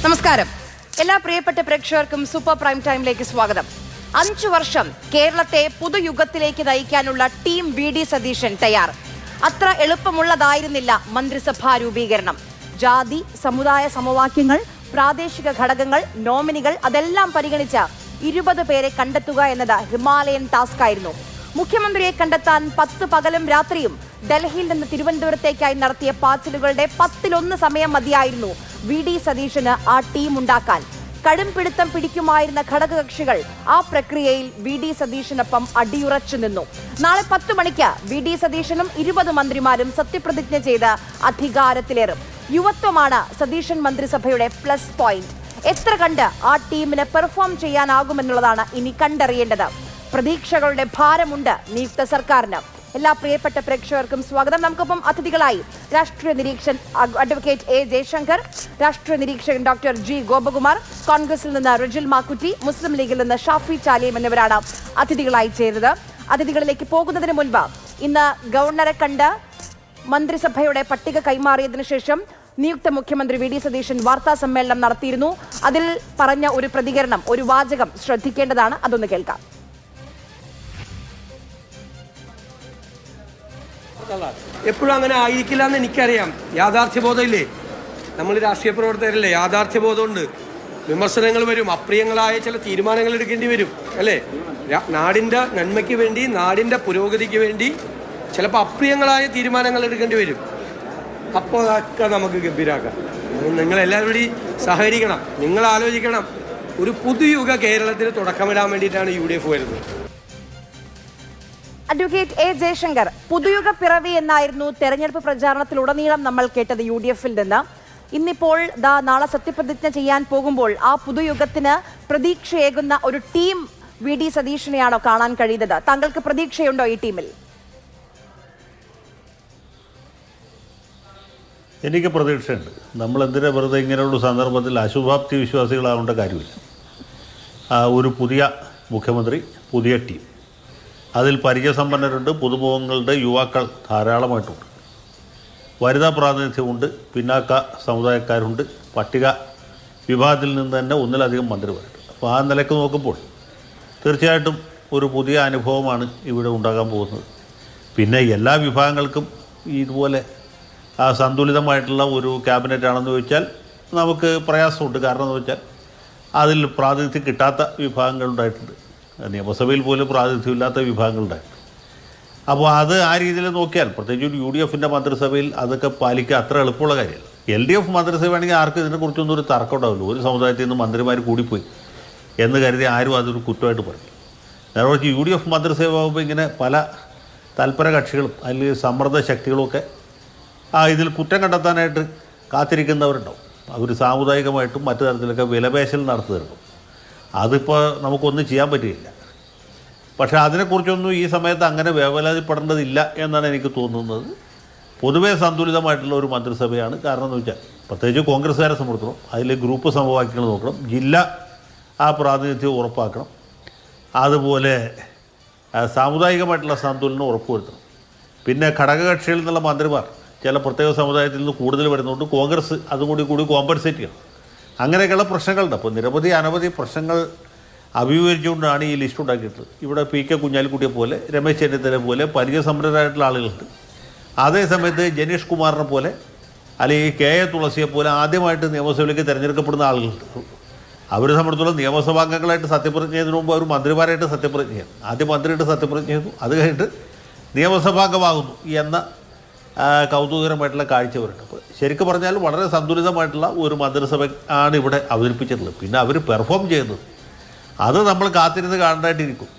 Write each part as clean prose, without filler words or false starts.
നമസ്കാരം. എല്ലാ പ്രിയപ്പെട്ട പ്രേക്ഷകർക്കും സൂപ്പർ പ്രൈം ടൈമിലേക്ക് സ്വാഗതം. 5 വർഷം കേരളത്തെ പുതുയുഗത്തിലേക്ക് നയിക്കാനുള്ള ടീം വി.ഡി. സതീശൻ തയ്യാർ. അത്ര എളുപ്പമുള്ളതായിരുന്നില്ല മന്ത്രിസഭാ രൂപീകരണം. ജാതി സമുദായ സമവാക്യങ്ങൾ, പ്രാദേശിക ഘടകങ്ങൾ, നോമിനികൾ അതെല്ലാം പരിഗണിച്ച 20 പേരെ കണ്ടെത്തുക എന്നത് ഹിമാലയൻ ടാസ്ക് ആയിരുന്നു. മുഖ്യമന്ത്രിയെ കണ്ടെത്താൻ 10 പകലും രാത്രിയും ഡൽഹിയിൽ നിന്ന് തിരുവനന്തപുരത്തേക്കായി നടത്തിയ പാച്ചിലുകളുടെ 10-1 സമയം മതിയായിരുന്നു വി.ഡി. സതീശന് ആ ടീം ഉണ്ടാക്കാൻ. കടുംപിടുത്തം പിടിക്കുമായിരുന്ന ഘടകകക്ഷികൾ ആ പ്രക്രിയയിൽ വി.ഡി. സതീശനൊപ്പം അടിയുറച്ചു നിന്നു. നാളെ 10 മണിക്ക് വി.ഡി. സതീശനും 20 മന്ത്രിമാരും സത്യപ്രതിജ്ഞ ചെയ്ത് അധികാരത്തിലേറും. യുവത്വമാണ് സതീശൻ മന്ത്രിസഭയുടെ പ്ലസ് പോയിന്റ്. എത്ര കണ്ട് ആ ടീമിന് പെർഫോം ചെയ്യാനാകുമെന്നുള്ളതാണ് ഇനി കണ്ടറിയേണ്ടത്. പ്രതീക്ഷകളുടെ ഭാരമുണ്ട് നിയുക്ത സർക്കാരിന്. എല്ലാ പ്രിയപ്പെട്ട പ്രേക്ഷകർക്കും സ്വാഗതം. നമുക്കൊപ്പം അതിഥികളായി രാഷ്ട്രീയ നിരീക്ഷകൻ അഡ്വക്കേറ്റ് എ ജയശങ്കർ, രാഷ്ട്രീയ നിരീക്ഷകൻ ഡോക്ടർ ജി ഗോപകുമാർ, കോൺഗ്രസിൽ നിന്ന് റിജിൽ മാക്കുറ്റി, മുസ്ലിം ലീഗിൽ നിന്ന് ഷാഫി ചാലിയം എന്നിവരാണ് അതിഥികളായി ചേരുന്നത്. അതിഥികളിലേക്ക് പോകുന്നതിന് മുൻപ് ഇന്ന് ഗവർണറെ കണ്ട് മന്ത്രിസഭയുടെ പട്ടിക കൈമാറിയതിനു ശേഷം നിയുക്ത മുഖ്യമന്ത്രി വി.ഡി. സതീശൻ വാർത്താ സമ്മേളനം നടത്തിയിരുന്നു. അതിൽ പറഞ്ഞ ഒരു പ്രതികരണം, ഒരു വാചകം ശ്രദ്ധിക്കേണ്ടതാണ്. അതൊന്ന് കേൾക്കാം. എപ്പോഴും അങ്ങനെ ആയിരിക്കില്ല എന്ന് എനിക്കറിയാം. യാഥാർത്ഥ്യബോധമില്ലേ, നമ്മൾ രാഷ്ട്രീയ പ്രവർത്തകരല്ലേ, യാഥാർത്ഥ്യബോധമുണ്ട്. വിമർശനങ്ങൾ വരും, അപ്രിയങ്ങളായ ചില തീരുമാനങ്ങൾ എടുക്കേണ്ടി വരും, അല്ലേ? നാടിൻ്റെ നന്മയ്ക്ക് വേണ്ടി, നാടിൻ്റെ പുരോഗതിക്ക് വേണ്ടി ചിലപ്പോൾ അപ്രിയങ്ങളായ തീരുമാനങ്ങൾ എടുക്കേണ്ടി വരും. അപ്പോൾ അതൊക്കെ നമുക്ക് ഗംഭീരാക്കാം. നിങ്ങളെല്ലാവരും കൂടി സഹകരിക്കണം. നിങ്ങൾ ആലോചിക്കണം, ഒരു പുതുയുഗ കേരളത്തിന് തുടക്കമിടാൻ വേണ്ടിയിട്ടാണ് UDF വരുന്നത്. അഡ്വക്കേറ്റ് എ ജയശങ്കർ, പുതുയുഗ പിറവി എന്നായിരുന്നു തെരഞ്ഞെടുപ്പ് പ്രചാരണത്തിലുടനീളം നമ്മൾ കേട്ടത് UDF-ൽ നിന്ന്. ഇന്നിപ്പോൾ നാളെ സത്യപ്രതിജ്ഞ ചെയ്യാൻ പോകുമ്പോൾ ആ പുതുയുഗത്തിന് പ്രതീക്ഷയേകുന്ന ഒരു ടീം വി.ഡി. സതീശനെയാണോ കാണാൻ കഴിയുന്നത്? താങ്കൾക്ക് പ്രതീക്ഷയുണ്ടോ ഈ ടീമിൽ? എനിക്ക് പ്രതീക്ഷയുണ്ട്. നമ്മൾ എന്തിനാ വെറുതെ ഇങ്ങനെയുള്ള സന്ദർഭത്തിൽ അശുഭാപ്തി വിശ്വാസികളാവേണ്ട കാര്യമില്ല. ഒരു പുതിയ മുഖ്യമന്ത്രി, പുതിയ ടീം, അതിൽ പരിചയസമ്പന്നരുണ്ട്, പുതുമുഖങ്ങളുടെ യുവാക്കൾ ധാരാളമായിട്ടുണ്ട്, വനിതാ പ്രാതിനിധ്യമുണ്ട്, പിന്നാക്ക സമുദായക്കാരുണ്ട്, പട്ടിക വിഭാഗത്തിൽ നിന്ന് തന്നെ ഒന്നിലധികം മന്ത്രിമാരുണ്ട്. അപ്പോൾ ആ നിലയ്ക്ക് നോക്കുമ്പോൾ തീർച്ചയായിട്ടും ഒരു പുതിയ അനുഭവമാണ് ഇവിടെ ഉണ്ടാകാൻ പോകുന്നത്. പിന്നെ എല്ലാ വിഭാഗങ്ങൾക്കും ഇതുപോലെ സന്തുലിതമായിട്ടുള്ള ഒരു ക്യാബിനറ്റ് ആണെന്ന് ചോദിച്ചാൽ നമുക്ക് പ്രയാസമുണ്ട്. കാരണം എന്ന് വെച്ചാൽ അതിൽ പ്രാതിനിധ്യം കിട്ടാത്ത വിഭാഗങ്ങളുണ്ടായിട്ടുണ്ട്. നിയമസഭയിൽ പോലും പ്രാതിനിധ്യമില്ലാത്ത വിഭാഗങ്ങളുണ്ടായിട്ടുണ്ട്. അപ്പോൾ അത് ആ രീതിയിൽ നോക്കിയാൽ, പ്രത്യേകിച്ച് UDF-ൻ്റെ മന്ത്രിസഭയിൽ അതൊക്കെ പാലിക്കുക അത്ര എളുപ്പമുള്ള കാര്യമല്ല. LDF മന്ത്രിസഭയാണെങ്കിൽ ആർക്കും ഇതിനെക്കുറിച്ചൊന്നും ഒരു തർക്കം ഉണ്ടാവില്ല. ഒരു സമുദായത്തിൽ നിന്ന് മന്ത്രിമാർ കൂടിപ്പോയി എന്ന് കരുതി ആരും അതൊരു കുറ്റമായിട്ട് പറയും. നേരെ മറിച്ച് UDF മന്ത്രിസഭ ആകുമ്പോൾ ഇങ്ങനെ പല തൽപര കക്ഷികളും അല്ലെങ്കിൽ സമ്മർദ്ദ ശക്തികളുമൊക്കെ ഇതിൽ കുറ്റം കണ്ടെത്താനായിട്ട് കാത്തിരിക്കുന്നവരുണ്ടാവും. അവർ സാമുദായികമായിട്ടും മറ്റു തരത്തിലൊക്കെ വിലപേശൽ നടത്തുന്നുണ്ടാവും. അതിപ്പോൾ നമുക്കൊന്നും ചെയ്യാൻ പറ്റില്ല. പക്ഷേ അതിനെക്കുറിച്ചൊന്നും ഈ സമയത്ത് അങ്ങനെ വേവലാതിപ്പെടേണ്ടതില്ല എന്നാണ് എനിക്ക് തോന്നുന്നത്. പൊതുവേ സന്തുലിതമായിട്ടുള്ള ഒരു മന്ത്രിസഭയാണ്. കാരണം എന്ന് വെച്ചാൽ പ്രത്യേകിച്ച് കോൺഗ്രസ്സുകാരെ സംബന്ധിച്ചിടത്തോളം അതിൽ ഗ്രൂപ്പ് സമവാക്യങ്ങൾ നോക്കണം, ജില്ല പ്രാതിനിധ്യം ഉറപ്പാക്കണം, അതുപോലെ സാമുദായികമായിട്ടുള്ള സന്തുലനം ഉറപ്പുവരുത്തണം. പിന്നെ ഘടകകക്ഷികളിൽ നിന്നുള്ള മന്ത്രിമാർ ചില പ്രത്യേക സമുദായത്തിൽ നിന്ന് കൂടുതൽ വരുന്നതുകൊണ്ട് കോൺഗ്രസ് അതുകൂടി കോമ്പൻസേറ്റ് ചെയ്യണം. അങ്ങനെയൊക്കെയുള്ള പ്രശ്നങ്ങളുണ്ട്. അപ്പോൾ അനവധി പ്രശ്നങ്ങൾ അഭിമുഖീകരിച്ചുകൊണ്ടാണ് ഈ ലിസ്റ്റ് ഉണ്ടാക്കിയിട്ടുള്ളത്. ഇവിടെ P.K. കുഞ്ഞാലിക്കുട്ടിയെ പോലെ, രമേശ് ചെന്നിത്തല പോലെ പരിചയസമ്പന്നരായിട്ടുള്ള ആളുകളുണ്ട്. അതേസമയത്ത് ജനീഷ് കുമാറിനെ പോലെ അല്ലെങ്കിൽ K.A. തുളസിയെ പോലെ ആദ്യമായിട്ട് നിയമസഭയിലേക്ക് തിരഞ്ഞെടുക്കപ്പെടുന്ന ആളുകളുണ്ട്. അവരെ സംബന്ധിച്ചിടത്തോളം നിയമസഭാംഗങ്ങളായിട്ട് സത്യപ്രതിജ്ഞ ചെയ്യുന്നതിന് മുമ്പ് അവർ മന്ത്രിമാരായിട്ട് സത്യപ്രതിജ്ഞ ചെയ്യണം. ആദ്യം മന്ത്രിയായിട്ട് സത്യപ്രതിജ്ഞ ചെയ്യുന്നു, അത് കഴിഞ്ഞിട്ട് നിയമസഭാംഗമാകുന്നു എന്ന കൗതുകകരമായിട്ടുള്ള കാഴ്ച വരുന്നുണ്ട്. അപ്പോൾ ശരിക്കും പറഞ്ഞാൽ വളരെ സന്തുലിതമായിട്ടുള്ള ഒരു മന്ത്രിസഭ ആണ് ഇവിടെ അവതരിപ്പിച്ചിട്ടുള്ളത്. പിന്നെ അവർ പെർഫോം ചെയ്യുന്നത് അത് നമ്മൾ കാത്തിരുന്ന് കാണേണ്ടതായിട്ടിരിക്കും.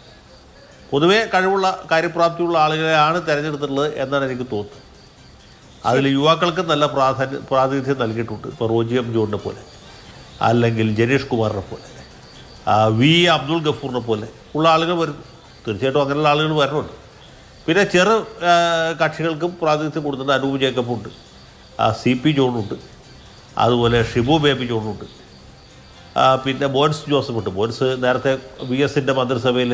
പൊതുവേ കഴിവുള്ള കാര്യപ്രാപ്തിയുള്ള ആളുകളെയാണ് തിരഞ്ഞെടുത്തിട്ടുള്ളത് എന്നാണ് എനിക്ക് തോന്നുന്നത്. അതിൽ യുവാക്കൾക്ക് നല്ല പ്രാതിനിധ്യം നൽകിയിട്ടുണ്ട്. ഇപ്പോൾ റോജി എം ജോണിനെ പോലെ, അല്ലെങ്കിൽ ജനീഷ് കുമാറിനെ പോലെ, V. അബ്ദുൾ ഗഫൂറിനെ പോലെ ഉള്ള ആളുകൾ വരുന്നു. തീർച്ചയായിട്ടും അങ്ങനെയുള്ള ആളുകൾ വരണമുണ്ട്. പിന്നെ ചെറു കക്ഷികൾക്കും പ്രാതിനിധ്യം കൊടുത്തിട്ടുണ്ട്. അനൂപ് ജേക്കബുണ്ട്, CP ജോണുണ്ട്, അതുപോലെ ഷിബു ബേബി ജോണുണ്ട്, പിന്നെ ബോൻസ് ജോസഫുണ്ട്. ബോൻസ് നേരത്തെ VS-ൻ്റെ മന്ത്രിസഭയിൽ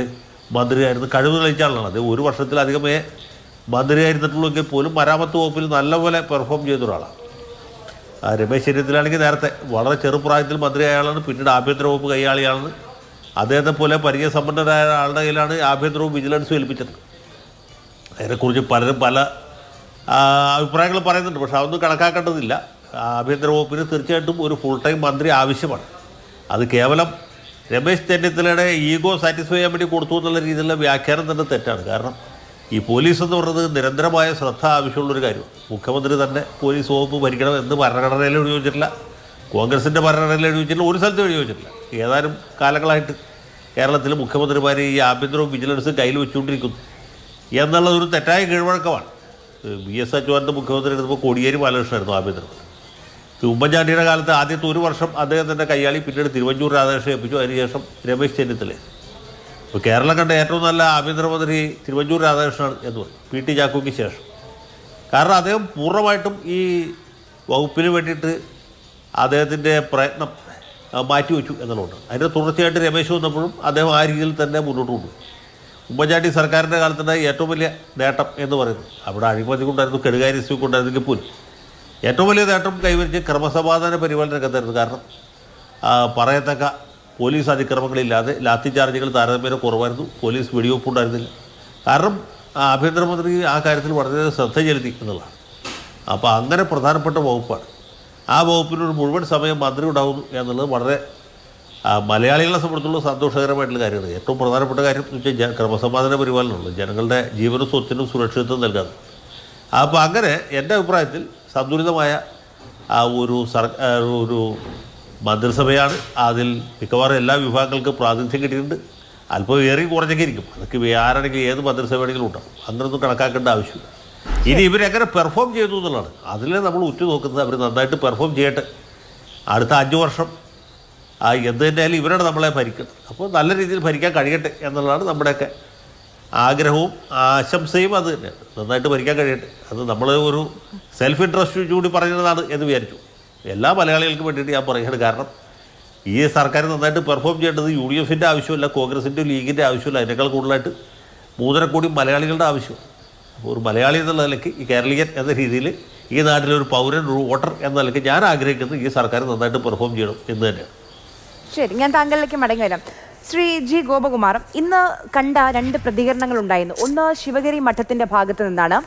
മന്ത്രിയായിരുന്നു, കഴിവ് തെളിയിച്ച ആളാണ്. അത് 1 വർഷത്തിലധികമേ മന്ത്രിയായിരുന്നിട്ടുള്ളെങ്കിൽ പോലും മരാമത്ത് വകുപ്പിൽ നല്ലപോലെ പെർഫോം ചെയ്ത ഒരാളാണ്. രമേശ് ചെന്നിത്തലയാണെങ്കിൽ നേരത്തെ വളരെ ചെറുപ്രായത്തിൽ മന്ത്രിയായാണ്, പിന്നീട് ആഭ്യന്തര വകുപ്പ് കൈയാളിയാണ്. അദ്ദേഹത്തെ പോലെ പരിചയസമ്പന്നരായ ആളുടെ കയ്യിലാണ് ആഭ്യന്തരവും വിജിലൻസും ഏൽപ്പിച്ചത്. അതിനെക്കുറിച്ച് പലരും പല അഭിപ്രായങ്ങൾ പറയുന്നുണ്ട്. പക്ഷേ അതൊന്നും കണക്കാക്കേണ്ടതില്ല. ആഭ്യന്തര വകുപ്പിന് തീർച്ചയായിട്ടും ഒരു ഫുൾ ടൈം മന്ത്രി ആവശ്യമാണ്. അത് കേവലം രമേശ് ചെന്നിത്തലയുടെ ഈഗോ സാറ്റിസ്ഫൈ ചെയ്യാൻ വേണ്ടി കൊടുത്തു എന്നുള്ള രീതിയിലുള്ള വ്യാഖ്യാനം തന്നെ തെറ്റാണ്. കാരണം ഈ പോലീസ് എന്ന് പറയുന്നത് നിരന്തരമായ ശ്രദ്ധ ആവശ്യമുള്ളൊരു കാര്യമാണ്. മുഖ്യമന്ത്രി തന്നെ പോലീസ് വകുപ്പ് ഭരിക്കണം എന്ന് ഭരണഘടനയിൽ എഴുതി വെച്ചിട്ടില്ല, കോൺഗ്രസിൻ്റെ ഭരണഘടനയിൽ എഴുതി വെച്ചിട്ടില്ല, ഒരു സ്ഥലത്തും എഴുതി വെച്ചിട്ടില്ല. ഏതാനും കാലങ്ങളായിട്ട് കേരളത്തിൽ മുഖ്യമന്ത്രിമാർ ഈ ആഭ്യന്തരവും വിജിലൻസും കയ്യിൽ വെച്ചുകൊണ്ടിരിക്കുന്നു എന്നുള്ളതൊരു തെറ്റായ കീഴ്വഴക്കമാണ്. VS അച്യുതാനന്ദ മുഖ്യമന്ത്രി എടുത്തപ്പോൾ കോടിയേരി ബാലകൃഷ്ണനായിരുന്നു ആഭ്യന്തരം. ഉമ്മൻചാണ്ടിയുടെ കാലത്ത് ആദ്യത്തെ ഒരു വർഷം അദ്ദേഹത്തിൻ്റെ കയ്യാളി, പിന്നീട് തിരുവഞ്ചൂർ രാധാകൃഷ്ണൻ ഏൽപ്പിച്ചു, അതിനുശേഷം രമേശ് ചെന്നിത്തല. ഇപ്പോൾ കേരളം കണ്ട ഏറ്റവും നല്ല ആഭ്യന്തരമന്ത്രി തിരുവഞ്ചൂർ രാധാകൃഷ്ണനാണ് എന്ന് പറയും, PT ചാക്കോയ്ക്ക് ശേഷം. കാരണം അദ്ദേഹം പൂർണ്ണമായിട്ടും ഈ വകുപ്പിന് വേണ്ടിയിട്ട് അദ്ദേഹത്തിൻ്റെ പ്രയത്നം മാറ്റിവെച്ചു എന്നുള്ളതുകൊണ്ട് അതിൻ്റെ തുടർച്ചയായിട്ട് രമേശ് വന്നപ്പോഴും അദ്ദേഹം ആ രീതിയിൽ തന്നെ മുന്നോട്ട് കൊണ്ടുപോയി. ഉമ്മൻചാണ്ടി സർക്കാരിൻ്റെ കാലത്തുണ്ടായ ഏറ്റവും വലിയ നേട്ടം എന്ന് പറയുന്നത്, അവിടെ അഴിമതി കൊണ്ടായിരുന്നു, കെടുകാര്യസ്ഥ കൊണ്ടായിരുന്നെങ്കിൽ പോലും ഏറ്റവും വലിയ നേട്ടം കൈവരിച്ച് ക്രമസമാധാന പരിപാലന രംഗത്തായിരുന്നു. കാരണം പറയത്തക്ക പോലീസ് അതിക്രമങ്ങളില്ലാതെ ലാത്തി ചാർജുകൾ താരതമ്യേന കുറവായിരുന്നു, പോലീസ് വെടിവെപ്പുണ്ടായിരുന്നില്ല. കാരണം ആഭ്യന്തരമന്ത്രി ആ കാര്യത്തിൽ വളരെ ശ്രദ്ധ ചെലുത്തി എന്നുള്ളതാണ്. അപ്പോൾ അങ്ങനെ പ്രധാനപ്പെട്ട വകുപ്പാണ്. ആ വകുപ്പിനൊരു മുഴുവൻ സമയം മന്ത്രി ഉണ്ടാകുന്നു എന്നുള്ളത് വളരെ മലയാളികളെ സംബന്ധിച്ചുള്ള സന്തോഷകരമായിട്ടുള്ള കാര്യമാണ്. ഏറ്റവും പ്രധാനപ്പെട്ട കാര്യം എന്ന് വെച്ചാൽ ക്രമസമാധാന പരിപാലനമുള്ളൂ, ജനങ്ങളുടെ ജീവനും സ്വത്തിനും സുരക്ഷിതത്വം നൽകാതെ. അപ്പോൾ അങ്ങനെ എൻ്റെ അഭിപ്രായത്തിൽ സന്തുലിതമായ ഒരു മന്ത്രിസഭയാണ്. അതിൽ മിക്കവാറും എല്ലാ വിഭാഗങ്ങൾക്കും പ്രാതിനിധ്യം കിട്ടിയിട്ടുണ്ട്. അല്പം ഏറി കുറച്ചൊക്കെ ഇരിക്കും, അതൊക്കെ ആരാണെങ്കിൽ ഏത് മന്ത്രിസഭയാണെങ്കിലും ഉണ്ടാവും. അങ്ങനൊന്നും കണക്കാക്കേണ്ട ആവശ്യമില്ല. ഇനി ഇവരെങ്ങനെ പെർഫോം ചെയ്തു എന്നുള്ളതാണ് അതിൽ നമ്മൾ ഉറ്റുനോക്കുന്നത്. അവർ നന്നായിട്ട് പെർഫോം ചെയ്യട്ടെ, അടുത്ത 5 വർഷം എന്ത് തന്നെയായാലും ഇവരാണ് നമ്മളെ ഭരിക്കുന്നത്. അപ്പോൾ നല്ല രീതിയിൽ ഭരിക്കാൻ കഴിയട്ടെ എന്നുള്ളതാണ് നമ്മുടെയൊക്കെ ആഗ്രഹവും ആശംസയും. അത് തന്നെയാണ്, നന്നായിട്ട് ഭരിക്കാൻ കഴിയട്ടെ. അത് നമ്മൾ ഒരു സെൽഫ് ഇൻട്രസ്റ്റ് കൂടി പറയുന്നതാണ് എന്ന് വിചാരിച്ചു. എല്ലാ മലയാളികൾക്കും വേണ്ടിയിട്ട് ഞാൻ പറയുകയാണ്. കാരണം ഈ സർക്കാർ നന്നായിട്ട് പെർഫോം ചെയ്യേണ്ടത് UDFൻ്റെ ആവശ്യമില്ല, കോൺഗ്രസിൻ്റെ ലീഗിൻ്റെ ആവശ്യമില്ല, അതിനേക്കാൾ കൂടുതലായിട്ട് 3.5 കോടി മലയാളികളുടെ ആവശ്യം. അപ്പോൾ ഒരു മലയാളി എന്നുള്ള നിലയ്ക്ക്, ഈ കേരളീയൻ എന്ന രീതിയിൽ, ഈ നാട്ടിലൊരു പൗരൻ, ഒരു വോട്ടർ എന്ന നിലയ്ക്ക് ഞാൻ ആഗ്രഹിക്കുന്നത് ഈ സർക്കാർ നന്നായിട്ട് പെർഫോം ചെയ്യണം എന്ന് തന്നെയാണ്. ശരി, ഞാൻ താങ്കളിലേക്ക് മടങ്ങി വരാം. ശ്രീ G. ഗോപകുമാർ, ഇന്ന് കണ്ട 2 പ്രതികരണങ്ങൾ ഉണ്ടായിരുന്നു. ഒന്ന് ശിവഗിരി മഠത്തിന്റെ ഭാഗത്ത് നിന്നാണ്.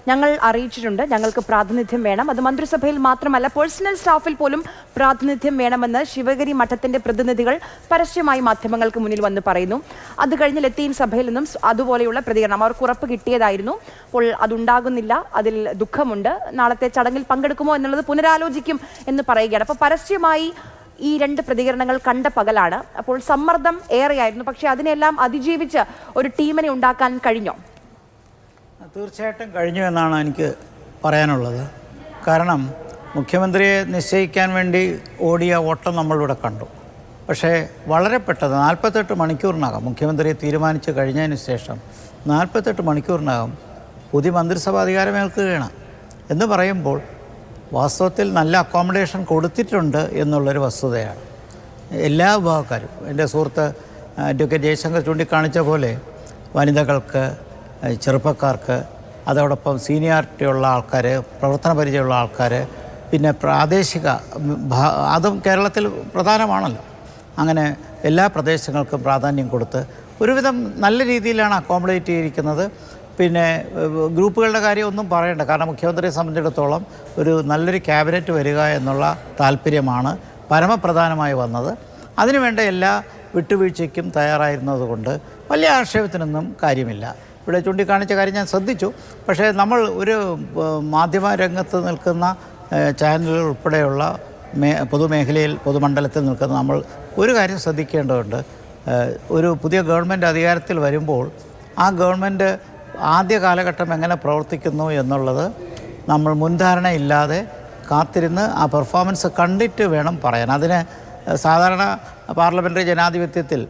ഞങ്ങൾ അറിയിച്ചിട്ടുണ്ട്, ഞങ്ങൾക്ക് പ്രാതിനിധ്യം വേണം, അത് മന്ത്രിസഭയിൽ മാത്രമല്ല പേഴ്സണൽ സ്റ്റാഫിൽ പോലും പ്രാതിനിധ്യം വേണമെന്ന് ശിവഗിരി മഠത്തിന്റെ പ്രതിനിധികൾ പരസ്യമായി മാധ്യമങ്ങൾക്ക് മുന്നിൽ വന്ന് പറയുന്നു. അത് കഴിഞ്ഞ് ലത്തീൻ സഭയിൽ നിന്നും അതുപോലെയുള്ള പ്രതികരണം അവർക്ക് ഉറപ്പ് കിട്ടിയതായിരുന്നു. അപ്പോൾ അതുണ്ടാകുന്നില്ല, അതിൽ ദുഃഖമുണ്ട്, നാളത്തെ ചടങ്ങിൽ പങ്കെടുക്കുമോ എന്നുള്ളത് പുനരാലോചിക്കും എന്ന് പറയുകയാണ്. അപ്പോൾ പരസ്യമായി ഈ 2 പ്രതികരണങ്ങൾ കണ്ട പകലാണ്. അപ്പോൾ സമ്മർദ്ദം ഏറെയായിരുന്നു. പക്ഷേ അതിനെല്ലാം അതിജീവിച്ച് ഒരു ടീമിനെ ഉണ്ടാക്കാൻ കഴിഞ്ഞോ? തീർച്ചയായിട്ടും കഴിഞ്ഞു എന്നാണ് എനിക്ക് പറയാനുള്ളത്. കാരണം മുഖ്യമന്ത്രിയെ നിശ്ചയിക്കാൻ വേണ്ടി ഓടിയ ഓട്ടം നമ്മളിവിടെ കണ്ടു. പക്ഷേ വളരെ പെട്ടെന്ന് 48 മണിക്കൂറിനകം മുഖ്യമന്ത്രിയെ തീരുമാനിച്ച് കഴിഞ്ഞതിന് ശേഷം 48 മണിക്കൂറിനകം പുതിയ മന്ത്രിസഭ അധികാരമേൽക്കുകയാണ് എന്ന് പറയുമ്പോൾ വാസ്തവത്തിൽ നല്ല അക്കോമഡേഷൻ കൊടുത്തിട്ടുണ്ട് എന്നുള്ളൊരു വസ്തുതയാണ്. എല്ലാ വിഭാഗക്കാരും, എൻ്റെ സുഹൃത്ത് അഡ്വക്കേറ്റ് ജയശങ്കർ ചൂണ്ടിക്കാണിച്ച പോലെ വനിതകൾക്ക്, ചെറുപ്പക്കാർക്ക്, അതോടൊപ്പം സീനിയോറിറ്റിയുള്ള ആൾക്കാർ, പ്രവർത്തന പരിചയമുള്ള ആൾക്കാർ, പിന്നെ പ്രാദേശിക, അതും കേരളത്തിൽ പ്രധാനമാണല്ലോ, അങ്ങനെ എല്ലാ പ്രദേശങ്ങൾക്കും പ്രാധാന്യം കൊടുത്ത് ഒരുവിധം നല്ല രീതിയിലാണ് അക്കോമഡേറ്റ് ചെയ്തിരിക്കുന്നത്. പിന്നെ ഗ്രൂപ്പുകളുടെ കാര്യം ഒന്നും പറയണ്ട. കാരണം മുഖ്യമന്ത്രിയെ സംബന്ധിച്ചിടത്തോളം ഒരു നല്ലൊരു ക്യാബിനറ്റ് വരിക എന്നുള്ള താല്പര്യമാണ് പരമപ്രധാനമായി വന്നത്. അതിനുവേണ്ട എല്ലാ വിട്ടുവീഴ്ചയ്ക്കും തയ്യാറായിരുന്നതുകൊണ്ട് വലിയ ആക്ഷേപത്തിനൊന്നും കാര്യമില്ല. ഇവിടെ ചൂണ്ടിക്കാണിച്ച കാര്യം ഞാൻ ശ്രദ്ധിച്ചു. പക്ഷേ നമ്മൾ ഒരു മാധ്യമ രംഗത്ത് നിൽക്കുന്ന ചാനലുകൾ ഉൾപ്പെടെയുള്ള പൊതുമേഖലയിൽ, പൊതുമണ്ഡലത്തിൽ നിൽക്കുന്ന നമ്മൾ ഒരു കാര്യം ശ്രദ്ധിക്കേണ്ടതുണ്ട്. ഒരു പുതിയ ഗവൺമെൻറ് അധികാരത്തിൽ വരുമ്പോൾ ആ ഗവൺമെൻറ് ആദ്യ കാലഘട്ടം എങ്ങനെ പ്രവർത്തിക്കുന്നു എന്നുള്ളത് നമ്മൾ മുൻധാരണയില്ലാതെ കാത്തിരുന്ന് ആ പെർഫോമൻസ് കണ്ടിട്ട് വേണം പറയാൻ. അതിന് സാധാരണ പാർലമെൻ്ററി ജനാധിപത്യത്തിൽ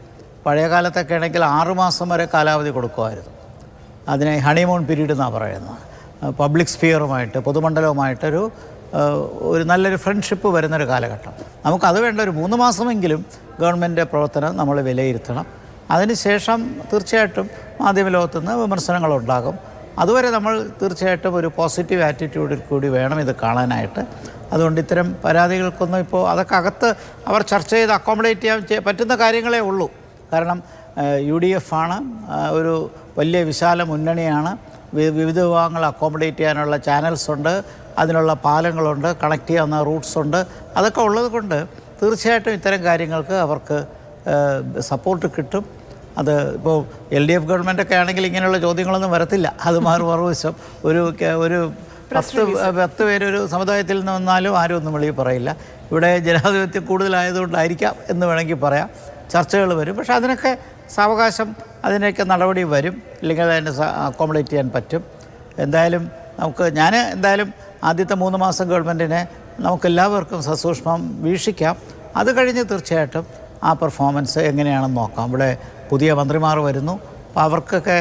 പഴയ കാലത്തൊക്കെ ആണെങ്കിൽ 6 മാസം വരെ കാലാവധി കൊടുക്കുമായിരുന്നു. അതിനെ ഹണിമൂൺ പീരീഡ് എന്നാണ് പറയുന്നത്. പബ്ലിക് സ്ഫിയറുമായിട്ട്, പൊതുമണ്ഡലവുമായിട്ടൊരു നല്ലൊരു ഫ്രണ്ട്ഷിപ്പ് വരുന്നൊരു കാലഘട്ടം. നമുക്കത് വേണ്ട ഒരു 3 മാസമെങ്കിലും ഗവൺമെൻറ് പ്രവർത്തനം നമ്മൾ വിലയിരുത്തണം. അതിനുശേഷം തീർച്ചയായിട്ടും മാധ്യമലോകത്തുനിന്ന് വിമർശനങ്ങളുണ്ടാകും. അതുവരെ നമ്മൾ തീർച്ചയായിട്ടും ഒരു പോസിറ്റീവ് ആറ്റിറ്റ്യൂഡിൽ കൂടി വേണം ഇത് കാണാനായിട്ട്. അതുകൊണ്ട് ഇത്തരം പരാതികൾക്കൊന്നും ഇപ്പോൾ അതൊക്കെ അകത്ത് അവർ ചർച്ച ചെയ്ത് അക്കോമഡേറ്റ് ചെയ്യാൻ പറ്റുന്ന കാര്യങ്ങളേ ഉള്ളൂ. കാരണം UDF ആണ്, ഒരു വലിയ വിശാല മുന്നണിയാണ്, വിവിധ വിഭാഗങ്ങൾ അക്കോമഡേറ്റ് ചെയ്യാനുള്ള ചാനൽസ് ഉണ്ട്, അതിനുള്ള പാലങ്ങളുണ്ട്, കണക്ട് ചെയ്യാവുന്ന റൂട്ട്സ് ഉണ്ട്. അതൊക്കെ ഉള്ളത് കൊണ്ട് തീർച്ചയായിട്ടും ഇത്തരം കാര്യങ്ങൾക്ക് അവർക്ക് സപ്പോർട്ട് കിട്ടും. അത് ഇപ്പോൾ LDF ഗവൺമെൻറ്റൊക്കെ ആണെങ്കിൽ ഇങ്ങനെയുള്ള ചോദ്യങ്ങളൊന്നും വരത്തില്ല. അത് മറുവശം ഒരു 10 പേരൊരു സമുദായത്തിൽ നിന്ന് വന്നാലും ആരും ഒന്നും വെളിയിൽ പറയില്ല. ഇവിടെ ജനാധിപത്യം കൂടുതലായതുകൊണ്ടായിരിക്കാം എന്ന് വേണമെങ്കിൽ പറയാം. ചർച്ചകൾ വരും, പക്ഷേ അതിനൊക്കെ സാവകാശം അതിനൊക്കെ നടപടി വരും, ഇല്ലെങ്കിൽ അതിനെ അക്കോമഡേറ്റ് ചെയ്യാൻ പറ്റും. എന്തായാലും ഞാൻ എന്തായാലും ആദ്യത്തെ 3 മാസം ഗവൺമെൻറ്റിനെ നമുക്കെല്ലാവർക്കും സസൂക്ഷ്മം വീക്ഷിക്കാം. അത് കഴിഞ്ഞ് തീർച്ചയായിട്ടും ആ പെർഫോമൻസ് എങ്ങനെയാണെന്ന് നോക്കാം. ഇവിടെ പുതിയ മന്ത്രിമാർ വരുന്നു, അപ്പോൾ അവർക്കൊക്കെ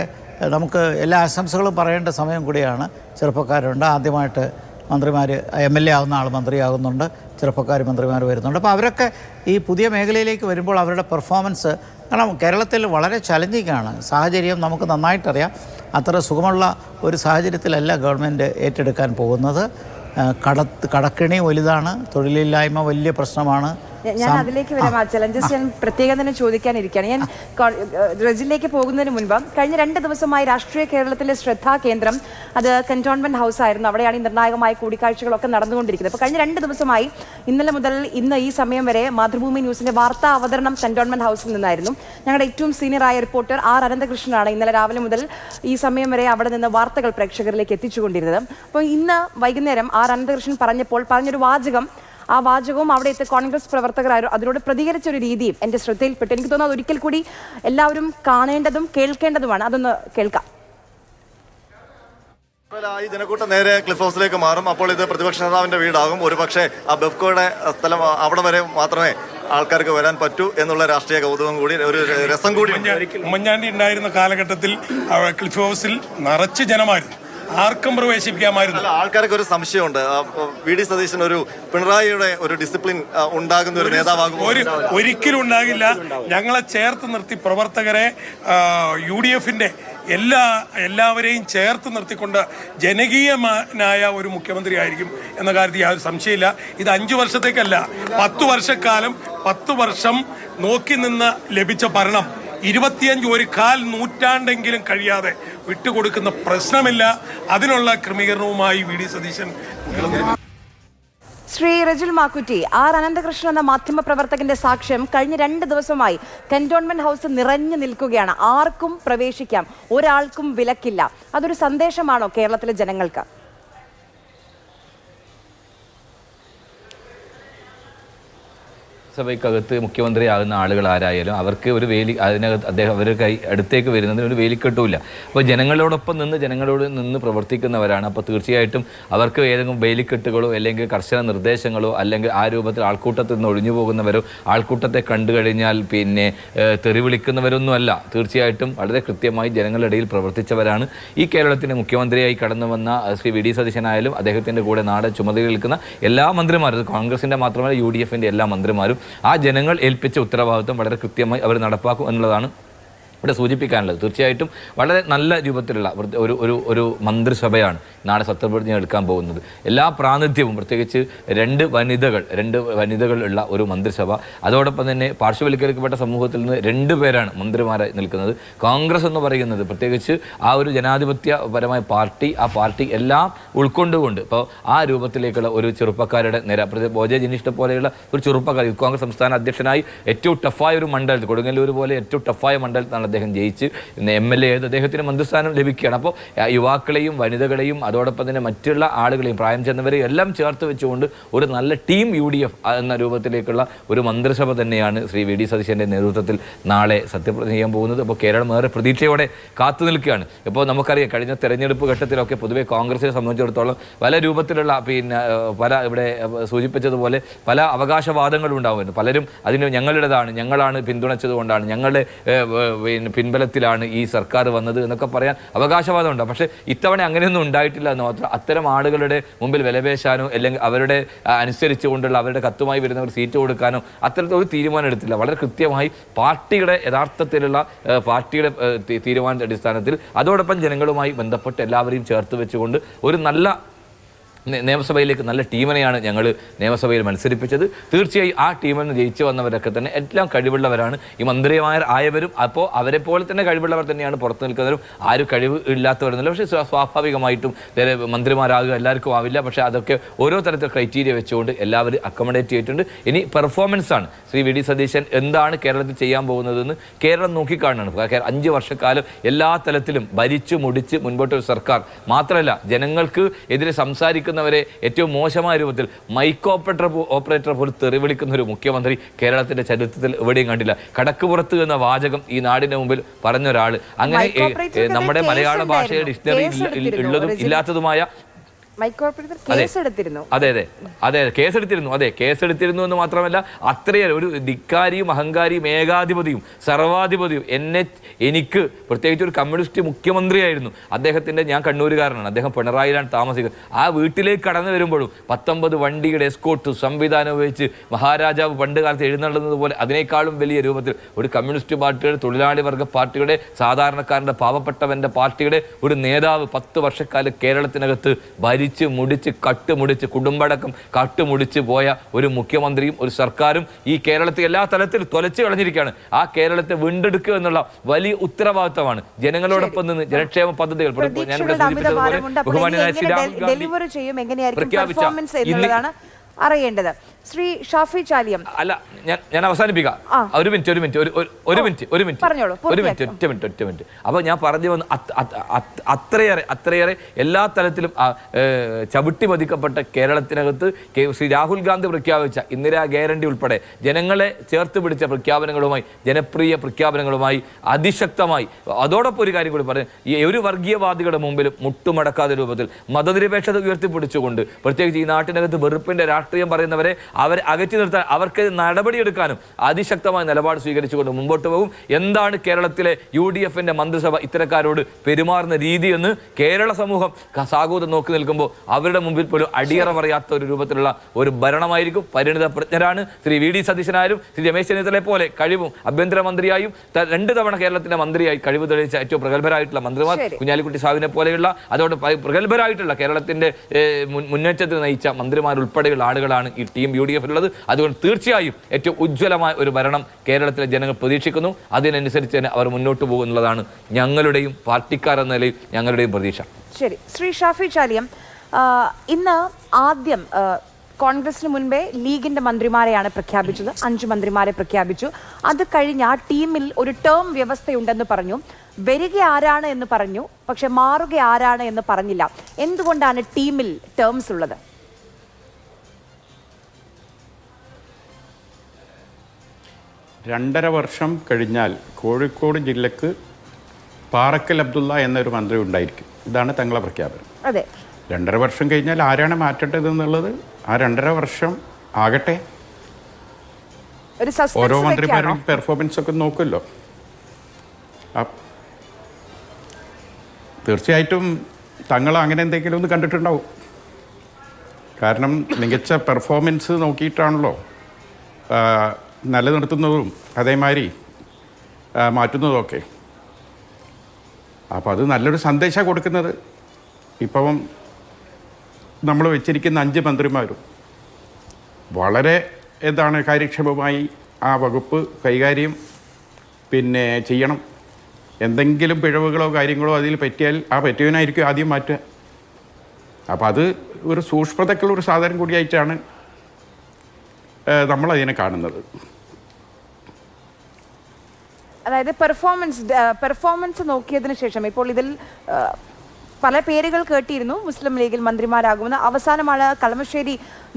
നമുക്ക് എല്ലാ ആശംസകളും പറയേണ്ട സമയം കൂടിയാണ്. ചെറുപ്പക്കാരുണ്ട്, ആദ്യമായിട്ട് മന്ത്രിമാർ MLA ആവുന്ന ആൾ മന്ത്രിയാകുന്നുണ്ട്, ചെറുപ്പക്കാർ മന്ത്രിമാർ വരുന്നുണ്ട്. അപ്പോൾ അവരൊക്കെ ഈ പുതിയ മേഖലയിലേക്ക് വരുമ്പോൾ അവരുടെ പെർഫോമൻസ്, കാരണം കേരളത്തിൽ വളരെ ചലഞ്ചിങ്ങാണ് സാഹചര്യം, നമുക്ക് നന്നായിട്ടറിയാം. അത്ര സുഖമുള്ള ഒരു സാഹചര്യത്തിലല്ല ഗവൺമെൻറ് ഏറ്റെടുക്കാൻ പോകുന്നത്. കടക്കെണി വലുതാണ്, തൊഴിലില്ലായ്മ വലിയ പ്രശ്നമാണ്. ഞാൻ അതിലേക്ക് വരാം. ആ ചലഞ്ചസ് ഞാൻ പ്രത്യേകം തന്നെ ചോദിക്കാനിരിക്കുകയാണ്. ഞാൻ റെജിലേക്ക് പോകുന്നതിന് മുൻപ് കഴിഞ്ഞ 2 ദിവസമായി രാഷ്ട്രീയ കേരളത്തിലെ ശ്രദ്ധാകേന്ദ്രം അത് കന്റോൺമെന്റ് ഹൗസ് ആയിരുന്നു. അവിടെയാണ് ഈ നിർണായകമായ കൂടിക്കാഴ്ചകളൊക്കെ നടന്നുകൊണ്ടിരിക്കുന്നത്. അപ്പോൾ കഴിഞ്ഞ 2 ദിവസമായി ഇന്നലെ മുതൽ ഇന്ന് ഈ സമയം വരെ മാതൃഭൂമി ന്യൂസിന്റെ വാർത്താ അവതരണം കന്റോൺമെന്റ് ഹൗസിൽ നിന്നായിരുന്നു. ഞങ്ങളുടെ ഏറ്റവും സീനിയറായ റിപ്പോർട്ടർ R. അനന്തകൃഷ്ണനാണ് ഇന്നലെ രാവിലെ മുതൽ ഈ സമയം വരെ അവിടെ നിന്ന് വാർത്തകൾ പ്രേക്ഷകരിലേക്ക് എത്തിച്ചുകൊണ്ടിരുന്നത്. അപ്പോൾ ഇന്ന് വൈകുന്നേരം R. അനന്തകൃഷ്ണൻ പറഞ്ഞൊരു വാചകം, ആ വാചകവും അവിടെ എത്തിയ കോൺഗ്രസ് പ്രവർത്തകർ അതിനോട് പ്രതികരിച്ച ഒരു രീതിയും എൻ്റെ ശ്രദ്ധയിൽപ്പെട്ടു. എനിക്ക് തോന്നുന്നത് ഒരിക്കൽ കൂടി എല്ലാവരും കാണേണ്ടതും കേൾക്കേണ്ടതുമാണ്. അതൊന്ന് കേൾക്കാം. ഈ ജനക്കൂട്ടം നേരെ ക്ലിഫ് ഹൗസിലേക്ക് മാറും. അപ്പോൾ ഇത് പ്രതിപക്ഷ നേതാവിന്റെ വീടാകും. ഒരു പക്ഷേ ആ ബെഫ്കോയുടെ സ്ഥലം അവിടെ വരെ മാത്രമേ ആൾക്കാർക്ക് വരാൻ പറ്റൂ എന്നുള്ള രാഷ്ട്രീയ കൗതുകം കൂടി, ഒരു രസം കൂടി. ഉമ്മൻചാണ്ടി ഉണ്ടായിരുന്ന കാലഘട്ടത്തിൽ ക്ലിഫ് ഹൗസിൽ നിറച്ച് ജനമായിരുന്നു, ആർക്കും പ്രവേശിപ്പിക്കാമായിരുന്നു. ആൾക്കാർക്ക് ഒരു സംശയമുണ്ട്, VD സതീശൻ ഒരു പിണറായിയുടെ ഒരു ഡിസിപ്ലിൻ ഉണ്ടാകുന്ന ഒരു നേതാവാകും. ഒരിക്കലും ഉണ്ടാകില്ല. ഞങ്ങളെ ചേർത്ത് നിർത്തി പ്രവർത്തകരെ, UDFന്റെ എല്ലാവരെയും ചേർത്ത് നിർത്തിക്കൊണ്ട് ജനകീയനായ ഒരു മുഖ്യമന്ത്രി ആയിരിക്കും എന്ന കാര്യത്തിൽ യാതൊരു സംശയമില്ല. ഇത് 5 വർഷത്തേക്കല്ല, 10 വർഷക്കാലം, 10 വർഷം നോക്കി നിന്ന് ലഭിച്ച ഭരണം 25 ഒരു കാൽ നൂറ്റാണ്ടെങ്കിലും കഴിയാതെ വിട്ടുകൊടുക്കുന്ന പ്രശ്നമില്ല. അതിനുള്ള ക്രമീകരണവുമായി VD സതീശൻ ശ്രീ റെജുൽ മാക്കുറ്റി, R. അനന്തകൃഷ്ണൻ എന്ന മാധ്യമപ്രവർത്തകന്റെ സാക്ഷ്യം കഴിഞ്ഞ 2 ദിവസമായി കന്റോൺമെന്റ് ഹൗസ് നിറഞ്ഞു നിൽക്കുകയാണ്. ആർക്കും പ്രവേശിക്കാം, ഒരാൾക്കും വിലക്കില്ല. അതൊരു സന്ദേശമാണോ കേരളത്തിലെ ജനങ്ങൾക്ക്? സഭയ്ക്കകത്ത് മുഖ്യമന്ത്രിയാകുന്ന ആളുകൾ ആരായാലും അവർക്ക് ഒരു വേലി, അതിനകത്ത് അവർ അടുത്തേക്ക് വരുന്നതിന് ഒരു വേലിക്കെട്ടുമില്ല. അപ്പോൾ ജനങ്ങളോടൊപ്പം നിന്ന് ജനങ്ങളോട് നിന്ന് പ്രവർത്തിക്കുന്നവരാണ്. അപ്പോൾ തീർച്ചയായിട്ടും അവർക്ക് ഏതെങ്കിലും വേലിക്കെട്ടുകളോ അല്ലെങ്കിൽ കർശന നിർദ്ദേശങ്ങളോ അല്ലെങ്കിൽ ആ രൂപത്തിൽ ആൾക്കൂട്ടത്തിൽ നിന്ന് ഒഴിഞ്ഞു പോകുന്നവരോ ആൾക്കൂട്ടത്തെ കണ്ടു കഴിഞ്ഞാൽ പിന്നെ തെറി വിളിക്കുന്നവരൊന്നുമല്ല. തീർച്ചയായിട്ടും വളരെ കൃത്യമായി ജനങ്ങളുടെ ഇടയിൽ പ്രവർത്തിച്ചവരാണ്. ഈ കേരളത്തിൻ്റെ മുഖ്യമന്ത്രിയായി കടന്നു വന്ന ശ്രീ VD സതീശനായാലും അദ്ദേഹത്തിൻ്റെ കൂടെ നാട് ചുമതല നിൽക്കുന്ന എല്ലാ മന്ത്രിമാരും, കോൺഗ്രസിൻ്റെ മാത്രമല്ല UDFന്റെ എല്ലാ മന്ത്രിമാരും ആ ജനങ്ങൾ ഏൽപ്പിച്ച ഉത്തരവാദിത്വം വളരെ കൃത്യമായി അവർ നടപ്പാക്കും എന്നുള്ളതാണ് ഇവിടെ സൂചിപ്പിക്കാനുള്ളത്. തീർച്ചയായിട്ടും വളരെ നല്ല രൂപത്തിലുള്ള ഒരു മന്ത്രിസഭയാണ് നാളെ സത്യപ്രതിജ്ഞ എടുക്കാൻ പോകുന്നത്. എല്ലാ പ്രാതിനിധ്യവും, പ്രത്യേകിച്ച് 2 വനിതകൾ ഉള്ള ഒരു മന്ത്രിസഭ. അതോടൊപ്പം തന്നെ പാർശ്വവൽക്കരിക്കപ്പെട്ട സമൂഹത്തിൽ നിന്ന് 2 പേരാണ് മന്ത്രിമാരായി നിൽക്കുന്നത്. കോൺഗ്രസ് എന്ന് പറയുന്നത് പ്രത്യേകിച്ച് ആ ഒരു ജനാധിപത്യപരമായ പാർട്ടി, ആ പാർട്ടി എല്ലാം ഉൾക്കൊണ്ടുകൊണ്ട് ഇപ്പോൾ ആ രൂപത്തിലേക്കുള്ള ഒരു ചെറുപ്പക്കാരുടെ നിര, OJ ജിനീഷിനെ പോലെയുള്ള ഒരു ചെറുപ്പക്കാർ കോൺഗ്രസ് സംസ്ഥാന അധ്യക്ഷനായി ഏറ്റവും ടഫായ ഒരു മണ്ഡലത്തിൽ, കൊടുങ്ങല്ലൂർ പോലെ ഏറ്റവും ടഫായ മണ്ഡലത്തിലാണ് അദ്ദേഹം ജയിച്ച് MLA ചെയ്ത് അദ്ദേഹത്തിന് മന്ത്രിസ്ഥാനം ലഭിക്കുകയാണ്. അപ്പോൾ യുവാക്കളെയും വനിതകളെയും അതോടൊപ്പം തന്നെ മറ്റുള്ള ആളുകളെയും പ്രായം ചെന്നവരെയും എല്ലാം ചേർത്ത് വെച്ചുകൊണ്ട് ഒരു നല്ല ടീം UDF എന്ന രൂപത്തിലേക്കുള്ള ഒരു മന്ത്രിസഭ തന്നെയാണ് ശ്രീ VD സതീശൻ്റെ നേതൃത്വത്തിൽ നാളെ സത്യപ്രതിജ്ഞ ചെയ്യാൻ പോകുന്നത്. അപ്പോൾ കേരളം ഏറെ പ്രതീക്ഷയോടെ കാത്തു നിൽക്കുകയാണ്. ഇപ്പോൾ നമുക്കറിയാം കഴിഞ്ഞ തെരഞ്ഞെടുപ്പ് ഘട്ടത്തിലൊക്കെ പൊതുവെ കോൺഗ്രസിനെ സംബന്ധിച്ചിടത്തോളം പല രൂപത്തിലുള്ള പല ഇവിടെ സൂചിപ്പിച്ചതുപോലെ പല അവകാശവാദങ്ങളും ഉണ്ടാവുമായിരുന്നു. പലരും അതിന് ഞങ്ങളാണ് പിന്തുണച്ചതുകൊണ്ടാണ്, ഞങ്ങളുടെ പിൻബലത്തിലാണ് ഈ സർക്കാർ വന്നത് എന്നൊക്കെ പറയാൻ അവകാശവാദം ഉണ്ടാകും. പക്ഷേ ഇത്തവണ അങ്ങനെയൊന്നും ഉണ്ടായിട്ടില്ല എന്ന് മാത്രം. അത്തരം ആളുകളുടെ മുമ്പിൽ വിലപേശാനോ അല്ലെങ്കിൽ അവരുടെ അനുസരിച്ചുകൊണ്ടുള്ള അവരുടെ കത്തുമായി വരുന്നവർ സീറ്റ് കൊടുക്കാനോ അത്തരത്തിലൊരു തീരുമാനം എടുത്തില്ല. വളരെ കൃത്യമായി പാർട്ടിയുടെ യഥാർത്ഥത്തിലുള്ള പാർട്ടിയുടെ തീരുമാനത്തിന്റെ അടിസ്ഥാനത്തിൽ അതോടൊപ്പം ജനങ്ങളുമായി ബന്ധപ്പെട്ട് എല്ലാവരെയും ചേർത്ത് വെച്ചുകൊണ്ട് ഒരു നല്ല നിയമസഭയിലേക്ക് നല്ല ടീമിനെയാണ് ഞങ്ങൾ നിയമസഭയിൽ മത്സരിപ്പിച്ചത്. തീർച്ചയായും ആ ടീമിൽ നിന്ന് ജയിച്ചു വന്നവരൊക്കെ തന്നെ എല്ലാം കഴിവുള്ളവരാണ്. ഈ മന്ത്രിമാർ ആയവരും അപ്പോൾ അവരെ പോലെ തന്നെ കഴിവുള്ളവർ തന്നെയാണ് പുറത്തു നിൽക്കുന്നവരും. ആരും കഴിവ് ഇല്ലാത്തവരെന്നല്ല. പക്ഷേ സ്വാഭാവികമായിട്ടും മന്ത്രിമാരാകുക എല്ലാവർക്കും ആവില്ല. പക്ഷേ അതൊക്കെ ഓരോ തരത്തിൽ ക്രൈറ്റീരിയ വെച്ചുകൊണ്ട് എല്ലാവരും അക്കോമഡേറ്റ് ചെയ്തിട്ടുണ്ട്. ഇനി പെർഫോമൻസ് ആണ്. ശ്രീ വി ഡി സതീശൻ എന്താണ് കേരളത്തിൽ ചെയ്യാൻ പോകുന്നതെന്ന് കേരളം നോക്കിക്കാണുകയാണ്. 5 വർഷക്കാലം എല്ലാ തലത്തിലും ഭരിച്ചു മുടിച്ച് മുൻപോട്ടൊരു സർക്കാർ മാത്രമല്ല, ജനങ്ങൾക്ക് എതിരെ സംസാരിക്കുന്നവരെ ഏറ്റവും മോശമായ രൂപത്തിൽ മൈക്ക് ഓപ്പറേറ്റർ പോലും തെറി വിളിക്കുന്ന ഒരു മുഖ്യമന്ത്രി കേരളത്തിന്റെ ചരിത്രത്തിൽ എവിടെയും കണ്ടില്ല. കടക്കുപുറത്ത് എന്ന വാചകം ഈ നാടിന്റെ മുമ്പിൽ പറഞ്ഞ ഒരാൾ. അങ്ങനെ നമ്മുടെ മലയാള ഭാഷയുടെ ഡിക്ഷണറി ഉള്ളതും ഇല്ലാത്തതുമായ കേസെടുത്തിരുന്നു എന്ന് മാത്രമല്ല, അത്രയേറെ ഒരു ധിക്കാരിയും അഹങ്കാരിയും ഏകാധിപതിയും സർവാധിപതിയും എനിക്ക് പ്രത്യേകിച്ച് ഒരു കമ്മ്യൂണിസ്റ്റ് മുഖ്യമന്ത്രിയായിരുന്നു അദ്ദേഹത്തിന്റെ. ഞാൻ കണ്ണൂരുകാരനാണ്, അദ്ദേഹം പിണറായിലാണ് താമസിക്കുന്നത്. ആ വീട്ടിലേക്ക് കടന്നു വരുമ്പോഴും 19 വണ്ടിയുടെ എസ്കോർട്ട് സംവിധാനം ഉപയോഗിച്ച് മഹാരാജാവ് പണ്ട് കാലത്ത് എഴുന്നള്ളുന്നത് പോലെ അതിനേക്കാളും വലിയ രൂപത്തിൽ ഒരു കമ്മ്യൂണിസ്റ്റ് പാർട്ടിയുടെ, തൊഴിലാളി വർഗ പാർട്ടിയുടെ, സാധാരണക്കാരന്റെ പാവപ്പെട്ടവന്റെ പാർട്ടിയുടെ ഒരു നേതാവ് 10 വർഷക്കാലം കേരളത്തിനകത്ത് ഭരിച്ചു മുടിച്ച് കട്ടുമുടിച്ച് കുടുംബടക്കം കട്ടുമുടിച്ച് പോയ ഒരു മുഖ്യമന്ത്രിയും ഒരു സർക്കാരും ഈ കേരളത്തെ എല്ലാ തലത്തിലും തൊലച്ചു കളഞ്ഞിരിക്കുകയാണ്. ആ കേരളത്തെ വീണ്ടെടുക്കുക എന്നുള്ള വലിയ ഉത്തരവാദിത്തമാണ്. ജനങ്ങളോടൊപ്പം നിന്ന് ജനക്ഷേമ പദ്ധതികൾ ഞാനിവിടെ സൂചിപ്പിച്ചതുപോലെ ബഹുമാന്യനായ ശ്രീ രാഹുൽ ഗാന്ധി പ്രഖ്യാപിച്ച അറിയേണ്ടത്. ശ്രീ ഷാഫി ചാലിയം, അല്ല ഞാൻ അവസാനിപ്പിക്കാം. ഒരു മിനിറ്റ് അപ്പൊ ഞാൻ പറഞ്ഞു വന്ന് അത്രയേറെ എല്ലാ തലത്തിലും ചവിട്ടി മതിക്കപ്പെട്ട കേരളത്തിനകത്ത് ശ്രീ രാഹുൽ ഗാന്ധി പ്രഖ്യാപിച്ച ഇന്ദിരാ ഗ്യാരണ്ടി ഉൾപ്പെടെ ജനങ്ങളെ ചേർത്ത് പിടിച്ച പ്രഖ്യാപനങ്ങളുമായി, ജനപ്രിയ പ്രഖ്യാപനങ്ങളുമായി അതിശക്തമായി, അതോടൊപ്പം ഒരു കാര്യം കൂടി പറഞ്ഞു, ഈ ഒരു വർഗീയവാദികളുടെ മുമ്പിലും മുട്ടുമടക്കാത്ത രൂപത്തിൽ മതനിരപേക്ഷത ഉയർത്തിപ്പിടിച്ചുകൊണ്ട്, പ്രത്യേകിച്ച് ഈ നാട്ടിനകത്ത് വെറുപ്പിന്റെ രാഷ്ട്രീയം പറയുന്നവരെ അവരെ അകറ്റി നിർത്താൻ, അവർക്ക് നടപടിയെടുക്കാനും അതിശക്തമായ നിലപാട് സ്വീകരിച്ചുകൊണ്ട് മുമ്പോട്ട് പോകും. എന്താണ് കേരളത്തിലെ UDFന്റെ മന്ത്രിസഭ ഇത്തരക്കാരോട് പെരുമാറുന്ന രീതി എന്ന് കേരള സമൂഹം സാഗൂതം നോക്കി നിൽക്കുമ്പോൾ അവരുടെ മുമ്പിൽ പോലും അടിയറ പറയാത്ത ഒരു രൂപത്തിലുള്ള ഒരു ഭരണമായിരിക്കും. പരിണിത പ്രജ്ഞരാണ് ശ്രീ വി ഡി സതീശനായാലും ശ്രീ രമേശ് ചെന്നിത്തലയെ പോലെ കഴിവും ആഭ്യന്തരമന്ത്രിയായും 2 തവണ കേരളത്തിന്റെ മന്ത്രിയായി കഴിവ് തെളിയിച്ച ഏറ്റവും പ്രഗത്ഭരായിട്ടുള്ള മന്ത്രിമാർ, കുഞ്ഞാലിക്കുട്ടി സാവിനെ പോലെയുള്ള അതോടെ പ്രഗത്ഭരായിട്ടുള്ള കേരളത്തിന്റെ മുന്നേറ്റത്തിൽ നയിച്ച മന്ത്രിമാർ ഉൾപ്പെടെയുള്ള ആളുകളാണ് ഈ ടീം UDFിലുള്ളത്. അതുകൊണ്ട് തീർച്ചയായും ഏറ്റവും ഉജ്ജ്വലമായ ഒരു ഭരണം കേരളത്തിലെ ജനങ്ങൾ പ്രതീക്ഷിക്കുന്നു. അതിനനുസരിച്ച് തന്നെ അവർ മുന്നോട്ട് പോകുന്നുള്ളതാണ് ഞങ്ങളുടെയും പാർട്ടിക്കാരെന്ന നിലയിൽ ഞങ്ങളുടെയും പ്രതീക്ഷ. ശരി, ശ്രീ ഷാഫി ചാലിയം, ഇന്ന് ആദ്യം കോൺഗ്രസിന് മുൻപേ ലീഗിന്റെ മന്ത്രിമാരെയാണ് പ്രഖ്യാപിച്ചത്. 5 മന്ത്രിമാരെ പ്രഖ്യാപിച്ചു. അത് കഴിഞ്ഞ് ആ ടീമിൽ ഒരു ടേം വ്യവസ്ഥയുണ്ടെന്ന് പറഞ്ഞു. വരിക ആരാണ് എന്ന് പറഞ്ഞു, പക്ഷെ മാറുക ആരാണ് എന്ന് പറഞ്ഞില്ല. എന്തുകൊണ്ടാണ് ടീമിൽ ടേംസ് ഉള്ളത്? രണ്ടര വർഷം കഴിഞ്ഞാൽ കോഴിക്കോട് ജില്ലക്ക് പാറക്കൽ അബ്ദുള്ള എന്നൊരു മന്ത്രി ഉണ്ടായിരിക്കും. ഇതാണ് തങ്ങളെ പ്രഖ്യാപനം. അതെ, 2.5 വർഷം കഴിഞ്ഞാൽ ആരാണ് മാറ്റേണ്ടത് എന്നുള്ളത് ആ 2.5 വർഷം ആകട്ടെ. ഓരോ മന്ത്രിമാരുടെയും പെർഫോമൻസ് ഒക്കെ നോക്കുമല്ലോ. തീർച്ചയായിട്ടും തങ്ങൾ അങ്ങനെ എന്തെങ്കിലും ഒന്ന് കണ്ടിട്ടുണ്ടാവും. കാരണം മികച്ച പെർഫോമൻസ് നോക്കിയിട്ടാണല്ലോ നിലനിർത്തുന്നതും അതേമാതിരി മാറ്റുന്നതുമൊക്കെ. അപ്പോൾ അത് നല്ലൊരു സന്ദേശമാണ് കൊടുക്കുന്നത്. ഇപ്പം നമ്മൾ വെച്ചിരിക്കുന്ന 5 മന്ത്രിമാരും വളരെ കാര്യക്ഷമമായി ആ വകുപ്പ് കൈകാര്യം ചെയ്യണം. എന്തെങ്കിലും പിഴവുകളോ കാര്യങ്ങളോ അതിൽ പറ്റിയാൽ ആ പറ്റിയവനായിരിക്കും ആദ്യം മാറ്റുക. അപ്പോൾ അത് ഒരു സൂക്ഷ്മതക്കുള്ളൊരു സാധനം കൂടിയായിട്ടാണ് നമ്മളതിനെ കാണുന്നത്. അതായത് പെർഫോമൻസ് നോക്കിയതിനു ശേഷം ഇപ്പോൾ ഇതിൽ പല പേരുകൾ കേട്ടിരുന്നു മുസ്ലിം ലീഗിൽ മന്ത്രിമാരാകുമെന്ന്. അവസാനമാണ്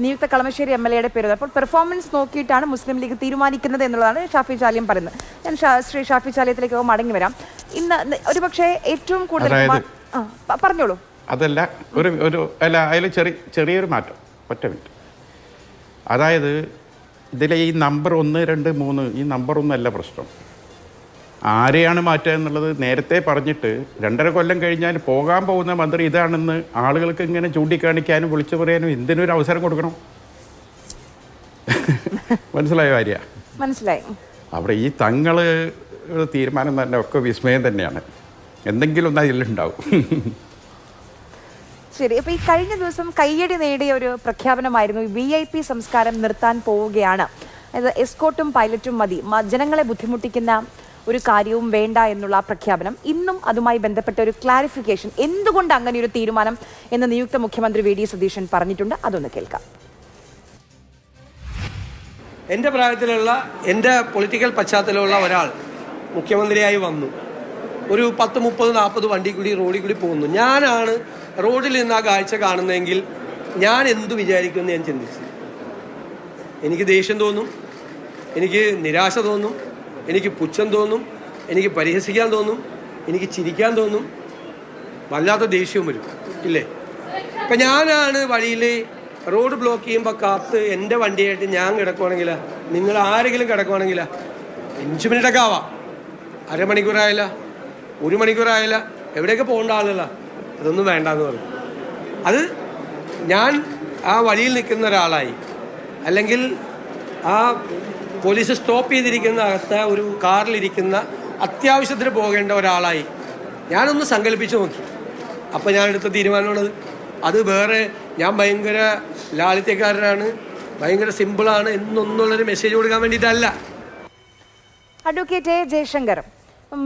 നിയുക്ത കളമശ്ശേരി MLA യുടെ പേര്. അപ്പോൾ പെർഫോമൻസ് നോക്കിയിട്ടാണ് മുസ്ലിം ലീഗ് തീരുമാനിക്കുന്നത് എന്നുള്ളതാണ് ഷാഫി ചാലിയം പറയുന്നത്. ഞാൻ ശ്രീ ഷാഫി ചാലിയത്തിലേക്ക് മടങ്ങി വരാം. ഇന്ന് ഒരുപക്ഷെ ഏറ്റവും കൂടുതൽ പറഞ്ഞോളൂ. അതല്ല അതിൽ ചെറിയൊരു മാറ്റം, ഒറ്റ മിനിറ്റ്. അതായത് ഇതിലെ ഈ നമ്പർ 1, 2, 3 ഈ നമ്പറൊന്നും അല്ല പ്രശ്നം. ആരെയാണ് മാറ്റുക എന്നുള്ളത് നേരത്തെ പറഞ്ഞിട്ട് 2.5 കൊല്ലം കഴിഞ്ഞാൽ പോകാൻ പോകുന്ന മന്ത്രി ഇതാണെന്ന് ആളുകൾക്ക് ഇങ്ങനെ ചൂണ്ടിക്കാണിക്കാനും വിളിച്ചു പറയാനും എന്തിനൊരു അവസരം കൊടുക്കണം? മനസ്സിലായ കാര്യമാണ്. മനസ്സിലായി. അവിടെ ഈ തങ്ങള് തീരുമാനം തന്നെ ഒക്കെ വിസ്മയം തന്നെയാണ്. എന്തെങ്കിലും ഒന്നും അതിലുണ്ടാവും. ശരി, അപ്പൊ ഈ കഴിഞ്ഞ ദിവസം കയ്യടി നേടിയ ഒരു പ്രഖ്യാപനമായിരുന്നു VIP സംസ്കാരം നിർത്താൻ പോവുകയാണ്. അതായത് എസ്കോർട്ടും പൈലറ്റും മതി, ജനങ്ങളെ ബുദ്ധിമുട്ടിക്കുന്ന ഒരു കാര്യവും വേണ്ട എന്നുള്ള പ്രഖ്യാപനം. ഇന്നും അതുമായി ബന്ധപ്പെട്ട ഒരു ക്ലാരിഫിക്കേഷൻ, എന്തുകൊണ്ട് അങ്ങനെ ഒരു തീരുമാനം എന്ന് നിയുക്ത മുഖ്യമന്ത്രി VD സതീശൻ പറഞ്ഞിട്ടുണ്ട്. അതൊന്ന് കേൾക്കാം. എൻ്റെ പ്രായത്തിലുള്ള എൻ്റെ പൊളിറ്റിക്കൽ പശ്ചാത്തലമുള്ള ഒരാൾ മുഖ്യമന്ത്രിയായി വന്നു, ഒരു 10, 30, 40 വണ്ടി കൂടി റോഡിൽ കൂടി പോകുന്നു. ഞാനാണ് റോഡിൽ നിന്ന് ആ കാഴ്ച കാണുന്നതെങ്കിൽ ഞാൻ എന്തു വിചാരിക്കുമെന്ന് ഞാൻ ചിന്തിച്ചു. എനിക്ക് ദേഷ്യം തോന്നും, എനിക്ക് നിരാശ തോന്നും, എനിക്ക് പുച്ഛം തോന്നും, എനിക്ക് പരിഹസിക്കാൻ തോന്നും, എനിക്ക് ചിരിക്കാൻ തോന്നും, വല്ലാത്ത ദേഷ്യവും വരും, ഇല്ലേ? ഇപ്പം ഞാനാണ് വഴിയിൽ റോഡ് ബ്ലോക്ക് ചെയ്യുമ്പോൾ കാത്ത് എൻ്റെ വണ്ടിയായിട്ട് ഞാൻ കിടക്കുവാണെങ്കിലാ, നിങ്ങൾ ആരെങ്കിലും കിടക്കുവാണെങ്കിലാ, 5 മിനിറ്റൊക്കെ ആവാം, അരമണിക്കൂറായാല, 1 മണിക്കൂറായാല, എവിടെയൊക്കെ പോകേണ്ട ആളുകളാ, അതൊന്നും വേണ്ടെന്ന് പറഞ്ഞു. അത് ഞാൻ ആ വഴിയിൽ നിൽക്കുന്ന ഒരാളായി, അല്ലെങ്കിൽ ആ പോലീസ് സ്റ്റോപ്പ് ചെയ്തിരിക്കുന്ന അകത്ത് ഒരു കാറിലിരിക്കുന്ന അത്യാവശ്യത്തിന് പോകേണ്ട ഒരാളായി ഞാനൊന്ന് സങ്കല്പിച്ച് നോക്കി. അപ്പോൾ ഞാൻ എടുത്ത തീരുമാനമാണത്. അത് വേറെ ഞാൻ ഭയങ്കര ലാളിത്യക്കാരനാണ്, ഭയങ്കര സിമ്പിളാണ് എന്നൊന്നുള്ളൊരു മെസ്സേജ് കൊടുക്കാൻ വേണ്ടിയിട്ടല്ല. അഡ്വക്കേറ്റ് ജയശങ്കർ,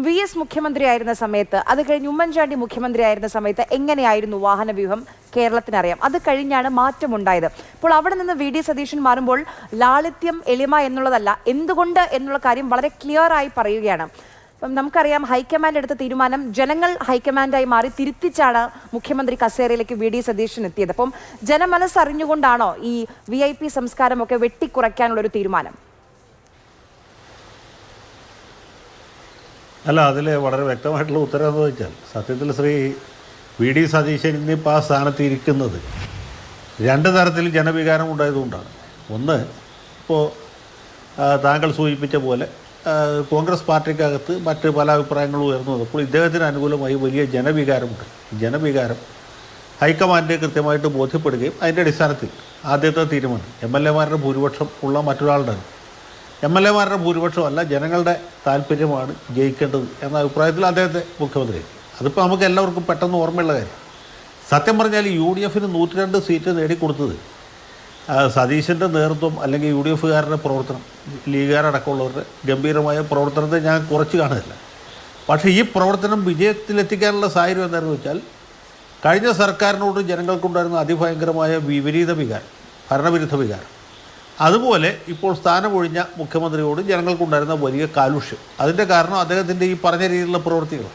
VS മുഖ്യമന്ത്രിയായിരുന്ന സമയത്ത്, അത് കഴിഞ്ഞ് ഉമ്മൻചാണ്ടി മുഖ്യമന്ത്രിയായിരുന്ന സമയത്ത് എങ്ങനെയായിരുന്നു വാഹന വ്യൂഹം കേരളത്തിനറിയാം. അത് കഴിഞ്ഞാണ് മാറ്റമുണ്ടായത്. അപ്പോൾ അവിടെ നിന്ന് VD സതീശൻ മാറുമ്പോൾ ലാളിത്യം, എളിമ എന്നുള്ളതല്ല, എന്തുകൊണ്ട് എന്നുള്ള കാര്യം വളരെ ക്ലിയർ ആയി പറയുകയാണ്. നമുക്കറിയാം, ഹൈക്കമാൻഡ് എടുത്ത തീരുമാനം ജനങ്ങൾ ഹൈക്കമാൻഡായി മാറി തിരുത്തിച്ചാണ് മുഖ്യമന്ത്രി കസേരയിലേക്ക് VD സതീശൻ എത്തിയത്. അപ്പം ജനമനസ്സറിഞ്ഞുകൊണ്ടാണോ ഈ VIP സംസ്കാരമൊക്കെ വെട്ടിക്കുറയ്ക്കാനുള്ളൊരു തീരുമാനം? അല്ല, അതിൽ വളരെ വ്യക്തമായിട്ടുള്ള ഉത്തരം എന്ന് വെച്ചാൽ, സത്യത്തിൽ ശ്രീ VD സതീശൻ ഇന്നിപ്പോൾ ആ സ്ഥാനത്ത് ഇരിക്കുന്നത് 2 തരത്തിൽ ജനവികാരം ഉണ്ടായതുകൊണ്ടാണ്. ഒന്ന്, ഇപ്പോൾ താങ്കൾ സൂചിപ്പിച്ച പോലെ കോൺഗ്രസ് പാർട്ടിക്കകത്ത് മറ്റ് പല അഭിപ്രായങ്ങളും ഉയർന്നു വന്നപ്പോൾ ഇദ്ദേഹത്തിന് അനുകൂലമായി വലിയ ജനവികാരമുണ്ട്. ജനവികാരം ഹൈക്കമാൻഡിനെ കൃത്യമായിട്ട് ബോധ്യപ്പെടുകയും അതിൻ്റെ അടിസ്ഥാനത്തിൽ ആദ്യത്തെ തീരുമാനം MLA-മാരുടെ ഭൂരിപക്ഷം ഉള്ള മറ്റൊരാളുടെ MLA-മാരുടെ ഭൂരിപക്ഷമല്ല, ജനങ്ങളുടെ താല്പര്യമാണ് ജയിക്കേണ്ടത് എന്ന അഭിപ്രായത്തിൽ അദ്ദേഹത്തെ മുഖ്യമന്ത്രി. അതിപ്പോൾ നമുക്ക് എല്ലാവർക്കും പെട്ടെന്ന് ഓർമ്മയുള്ള കാര്യം. സത്യം പറഞ്ഞാൽ UDF-ന് 102 സീറ്റ് നേടിക്കൊടുത്തത് സതീശൻ്റെ നേതൃത്വം അല്ലെങ്കിൽ UDF-കാരുടെ പ്രവർത്തനം, ലീഗുകാരടക്കമുള്ളവരുടെ ഗംഭീരമായ പ്രവർത്തനത്തെ ഞാൻ കുറച്ച് കാണുന്നില്ല. പക്ഷേ ഈ പ്രവർത്തനം വിജയത്തിലെത്തിക്കാനുള്ള സാഹചര്യം എന്താണെന്ന് വെച്ചാൽ, കഴിഞ്ഞ സർക്കാരിനോട് ജനങ്ങൾക്കുണ്ടായിരുന്ന അതിഭയങ്കരമായ വിപരീത വികാരം, ഭരണവിരുദ്ധ വികാരം, അതുപോലെ ഇപ്പോൾ സ്ഥാനമൊഴിഞ്ഞ മുഖ്യമന്ത്രിയോട് ജനങ്ങൾക്കുണ്ടായിരുന്ന വലിയ കാലുഷ്യം. അതിൻ്റെ കാരണം അദ്ദേഹത്തിൻ്റെ ഈ പറഞ്ഞ രീതിയിലുള്ള പ്രവൃത്തികൾ,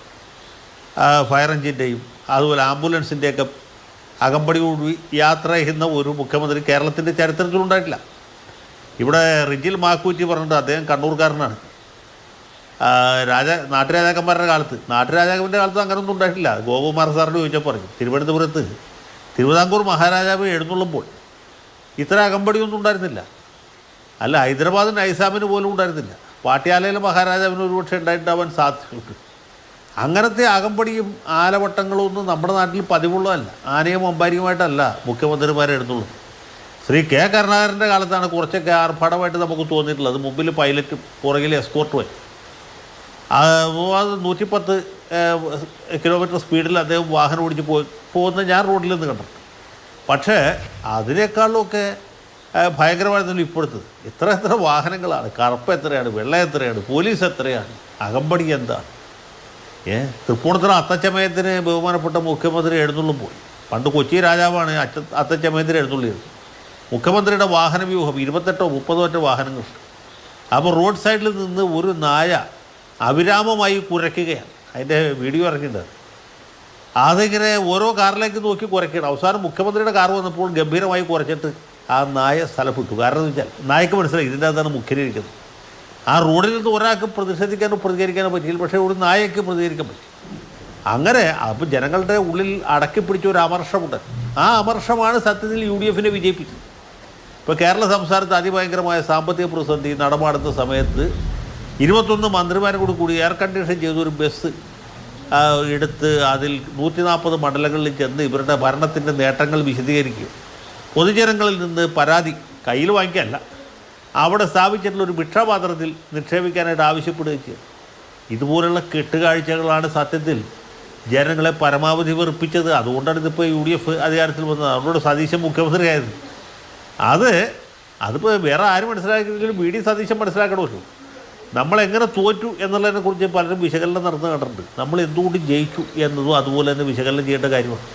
ഫയർ എഞ്ചിൻ്റെയും അതുപോലെ ആംബുലൻസിൻ്റെയൊക്കെ അകമ്പടിയോടുകൂടി യാത്ര ചെയ്യുന്ന ഒരു മുഖ്യമന്ത്രി കേരളത്തിൻ്റെ ചരിത്രത്തിലുണ്ടായിട്ടില്ല. ഇവിടെ റിജിൽ മാക്കൂറ്റി പറഞ്ഞിട്ട്, അദ്ദേഹം കണ്ണൂർക്കാരനാണ്. നാട്ടുരാജാക്കന്മാരുടെ നാട്ടുരാജാക്കന്മാരുടെ കാലത്ത് അങ്ങനെയൊന്നും ഉണ്ടായിട്ടില്ല. ഗോകുമാർ സാറിന് ചോദിച്ചാൽ പറഞ്ഞു, തിരുവനന്തപുരത്ത് തിരുവിതാംകൂർ മഹാരാജാവ് എഴുന്നള്ളുമ്പോൾ ഇത്ര അകമ്പടിയൊന്നും ഉണ്ടായിരുന്നില്ല. അല്ല, ഹൈദരാബാദിന് നൈസാമിന് പോലും ഉണ്ടായിരുന്നില്ല. പാട്യാലയിലെ മഹാരാജാവിന് ഒരുപക്ഷെ ഉണ്ടായിട്ടുണ്ടാവാൻ സാധ്യതയുണ്ട്. അങ്ങനത്തെ അകമ്പടിയും ആലവട്ടങ്ങളും ഒന്നും നമ്മുടെ നാട്ടിൽ പതിവുള്ളതല്ല. ആനയും അമ്പാരിയുമായിട്ടല്ല മുഖ്യമന്ത്രിമാരെ എടുത്തുള്ളത്. ശ്രീ K. കരുണാകരൻ്റെ കാലത്താണ് കുറച്ചൊക്കെ ആർഭാടമായിട്ട് നമുക്ക് തോന്നിയിട്ടുള്ളത്. മുമ്പിൽ പൈലറ്റും പുറകിൽ എസ്കോർട്ടുമായി. അത് 110 കിലോമീറ്റർ സ്പീഡിൽ അദ്ദേഹം വാഹനം ഓടിച്ച് പോകുന്ന ഞാൻ റോഡിൽ നിന്ന് കണ്ടിട്ടുണ്ട്. പക്ഷേ അതിനേക്കാളുമൊക്കെ ഭയങ്കരമായിരുന്നല്ലോ ഇപ്പോഴത്തത്. എത്ര വാഹനങ്ങളാണ്, കറുപ്പ് എത്രയാണ്, വെള്ള എത്രയാണ്, പോലീസ് എത്രയാണ്, അകമ്പടി എന്താണ്. തൃപ്പൂണിത്തുറ അത്തച്ചമയത്തിന് ബഹുമാനപ്പെട്ട മുഖ്യമന്ത്രി എഴുന്നള്ളുമ്പോൾ, പണ്ട് കൊച്ചി രാജാവാണ് അത്തച്ചമയത്തിന് എഴുന്നള്ളിയത്. മുഖ്യമന്ത്രിയുടെ വാഹന വ്യൂഹം 28 or 30 വാഹനങ്ങളുണ്ട്. അപ്പോൾ റോഡ് സൈഡിൽ നിന്ന് ഒരു നായ അവിരാമമായി കുരയ്ക്കുകയാണ്. അതിൻ്റെ വീഡിയോ ഇറങ്ങിയിട്ടുണ്ട്. അതിങ്ങനെ ഓരോ കാറിലേക്ക് നോക്കി കുരയ്ക്കണം. അവസാനം മുഖ്യമന്ത്രിയുടെ കാർ വന്നപ്പോൾ ഗംഭീരമായി കുരച്ചിട്ട് ആ നായ സ്ഥലം വിട്ടു. കാരണം എന്ന് വെച്ചാൽ നായക്ക് മനസ്സിലായി ഇതിൻ്റെ അകത്താണ് മുഖ്യനിരിക്കുന്നത്. ആ റോഡിൽ നിന്ന് ഒരാൾക്ക് പ്രതിഷേധിക്കാനോ പ്രതികരിക്കാനോ പറ്റിയില്ല, പക്ഷേ ഒരു നായക്ക് പ്രതികരിക്കാൻ പറ്റി. അങ്ങനെ അപ്പോൾ ജനങ്ങളുടെ ഉള്ളിൽ അടക്കി പിടിച്ച ഒരു അമർഷമുണ്ട്. ആ അമർഷമാണ് സത്യത്തിൽ UDF-നെ വിജയിപ്പിച്ചത്. ഇപ്പോൾ കേരള സംസ്ഥാനത്ത് അതിഭയങ്കരമായ സാമ്പത്തിക പ്രതിസന്ധി നടമാടുന്ന സമയത്ത് 21 മന്ത്രിമാരും കൂടി എയർ കണ്ടീഷൻ ചെയ്തൊരു ബസ് എടുത്ത് അതിൽ 140 മണ്ഡലങ്ങളിൽ ചെന്ന് ഇവരുടെ ഭരണത്തിൻ്റെ നേട്ടങ്ങൾ വിശദീകരിക്കുകയും പൊതുജനങ്ങളിൽ നിന്ന് പരാതി കയ്യിൽ വാങ്ങിക്കാനല്ല, അവിടെ സ്ഥാപിച്ചിട്ടുള്ള ഒരു ഭിക്ഷാപാത്രത്തിൽ നിക്ഷേപിക്കാനായിട്ട് ആവശ്യപ്പെടുകയും ചെയ്യും. ഇതുപോലുള്ള കെട്ടുകാഴ്ചകളാണ് സത്യത്തിൽ ജനങ്ങളെ പരമാവധി വെറുപ്പിച്ചത്. അതുകൊണ്ടാണ് ഇതിപ്പോൾ UDF അധികാരത്തിൽ വന്നത്. അതുകൊണ്ട് സതീശൻ മുഖ്യമന്ത്രിയായത്. അതിപ്പോൾ വേറെ ആരും മനസ്സിലാക്കിയെങ്കിലും VD സതീശൻ മനസ്സിലാക്കണമല്ലോ. നമ്മളെങ്ങനെ തോറ്റു എന്നുള്ളതിനെക്കുറിച്ച് പലരും വിശകലനം നടന്നു കണ്ടിട്ടുണ്ട്. നമ്മൾ എന്തുകൊണ്ട് ജയിച്ചു എന്നതും അതുപോലെ തന്നെ വിശകലനം ചെയ്യേണ്ട കാര്യമാണ്.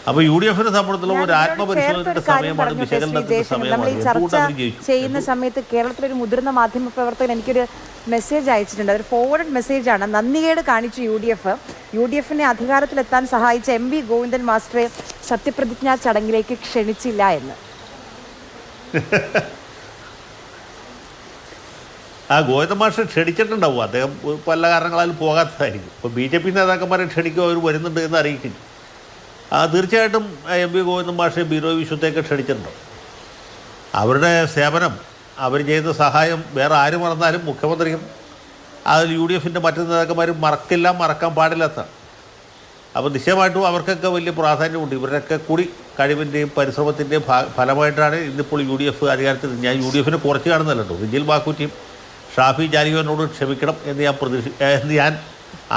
അപ്പോൾ UDFനെ സംബന്ധിച്ചുള്ള ഒരു ആത്മപരിശോധനയുടെ സമയമാണ്, വിശകലനത്തിന്റെ സമയമാണ്. എന്തുകൊണ്ട് അവർ ജയിച്ചു ചെയ്യുന്ന സമയത്ത് കേരളത്തിലൊരു മുതിർന്ന മാധ്യമ പ്രവർത്തകൻ എനിക്കൊരു മെസ്സേജ് അയച്ചിട്ടുണ്ട്. അതൊരു ഫോർവേഡ് മെസ്സേജാണ്. നന്ദികേട് കാണിച്ചു UDFനെ അധികാരത്തിലെത്താൻ സഹായിച്ച MV ഗോവിന്ദൻ മാസ്റ്ററെ സത്യപ്രതിജ്ഞാ ചടങ്ങിലേക്ക് ക്ഷണിച്ചില്ല എന്ന്. ഗോവിന്ദൻ മാസ്റ്റർ ക്ഷണിച്ചിട്ടുണ്ടാവും. അദ്ദേഹം പല കാരണങ്ങളാലും പോകാത്തതായിരിക്കും. ഇപ്പോൾ BJP നേതാക്കന്മാരെ ക്ഷണിക്കുക, അവർ വരുന്നുണ്ട് എന്ന് അറിയിക്കുന്നു. തീർച്ചയായിട്ടും MV ഗോവിന്ദൻ മാസ്റ്റർ ബിനോയ് വിശ്വത്തേക്ക് ക്ഷണിച്ചിട്ടുണ്ടാവും. അവരുടെ സേവനം, അവർ ചെയ്ത സഹായം വേറെ ആര് മറന്നാലും മുഖ്യമന്ത്രിയും അതിൽ UDFൻ്റെ മറ്റു നേതാക്കന്മാരും മറക്കാൻ പാടില്ലാത്തതാണ്. അപ്പോൾ നിശ്ചയമായിട്ടും അവർക്കൊക്കെ വലിയ പ്രാധാന്യമുണ്ട്. ഇവരുടെയൊക്കെ കൂടി കഴിവിൻ്റെയും പരിശ്രമത്തിൻ്റെയും ഫലമായിട്ടാണ് ഇന്നിപ്പോൾ UDF അധികാരത്തിൽ. ഞാൻ UDFനെ കുറച്ച് കാണുന്നല്ലോ. റിജിൽ ബാക്കുറ്റിയും ഷാഫി ജാലിയോനോട് ക്ഷമിക്കണം എന്ന് ഞാൻ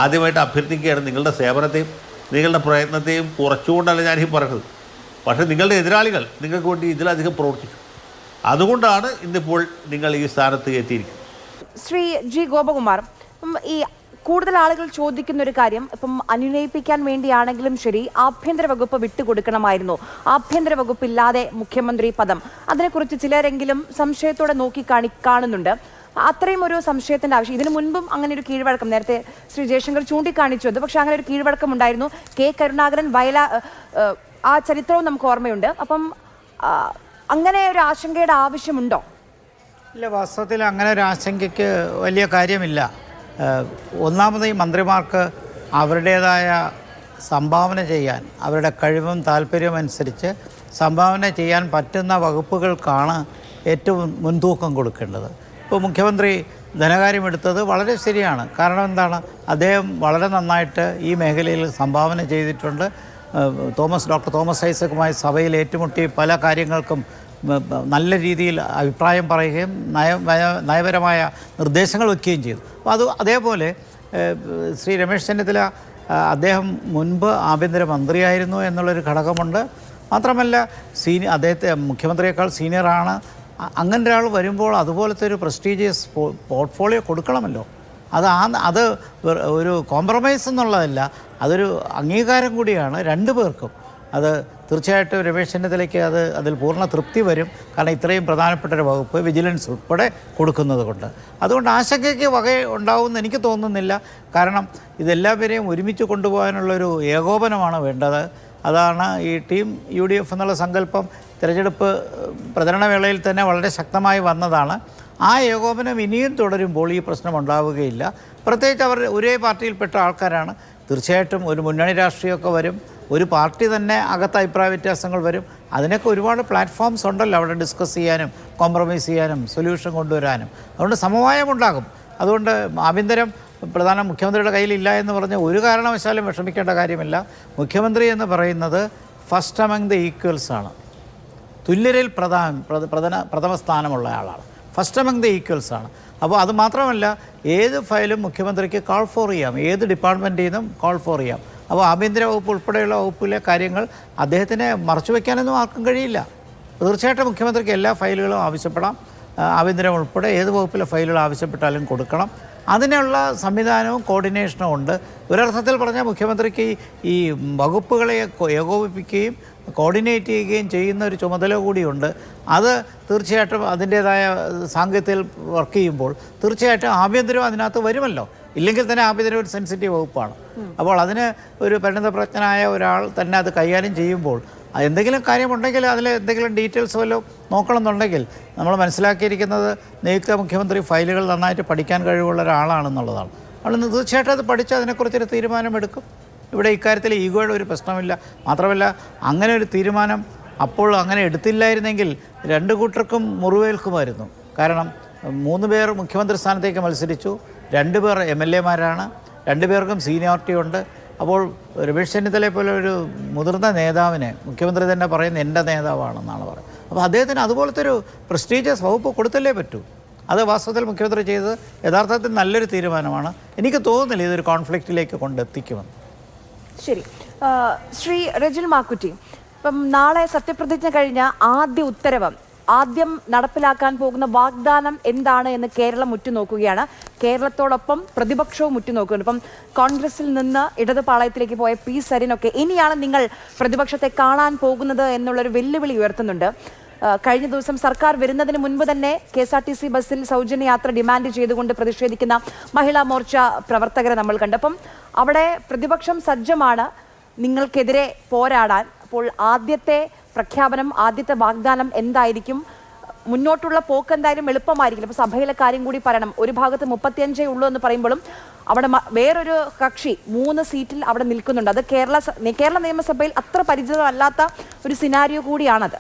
ആദ്യമായിട്ട് അഭ്യർത്ഥിക്കുകയാണ്. നിങ്ങളുടെ സേവനത്തെയും നിങ്ങളുടെ പ്രയത്നത്തെയും കുറച്ചുകൊണ്ടല്ല ഞാൻ ഈ പറയുന്നത്. പക്ഷേ നിങ്ങളുടെ എതിരാളികൾ നിങ്ങൾക്ക് വേണ്ടി ഇതിലധികം പ്രവർത്തിച്ചു. അതുകൊണ്ടാണ് ഇന്നിപ്പോൾ നിങ്ങൾ ഈ സ്ഥാനത്ത് എത്തിയിരിക്കുന്നത്. ശ്രീ G. ഗോപകുമാർ, ഈ കൂടുതൽ ആളുകൾ ചോദിക്കുന്ന ഒരു കാര്യം, ഇപ്പം അനുനയിപ്പിക്കാൻ വേണ്ടിയാണെങ്കിലും ശരി, ആഭ്യന്തര വകുപ്പ് വിട്ടുകൊടുക്കണമായിരുന്നു. ആഭ്യന്തര വകുപ്പ് ഇല്ലാതെ മുഖ്യമന്ത്രി പദം, അതിനെക്കുറിച്ച് ചിലരെങ്കിലും സംശയത്തോടെ കാണുന്നുണ്ട്. അത്രയും ഒരു സംശയത്തിന്റെ ആവശ്യം. ഇതിനു മുൻപും അങ്ങനെ ഒരു കീഴ്വഴക്കം നേരത്തെ ശ്രീ ജയശങ്കർ ചൂണ്ടിക്കാണിച്ചു. അത് പക്ഷെ അങ്ങനെ ഒരു കീഴ്വഴക്കം ഉണ്ടായിരുന്നു. K. കരുണാകരൻ ആ ചരിത്രവും നമുക്ക് ഓർമ്മയുണ്ട്. അപ്പം അങ്ങനെ ഒരു ആശങ്കയുടെ ആവശ്യമുണ്ടോ? ഇല്ല, വാസ്തവത്തിൽ അങ്ങനെ ഒരു ആശങ്കയ്ക്ക് വലിയ കാര്യമില്ല. ഒന്നാമത് ഈ മന്ത്രിമാർക്ക് അവരുടേതായ സംഭാവന ചെയ്യാൻ, അവരുടെ കഴിവും താല്പര്യവും അനുസരിച്ച് സംഭാവന ചെയ്യാൻ പറ്റുന്ന വകുപ്പുകൾക്കാണ് ഏറ്റവും മുൻതൂക്കം കൊടുക്കേണ്ടത്. ഇപ്പോൾ മുഖ്യമന്ത്രി ധനകാര്യമെടുത്തത് വളരെ ശരിയാണ്. കാരണം എന്താണ്, അദ്ദേഹം വളരെ നന്നായിട്ട് ഈ മേഖലയിൽ സംഭാവന ചെയ്തിട്ടുണ്ട്. ഡോക്ടർ തോമസ് ഐസക്കുമായി സഭയിൽ ഏറ്റുമുട്ടി പല കാര്യങ്ങൾക്കും നല്ല രീതിയിൽ അഭിപ്രായം പറയുകയും നയപരമായ നിർദ്ദേശങ്ങൾ വയ്ക്കുകയും ചെയ്തു. അപ്പോൾ അതേപോലെ ശ്രീ രമേശ് ചെന്നിത്തല അദ്ദേഹം മുൻപ് ആഭ്യന്തരമന്ത്രിയായിരുന്നു എന്നുള്ളൊരു ഘടകമുണ്ട്. മാത്രമല്ല അദ്ദേഹത്തെ മുഖ്യമന്ത്രിയേക്കാൾ സീനിയറാണ്. അങ്ങനെ ഒരാൾ വരുമ്പോൾ അതുപോലത്തെ ഒരു പ്രസ്റ്റീജിയസ് പോർട്ട്ഫോളിയോ കൊടുക്കണമല്ലോ. അത് ഒരു കോംപ്രമൈസ് എന്നുള്ളതല്ല, അതൊരു അംഗീകാരം കൂടിയാണ് രണ്ടു പേർക്കും. അത് തീർച്ചയായിട്ടും രമേശ് ചെന്നിത്തലയ്ക്ക് അതിൽ പൂർണ്ണ തൃപ്തി വരും. കാരണം ഇത്രയും പ്രധാനപ്പെട്ട ഒരു വകുപ്പ് വിജിലൻസ് ഉൾപ്പെടെ കൊടുക്കുന്നത് കൊണ്ട്. അതുകൊണ്ട് ആശങ്കയ്ക്ക് വക ഉണ്ടാവുമെന്ന് എനിക്ക് തോന്നുന്നില്ല. കാരണം ഇതെല്ലാവരെയും ഒരുമിച്ച് കൊണ്ടുപോകാനുള്ളൊരു ഏകോപനമാണ് വേണ്ടത്. അതാണ് ഈ ടീം UDF എന്നുള്ള സങ്കല്പം തിരഞ്ഞെടുപ്പ് പ്രചരണവേളയിൽ തന്നെ വളരെ ശക്തമായി വന്നതാണ്. ആ ഏകോപനം ഇനിയും തുടരുമ്പോൾ ഈ പ്രശ്നം ഉണ്ടാവുകയില്ല. പ്രത്യേകിച്ച് അവർ ഒരേ പാർട്ടിയിൽപ്പെട്ട ആൾക്കാരാണ്. തീർച്ചയായിട്ടും ഒരു മുന്നണി രാഷ്ട്രീയമൊക്കെ വരും, ഒരു പാർട്ടി തന്നെ അകത്ത് അഭിപ്രായ വ്യത്യാസങ്ങൾ വരും. അതിനൊക്കെ ഒരുപാട് പ്ലാറ്റ്ഫോംസ് ഉണ്ടല്ലോ അവിടെ ഡിസ്കസ് ചെയ്യാനും കോംപ്രമൈസ് ചെയ്യാനും സൊല്യൂഷൻ കൊണ്ടുവരാനും. അതുകൊണ്ട് സമവായമുണ്ടാകും. അതുകൊണ്ട് ആഭ്യന്തരം പ്രധാന മുഖ്യമന്ത്രിയുടെ കയ്യിലില്ല എന്ന് പറഞ്ഞ് ഒരു കാരണവശാലും വിഷമിക്കേണ്ട കാര്യമില്ല. മുഖ്യമന്ത്രി എന്ന് പറയുന്നത് ഫസ്റ്റ് അമംഗ് ദ ഈക്വൽസ് ആണ്. തുല്യരിൽ പ്രഥമ സ്ഥാനമുള്ള ആളാണ്. ഫസ്റ്റ് അമംഗ് ദ ഈക്വൽസ് ആണ്. അപ്പോൾ അത് മാത്രമല്ല, ഏത് ഫയലും മുഖ്യമന്ത്രിക്ക് കോൾ ഫോർ ചെയ്യാം, ഏത് ഡിപ്പാർട്ട്മെൻറ്റിൽ നിന്നും കോൾ ഫോർ ചെയ്യാം. അപ്പോൾ ആഭ്യന്തര വകുപ്പ് ഉൾപ്പെടെയുള്ള വകുപ്പിലെ കാര്യങ്ങൾ അദ്ദേഹത്തിന് മറച്ചു വയ്ക്കാനൊന്നും ആർക്കും കഴിയില്ല. തീർച്ചയായിട്ടും മുഖ്യമന്ത്രിക്ക് എല്ലാ ഫയലുകളും ആവശ്യപ്പെടാം. ആഭ്യന്തരം ഉൾപ്പെടെ ഏത് വകുപ്പിലെ ഫയലുകൾ ആവശ്യപ്പെട്ടാലും കൊടുക്കണം. അതിനുള്ള സംവിധാനവും കോർഡിനേഷനും ഉണ്ട്. ഒരർത്ഥത്തിൽ പറഞ്ഞാൽ മുഖ്യമന്ത്രിക്ക് ഈ വകുപ്പുകളെ ഏകോപിപ്പിക്കുകയും കോർഡിനേറ്റ് ചെയ്യുകയും ചെയ്യുന്ന ഒരു ചുമതല കൂടിയുണ്ട്. അത് തീർച്ചയായിട്ടും അതിൻ്റേതായ സാങ്കേതികത്തിൽ വർക്ക് ചെയ്യുമ്പോൾ തീർച്ചയായിട്ടും ആഭ്യന്തരം അതിനകത്ത് വരുമല്ലോ. ഇല്ലെങ്കിൽ തന്നെ ആഭ്യന്തരം ഒരു സെൻസിറ്റീവ് വകുപ്പാണ്. അപ്പോൾ അതിന് ഒരു പരിണതപ്രജ്ഞനായ ഒരാൾ തന്നെ അത് കൈകാര്യം ചെയ്യുമ്പോൾ എന്തെങ്കിലും കാര്യമുണ്ടെങ്കിൽ അതിൽ എന്തെങ്കിലും ഡീറ്റെയിൽസ് വല്ലതും നോക്കണമെന്നുണ്ടെങ്കിൽ നമ്മൾ മനസ്സിലാക്കിയിരിക്കുന്നത് നിയുക്ത മുഖ്യമന്ത്രി ഫയലുകൾ നന്നായിട്ട് പഠിക്കാൻ കഴിവുള്ള ഒരാളാണെന്നുള്ളതാണ്. അതുകൊണ്ട് തീർച്ചയായിട്ടും അത് പഠിച്ച് അതിനെക്കുറിച്ചൊരു തീരുമാനമെടുക്കും. ഇവിടെ ഇക്കാര്യത്തിൽ ഈഗോയുടെ ഒരു പ്രശ്നമില്ല. മാത്രമല്ല, അങ്ങനെ ഒരു തീരുമാനം അപ്പോൾ അങ്ങനെ എടുത്തില്ലായിരുന്നെങ്കിൽ രണ്ടു കൂട്ടർക്കും മുറിവേൽക്കുമായിരുന്നു. കാരണം 3 പേർ മുഖ്യമന്ത്രി സ്ഥാനത്തേക്ക് മത്സരിച്ചു, 2 പേർ MLA-മാരാണ്, 2 പേർക്കും സീനിയോറിറ്റി ഉണ്ട്. അപ്പോൾ രമേശ് ചെന്നിത്തലയെ പോലെ ഒരു മുതിർന്ന നേതാവിനെ മുഖ്യമന്ത്രി തന്നെ പറയുന്നത് എൻ്റെ നേതാവാണെന്നാണ് പറയുന്നത്. അപ്പോൾ അദ്ദേഹത്തിന് അതുപോലത്തെ ഒരു പ്രസ്റ്റീജിയസ് വകുപ്പ് കൊടുത്തല്ലേ പറ്റൂ. അത് വാസ്തവത്തിൽ മുഖ്യമന്ത്രി ചെയ്തത് യഥാർത്ഥത്തിൽ നല്ലൊരു തീരുമാനമാണ്. എനിക്ക് തോന്നുന്നില്ല ഇതൊരു കോൺഫ്ലിക്റ്റിലേക്ക് കൊണ്ടെത്തിക്കുമെന്ന്. ശരി. ശ്രീ റെജിൽ മാക്കുറ്റി, ഇപ്പം നാളെ സത്യപ്രതിജ്ഞ കഴിഞ്ഞ ആദ്യ ഉത്തരവ് ആദ്യം നടപ്പിലാക്കാൻ പോകുന്ന വാഗ്ദാനം എന്താണ് എന്ന് കേരളം ഉറ്റുനോക്കുകയാണ്. കേരളത്തോടൊപ്പം പ്രതിപക്ഷവും ഉറ്റുനോക്കുകയാണ്. ഇപ്പം കോൺഗ്രസിൽ നിന്ന് ഇടതുപാളയത്തിലേക്ക് പോയ പി സരിനൊക്കെ ഇനിയാണ് നിങ്ങൾ പ്രതിപക്ഷത്തെ കാണാൻ പോകുന്നത് എന്നുള്ളൊരു വെല്ലുവിളി ഉയർത്തുന്നുണ്ട്. കഴിഞ്ഞ ദിവസം സർക്കാർ വരുന്നതിന് മുൻപ് തന്നെ KSRTC ബസ്സിൽ സൗജന്യ യാത്ര ഡിമാൻഡ് ചെയ്തുകൊണ്ട് പ്രതിഷേധിക്കുന്ന മഹിളാ മോർച്ച പ്രവർത്തകരെ നമ്മൾ കണ്ടപ്പം അവിടെ പ്രതിപക്ഷം സജ്ജമാണ് നിങ്ങൾക്കെതിരെ പോരാടാൻ. അപ്പോൾ ആദ്യത്തെ പ്രഖ്യാപനം, ആദ്യത്തെ വാഗ്ദാനം എന്തായിരിക്കും? മുന്നോട്ടുള്ള പോക്ക് എന്തായാലും എളുപ്പമായിരിക്കില്ല. അപ്പോൾ സഭയിലെ കാര്യം കൂടി പറയണം. ഒരു ഭാഗത്ത് 35 ഉള്ളൂ എന്ന് പറയുമ്പോഴും അവിടെ വേറൊരു കക്ഷി 3 സീറ്റിൽ അവിടെ നിൽക്കുന്നുണ്ട്. അത് കേരള നിയമസഭയിൽ അത്ര പരിചിതമല്ലാത്ത ഒരു സിനാരിയോ കൂടിയാണത്.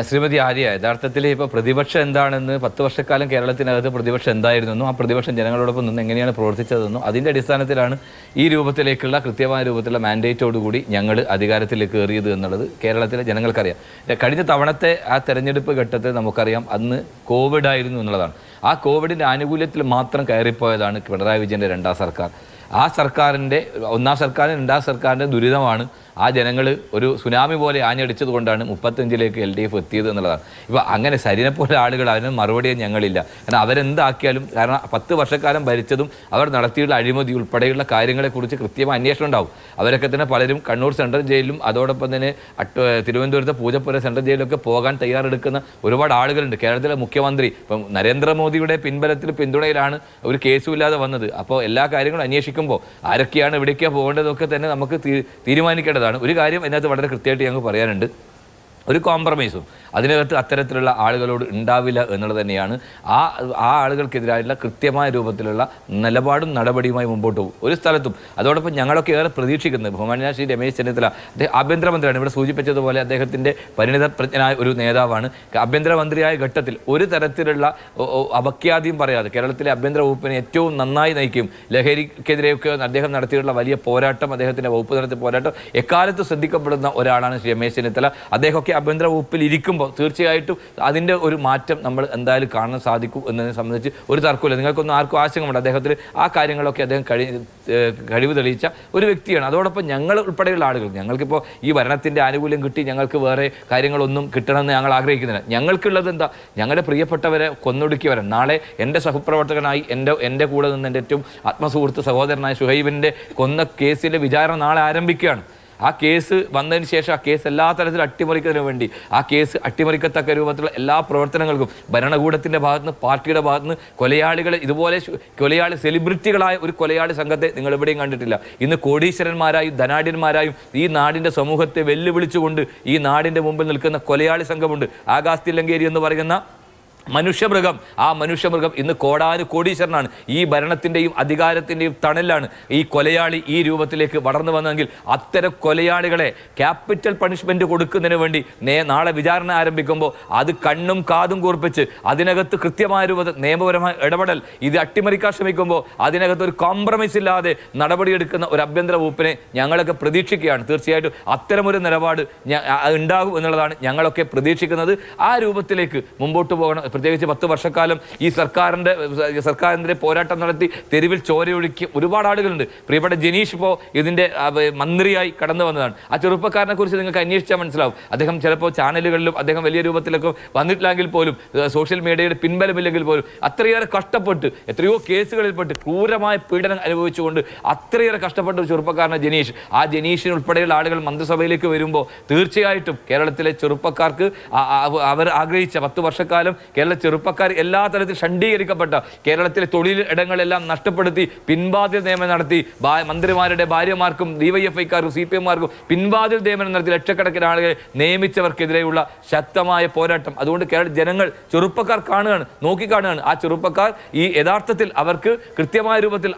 ശ്രീമതി ആര്യ, യഥാർത്ഥത്തിൽ ഇപ്പോൾ പ്രതിപക്ഷം എന്താണെന്ന് 10 വർഷക്കാലം കേരളത്തിനകത്ത് പ്രതിപക്ഷം എന്തായിരുന്നെന്നും ആ പ്രതിപക്ഷം ജനങ്ങളോടൊപ്പം നിന്ന് എങ്ങനെയാണ് പ്രവർത്തിച്ചതെന്നും അതിൻ്റെ അടിസ്ഥാനത്തിലാണ് ഈ രൂപത്തിലേക്കുള്ള കൃത്യമായ രൂപത്തിലുള്ള മാൻഡേറ്റോടുകൂടി ഞങ്ങൾ അധികാരത്തിലേക്ക് കയറിയത് എന്നുള്ളത് കേരളത്തിലെ ജനങ്ങൾക്കറിയാം. കഴിഞ്ഞ തവണത്തെ ആ തെരഞ്ഞെടുപ്പ് ഘട്ടത്തിൽ നമുക്കറിയാം അന്ന് കോവിഡ് ആയിരുന്നു എന്നുള്ളതാണ്. ആ കോവിഡിൻ്റെ ആനുകൂല്യത്തിൽ മാത്രം കയറിപ്പോയതാണ് പിണറായി വിജയൻ്റെ 2ാം സർക്കാർ. ആ സർക്കാരിൻ്റെ 1ാം സർക്കാരിൻ്റെ 2ാം സർക്കാരിൻ്റെ ദുരിതമാണ് ആ ജനങ്ങൾ ഒരു സുനാമി പോലെ ആഞ്ഞടിച്ചത് കൊണ്ടാണ് 35ലേക്ക് LDF എത്തിയത് എന്നുള്ളതാണ്. ഇപ്പോൾ അങ്ങനെ സരിനെപ്പോലെ ആളുകൾ അതിന് മറുപടിയും ഞങ്ങളില്ല. കാരണം അവരെന്താക്കിയാലും, കാരണം 10 വർഷക്കാലം ഭരിച്ചതും അവർ നടത്തിയുള്ള അഴിമതി ഉൾപ്പെടെയുള്ള കാര്യങ്ങളെക്കുറിച്ച് കൃത്യമായ അന്വേഷണം ഉണ്ടാവും. അവരൊക്കെ തന്നെ പലരും കണ്ണൂർ സെൻട്രൽ ജയിലിലും അതോടൊപ്പം തന്നെ തിരുവനന്തപുരത്തെ പൂജപ്പുര സെൻട്രൽ ജയിലിലൊക്കെ പോകാൻ തയ്യാറെടുക്കുന്ന ഒരുപാട് ആളുകളുണ്ട്. കേരളത്തിലെ മുഖ്യമന്ത്രി ഇപ്പം നരേന്ദ്രമോദിയുടെ പിൻബലത്തിലാണ് ഒരു കേസുമില്ലാതെ വന്നത്. അപ്പോൾ എല്ലാ കാര്യങ്ങളും അന്വേഷിക്കുമ്പോൾ ആരൊക്കെയാണ് എവിടേക്കാണ് പോകേണ്ടതൊക്കെ തന്നെ നമുക്ക് തീരുമാനിക്കേണ്ടതാണ്. ഒരു കാര്യം അതിനകത്ത് വളരെ കൃത്യമായിട്ട് ഞങ്ങൾക്ക് പറയാനുണ്ട്. ഒരു കോംപ്രമൈസും അതിനകത്ത് അത്തരത്തിലുള്ള ആളുകളോട് ഉണ്ടാവില്ല എന്നുള്ളത് തന്നെയാണ്. ആ ആളുകൾക്കെതിരായിട്ടുള്ള കൃത്യമായ രൂപത്തിലുള്ള നിലപാടും നടപടിയുമായി മുമ്പോട്ട് പോകും ഒരു സ്ഥലത്തും. അതോടൊപ്പം ഞങ്ങളൊക്കെ ഏറെ പ്രതീക്ഷിക്കുന്നത് ബഹുമാന്യ ശ്രീ രമേശ് ചെന്നിത്തല, അദ്ദേഹം ആഭ്യന്തരമന്ത്രിയാണ്. ഇവിടെ സൂചിപ്പിച്ചതുപോലെ അദ്ദേഹത്തിൻ്റെ പരിണിതപ്രജ്ഞനായ ഒരു നേതാവാണ്. ആഭ്യന്തരമന്ത്രിയായ ഘട്ടത്തിൽ ഒരു തരത്തിലുള്ള അപഖ്യാതിയും പറയാതെ കേരളത്തിലെ ആഭ്യന്തര വകുപ്പിനെ ഏറ്റവും നന്നായി നയിക്കും. ലഹരിക്കെതിരെയൊക്കെ അദ്ദേഹം നടത്തിയിട്ടുള്ള വലിയ പോരാട്ടം, അദ്ദേഹത്തിൻ്റെ വകുപ്പ് നടത്തിയ പോരാട്ടം എക്കാലത്ത് ശ്രദ്ധിക്കപ്പെടുന്ന ഒരാളാണ് ശ്രീ രമേശ് ചെന്നിത്തല. അദ്ദേഹമൊക്കെ ആഭ്യന്തര വകുപ്പിൽ ഇരിക്കുമ്പോൾ തീർച്ചയായിട്ടും അതിൻ്റെ ഒരു മാറ്റം നമ്മൾ എന്തായാലും കാണാൻ സാധിക്കും എന്നതിനെ സംബന്ധിച്ച് ഒരു തർക്കമില്ല. നിങ്ങൾക്കൊന്നും ആർക്കും ആശങ്കമുണ്ട്. അദ്ദേഹത്തിന് ആ കാര്യങ്ങളൊക്കെ അദ്ദേഹം കഴിവ് തെളിയിച്ച ഒരു വ്യക്തിയാണ്. അതോടൊപ്പം ഞങ്ങൾ ഉൾപ്പെടെയുള്ള ആളുകൾ, ഞങ്ങൾക്കിപ്പോൾ ഈ ഭരണത്തിൻ്റെ ആനുകൂല്യം കിട്ടി ഞങ്ങൾക്ക് വേറെ കാര്യങ്ങളൊന്നും കിട്ടണമെന്ന് ഞങ്ങൾ ആഗ്രഹിക്കുന്നില്ല. ഞങ്ങൾക്കുള്ളത് എന്താ? ഞങ്ങളുടെ പ്രിയപ്പെട്ടവരെ കൊന്നൊടുക്കിയവരാണ്. നാളെ എൻ്റെ സഹപ്രവർത്തകനായി എൻ്റെ കൂടെ നിന്ന് എൻ്റെ ഏറ്റവും ആത്മസുഹൃത്ത് സഹോദരനായ ഷുഹൈബിൻ്റെ കൊന്ന കേസിൻ്റെ വിചാരണ നാളെ ആരംഭിക്കുകയാണ്. ആ കേസ് വന്നതിന് ശേഷം ആ കേസ് എല്ലാ തരത്തിലും അട്ടിമറിക്കുന്നതിന് വേണ്ടി ആ കേസ് അട്ടിമറിക്കത്തക്ക രൂപത്തിലുള്ള എല്ലാ പ്രവർത്തനങ്ങൾക്കും ഭരണകൂടത്തിൻ്റെ ഭാഗത്തുനിന്ന് പാർട്ടിയുടെ ഭാഗത്തുനിന്ന് കൊലയാളികളെ ഇതുപോലെ കൊലയാളി സെലിബ്രിറ്റികളായ ഒരു കൊലയാളി സംഘത്തെ നിങ്ങൾ എവിടെയും കണ്ടിട്ടില്ല. ഇന്ന് കോടീശ്വരന്മാരായും ധനാഢ്യന്മാരായും ഈ നാടിൻ്റെ സമൂഹത്തെ വെല്ലുവിളിച്ചുകൊണ്ട് ഈ നാടിൻ്റെ മുമ്പിൽ നിൽക്കുന്ന കൊലയാളി സംഘമുണ്ട്. ആകാശ് തില്ലങ്കേരി എന്ന് പറയുന്ന മനുഷ്യമൃഗം. ആ മനുഷ്യമൃഗം ഇന്ന് കോടീശ്വരനാണ്. ഈ ഭരണത്തിൻ്റെയും അധികാരത്തിൻ്റെയും തണലിലാണ് ഈ കൊലയാളി ഈ രൂപത്തിലേക്ക് വളർന്നു വന്നതെങ്കിൽ അത്തരം കൊലയാളികളെ ക്യാപിറ്റൽ പണിഷ്മെൻറ്റ് കൊടുക്കുന്നതിന് വേണ്ടി നാളെ വിചാരണ ആരംഭിക്കുമ്പോൾ അത് കണ്ണും കാതും കൂർപ്പിച്ച് അതിനകത്ത് കൃത്യമായ രൂപത്തിൽ നിയമപരമായ ഇടപെടൽ ഇത് അട്ടിമറിക്കാൻ ശ്രമിക്കുമ്പോൾ അതിനകത്ത് ഒരു കോംപ്രമൈസ് ഇല്ലാതെ നടപടിയെടുക്കുന്ന ഒരു ആഭ്യന്തര വകുപ്പിനെ ഞങ്ങളൊക്കെ പ്രതീക്ഷിക്കുകയാണ്. തീർച്ചയായിട്ടും അത്തരമൊരു നിലപാട് ഉണ്ടാകും എന്നുള്ളതാണ് ഞങ്ങളൊക്കെ പ്രതീക്ഷിക്കുന്നത്. ആ രൂപത്തിലേക്ക് മുമ്പോട്ട് പോകണം. പ്രത്യേകിച്ച് 10 വർഷക്കാലം ഈ സർക്കാരിൻ്റെ പോരാട്ടം നടത്തി തെരുവിൽ ചോരയൊഴുക്കി ഒരുപാട് ആളുകളുണ്ട്. പ്രിയപ്പെട്ട ജനീഷ് ഇപ്പോൾ ഇതിൻ്റെ മന്ത്രിയായി കടന്നു വന്നതാണ്. ആ ചെറുപ്പക്കാരനെ കുറിച്ച് നിങ്ങൾക്ക് അന്വേഷിച്ചാൽ മനസ്സിലാവും. അദ്ദേഹം ചിലപ്പോൾ ചാനലുകളിലും അദ്ദേഹം വലിയ രൂപത്തിലൊക്കെ വന്നിട്ടില്ലെങ്കിൽ പോലും സോഷ്യൽ മീഡിയയുടെ പിൻബലമില്ലെങ്കിൽ പോലും അത്രയേറെ കഷ്ടപ്പെട്ട് എത്രയോ കേസുകളിൽപ്പെട്ട് ക്രൂരമായ പീഡനം അനുഭവിച്ചുകൊണ്ട് അത്രയേറെ കഷ്ടപ്പെട്ട ഒരു ചെറുപ്പക്കാരനാണ് ജനീഷ്. ആ ജനീഷിന് ഉൾപ്പെടെയുള്ള ആളുകൾ മന്ത്രിസഭയിലേക്ക് വരുമ്പോൾ തീർച്ചയായിട്ടും കേരളത്തിലെ ചെറുപ്പക്കാർക്ക് അവർ ആഗ്രഹിച്ച 10 വർഷക്കാലം ചെറുപ്പക്കാർ എല്ലാ തരത്തിൽ ഷണ്ഡീകരിക്കപ്പെട്ട കേരളത്തിലെ തൊഴിൽ ഇടങ്ങളെല്ലാം നഷ്ടപ്പെടുത്തി പിൻവാതിൽ നിയമനം നടത്തി മന്ത്രിമാരുടെ ഭാര്യമാർക്കും DYFIക്കാർക്കും CPMമാർക്കും പിൻവാതിൽ നിയമനം നടത്തി ലക്ഷക്കണക്കിന് ആളുകളെ നിയമിച്ചവർക്കെതിരെയുള്ള ശക്തമായ പോരാട്ടം. അതുകൊണ്ട് കേരള ജനങ്ങൾ ചെറുപ്പക്കാർ നോക്കിക്കാണുകയാണ്. ആ ചെറുപ്പക്കാർ ഈ യഥാർത്ഥത്തിൽ അവർക്ക് കൃത്യമായ രൂപത്തിൽ